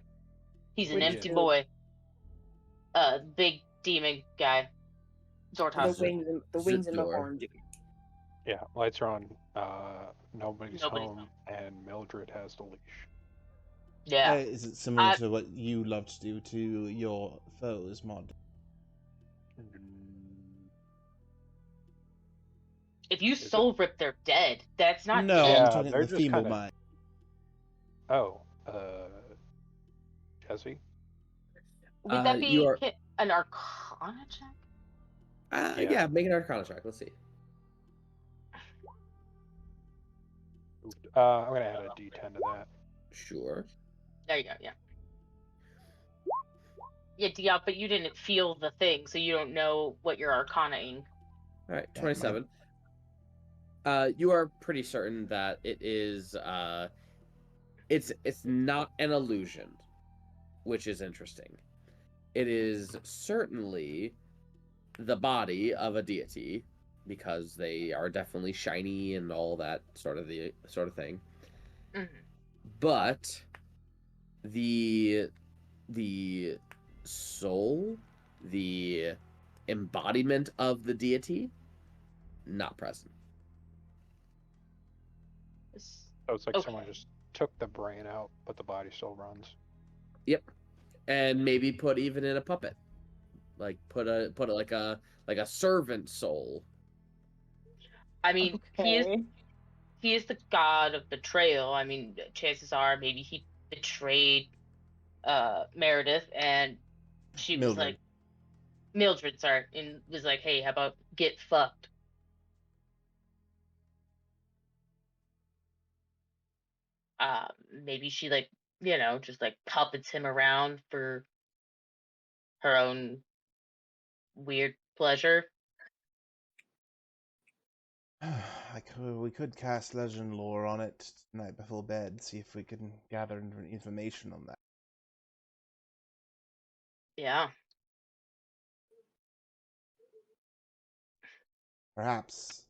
He's an Which empty dude? boy. Big demon guy. The Zortas. wings and the door. horn dude. Yeah, lights are on. Nobody's Nobody's home, and Mildred has the leash. Yeah. Is it similar to what you love to do to your foes, Mod? If you Is it? soul rip, they're dead. That's not. No, Yeah, I'm talking they're the just feeble kinda- mind. Oh, Jesse? Would that you be are- an Arcana check? Yeah, make an Arcana check. Let's see. I'm gonna add a D10 to that. Sure. There you go. Yeah. Yeah, Diop, but you didn't feel the thing, so you don't know what you're Arcana-ing. All right, Yeah, 27. You are pretty certain that it is. It's not an illusion, which is interesting. It is certainly the body of a deity, because they are definitely shiny and all that sort of thing. Mhm. But the soul, the embodiment of the deity, not present. So it's like someone Okay. just took the brain out, but the body still runs. Yep. And maybe put even in a puppet. Like put it like a servant soul. I mean, Okay. he is the god of betrayal. I mean, chances are maybe he betrayed Meredith, and she was Mildred. like, Mildred, sorry, and was like, hey, how about get fucked? Maybe she like, just like puppets him around for her own weird pleasure. We could cast legend lore on it tonight before bed, see if we can gather information on that. Yeah. Perhaps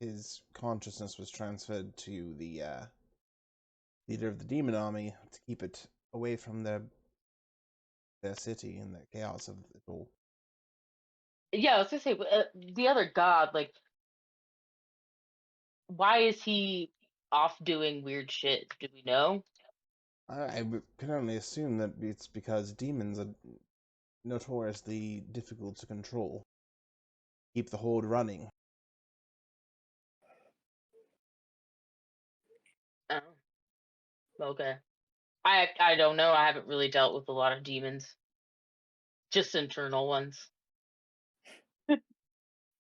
his consciousness was transferred to the leader of the demon army to keep it away from their city and the chaos of it all. Yeah, I was gonna say the other god, like, why is he off doing weird shit? Do we know? I can only assume that it's because demons are notoriously difficult to control. Keep the horde running. Oh, okay. I don't know. I haven't really dealt with a lot of demons, just internal ones.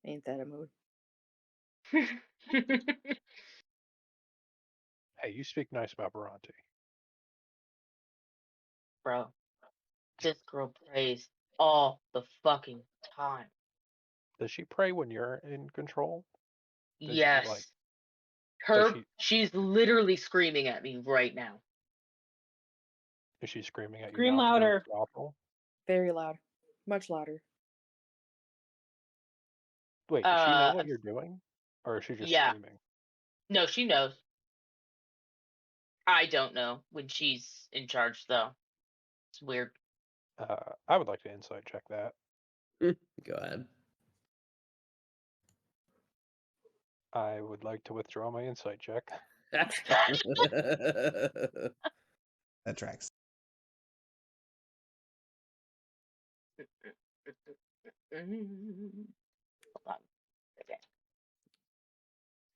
Ain't that a mood? Hey, you speak nice about Bhranti. Bro, this girl prays all the fucking time. Does she pray when you're in control? Does she, Yes. like, She's literally screaming at me right now. is she screaming at you Scream now? louder. Awful? Very loud. Much louder. Wait, does she know what you're doing? Or is she just yeah. screaming? No, she knows. I don't know when she's in charge, though. It's weird. I would like to insight check that. Go ahead. I would like to withdraw my insight check. That tracks. Hold on. Okay.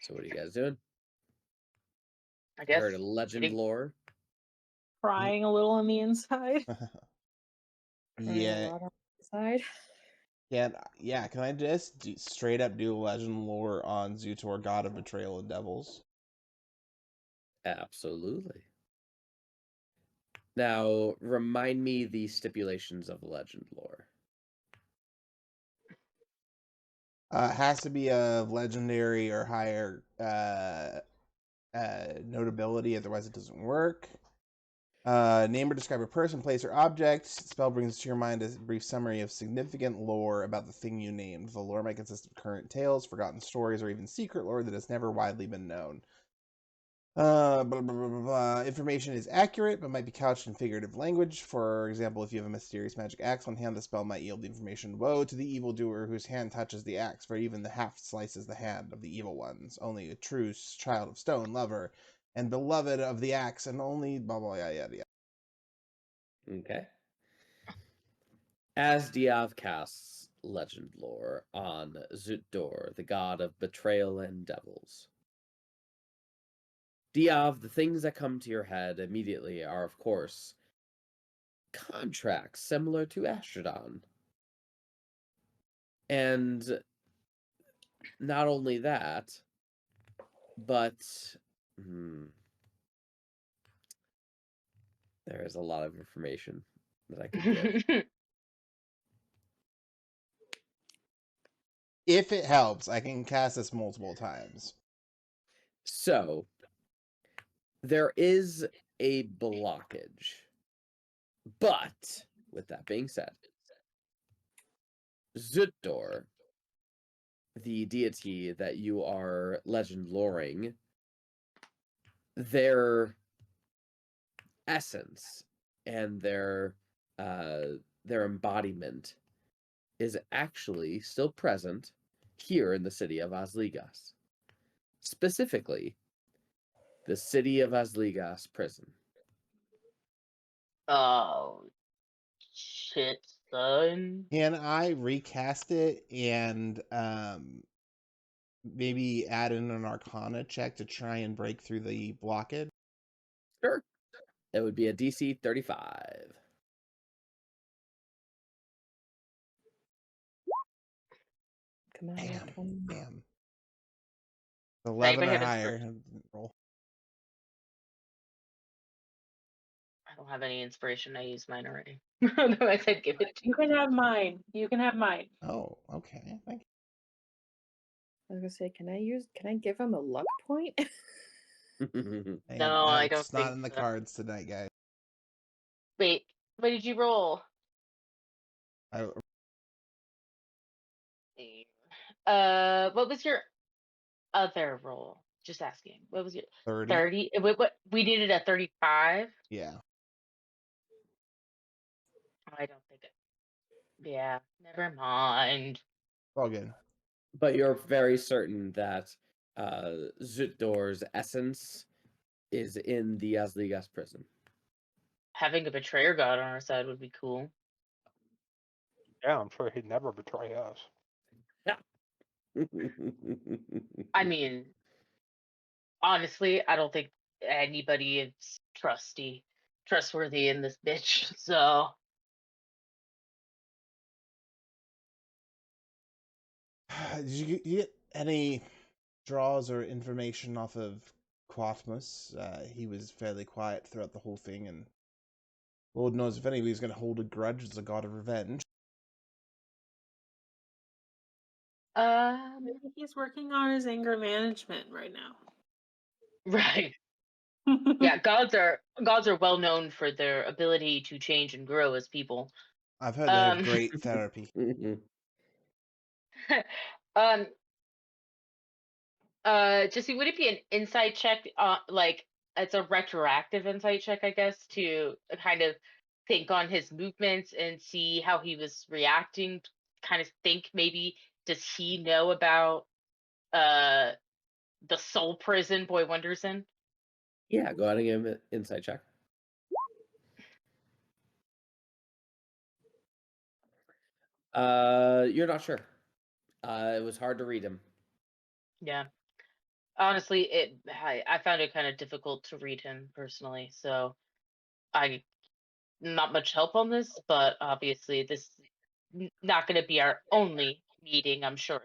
So what are you guys doing? I I guess. heard a legend lore. Crying a little on the inside. Crying a lot on the side. Yeah. Can I just straight up do legend lore on Zutor, god of betrayal and devils? Absolutely. Now, remind me the stipulations of legend lore. It has to be of legendary or higher notability, otherwise it doesn't work. Name or describe a person, place, or object. Spell brings to your mind a brief summary of significant lore about the thing you named. The lore may consist of current tales, forgotten stories, or even secret lore that has never widely been known. Blah, blah, blah, blah, blah. Information is accurate, but might be couched in figurative language. For example, if you have a mysterious magic axe on hand, the spell might yield the information, woe to the evildoer whose hand touches the axe, for even the haft slices the hand of the evil ones. Only a true child of stone, lover, and beloved of the axe, and only blah, blah, yada, yada. Okay. As Diov casts legend lore on Zutdor, the god of betrayal and devils. Diov, the things that come to your head immediately are, of course, contracts similar to Astrodon. And not only that, but there is a lot of information that I could give. If it helps, I can cast this multiple times. So, there is a blockage. But, with that being said, Zutdor, the deity that you are legend loring, their essence and their embodiment is actually still present here in the city of Asligas. Specifically, the city of Asligas prison. Oh, shit. son. Can I recast it and maybe add in an Arcana check to try and break through the blockage? Sure. It would be a DC 35. Come on, Damn. Tom. Damn. 11 or Anybody have higher. inspiration? Roll. I don't have any inspiration. I used mine already. I said give it to You can have mine. You can have mine. Oh, okay. Thank I was gonna say, can I give him a luck point? you. No, And I don't it's not think in the so. cards tonight, guys. Wait, what did you roll? What was your other roll? Just asking. What was your 30. 30? What we did it at 35? Yeah. I don't think it. Yeah, never mind. All good. But you're very certain that Zutdor's essence is in the Asligas prison. Having a betrayer god on our side would be cool. Yeah, I'm sure he'd never betray us. I mean, honestly, I don't think anybody is trustworthy in this bitch. So Did you get any draws or information off of Quathmus? He was fairly quiet throughout the whole thing, and Lord knows if anybody's going to hold a grudge as a god of revenge. Maybe he's working on his anger management right now. right. Yeah, gods are well known for their ability to change and grow as people. I've heard they have great therapy. Jesse, would it be an insight check? Like it's a retroactive insight check, I guess, to kind of think on his movements and see how he was reacting. Kind of think maybe does he know about the soul prison Boy Wonderson? Yeah, go ahead and give him an insight check. You're not sure. It was hard to read him. Yeah. Honestly, I found it kind of difficult to read him personally, so I not much help on this, but obviously this not going to be our only meeting, I'm sure.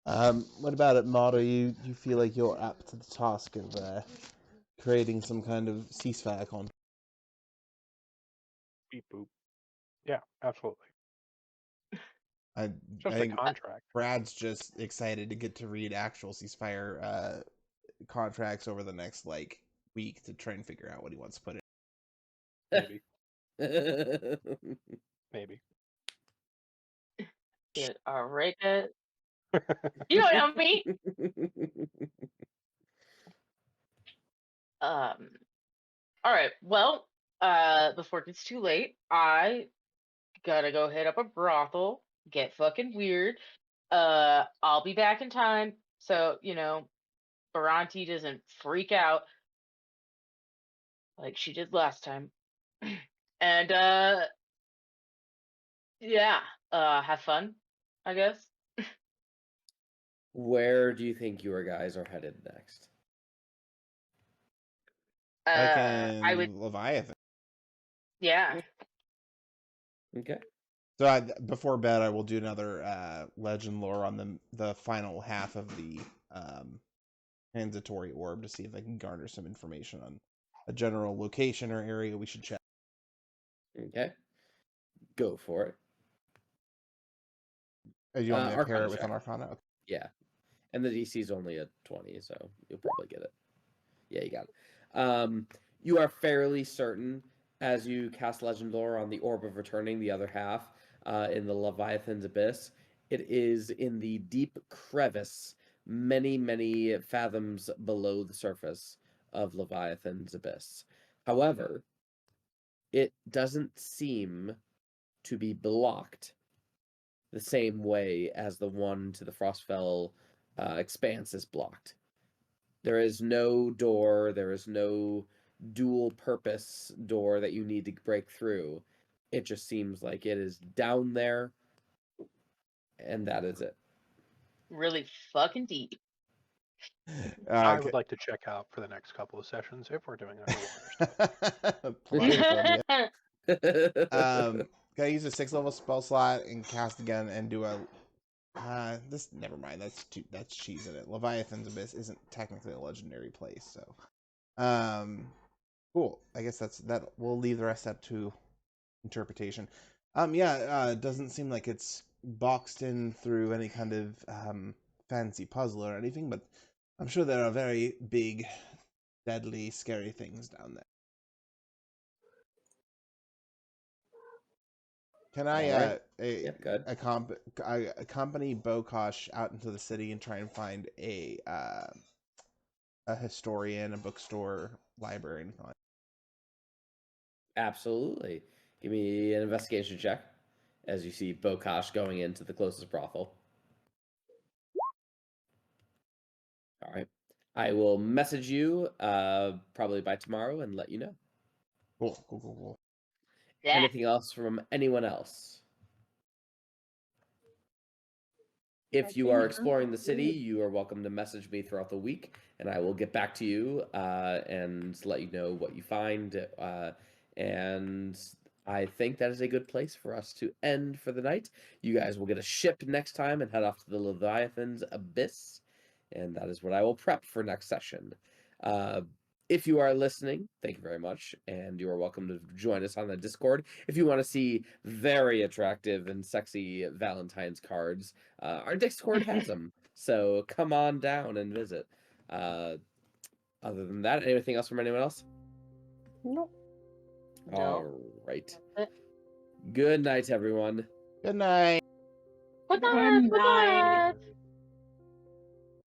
What about it, Motto? You feel like you're up to the task of creating some kind of ceasefire contract? Beep boop. Yeah, absolutely. I Just a think contract. Brad's just excited to get to read actual ceasefire contracts over the next week to try and figure out what he wants to put in. Maybe. Maybe. Yeah, all right. You don't know me. All right. Well, before it gets too late, I gotta go hit up a brothel, get fucking weird. I'll be back in time, so Bhranti doesn't freak out like she did last time. And yeah, have fun, I guess. Where do you think your guys are headed next? I would, Leviathan. yeah. Okay. So before bed, I will do another legend lore on the final half of the transitory orb to see if I can garner some information on a general location or area we should check. Okay. Go for it. You want me to pair Arcana it with check. an Arcana? Okay. Yeah. And the DC is only a 20, so you'll probably get it. Yeah, you got it. You are fairly certain as you cast Legend Lore on the Orb of Returning, the other half, in the Leviathan's Abyss. It is in the deep crevice, many, many fathoms below the surface of Leviathan's Abyss. However, it doesn't seem to be blocked the same way as the one to the Frostfell expanse is blocked. There is no door, there is no dual purpose door that you need to break through. It just seems like it is down there, and that is it. Really fucking deep. I Okay. would like to check out for the next couple of sessions if we're doing underwater stuff. Polite from you. Gotta use a 6th level spell slot and cast again and do a. This never mind. That's cheesing it. Leviathan's Abyss isn't technically a legendary place, so cool. I guess that. We'll leave the rest up to interpretation. It doesn't seem like it's boxed in through any kind of fancy puzzle or anything, but I'm sure there are very big, deadly, scary things down there. Can I Alright. Yep, go ahead. accompany Bokosh out into the city and try and find a historian, a bookstore, library, and all that? Absolutely. Give me an investigation check as you see Bokosh going into the closest brothel. All right. I will message you probably by tomorrow and let you know. Cool. Yeah. Anything else from anyone else? If you are exploring the city, you are welcome to message me throughout the week, and I will get back to you and let you know what you find. And I think that is a good place for us to end for the night. You guys will get a ship next time and head off to the Leviathan's Abyss, and that is what I will prep for next session. If you are listening, thank you very much, and you are welcome to join us on the Discord. If you want to see very attractive and sexy Valentine's cards, our Discord has them, so come on down and visit. Other than that, anything else from anyone else? No. All right. That's Good night, everyone. Good night. Good Good night. Good night. night.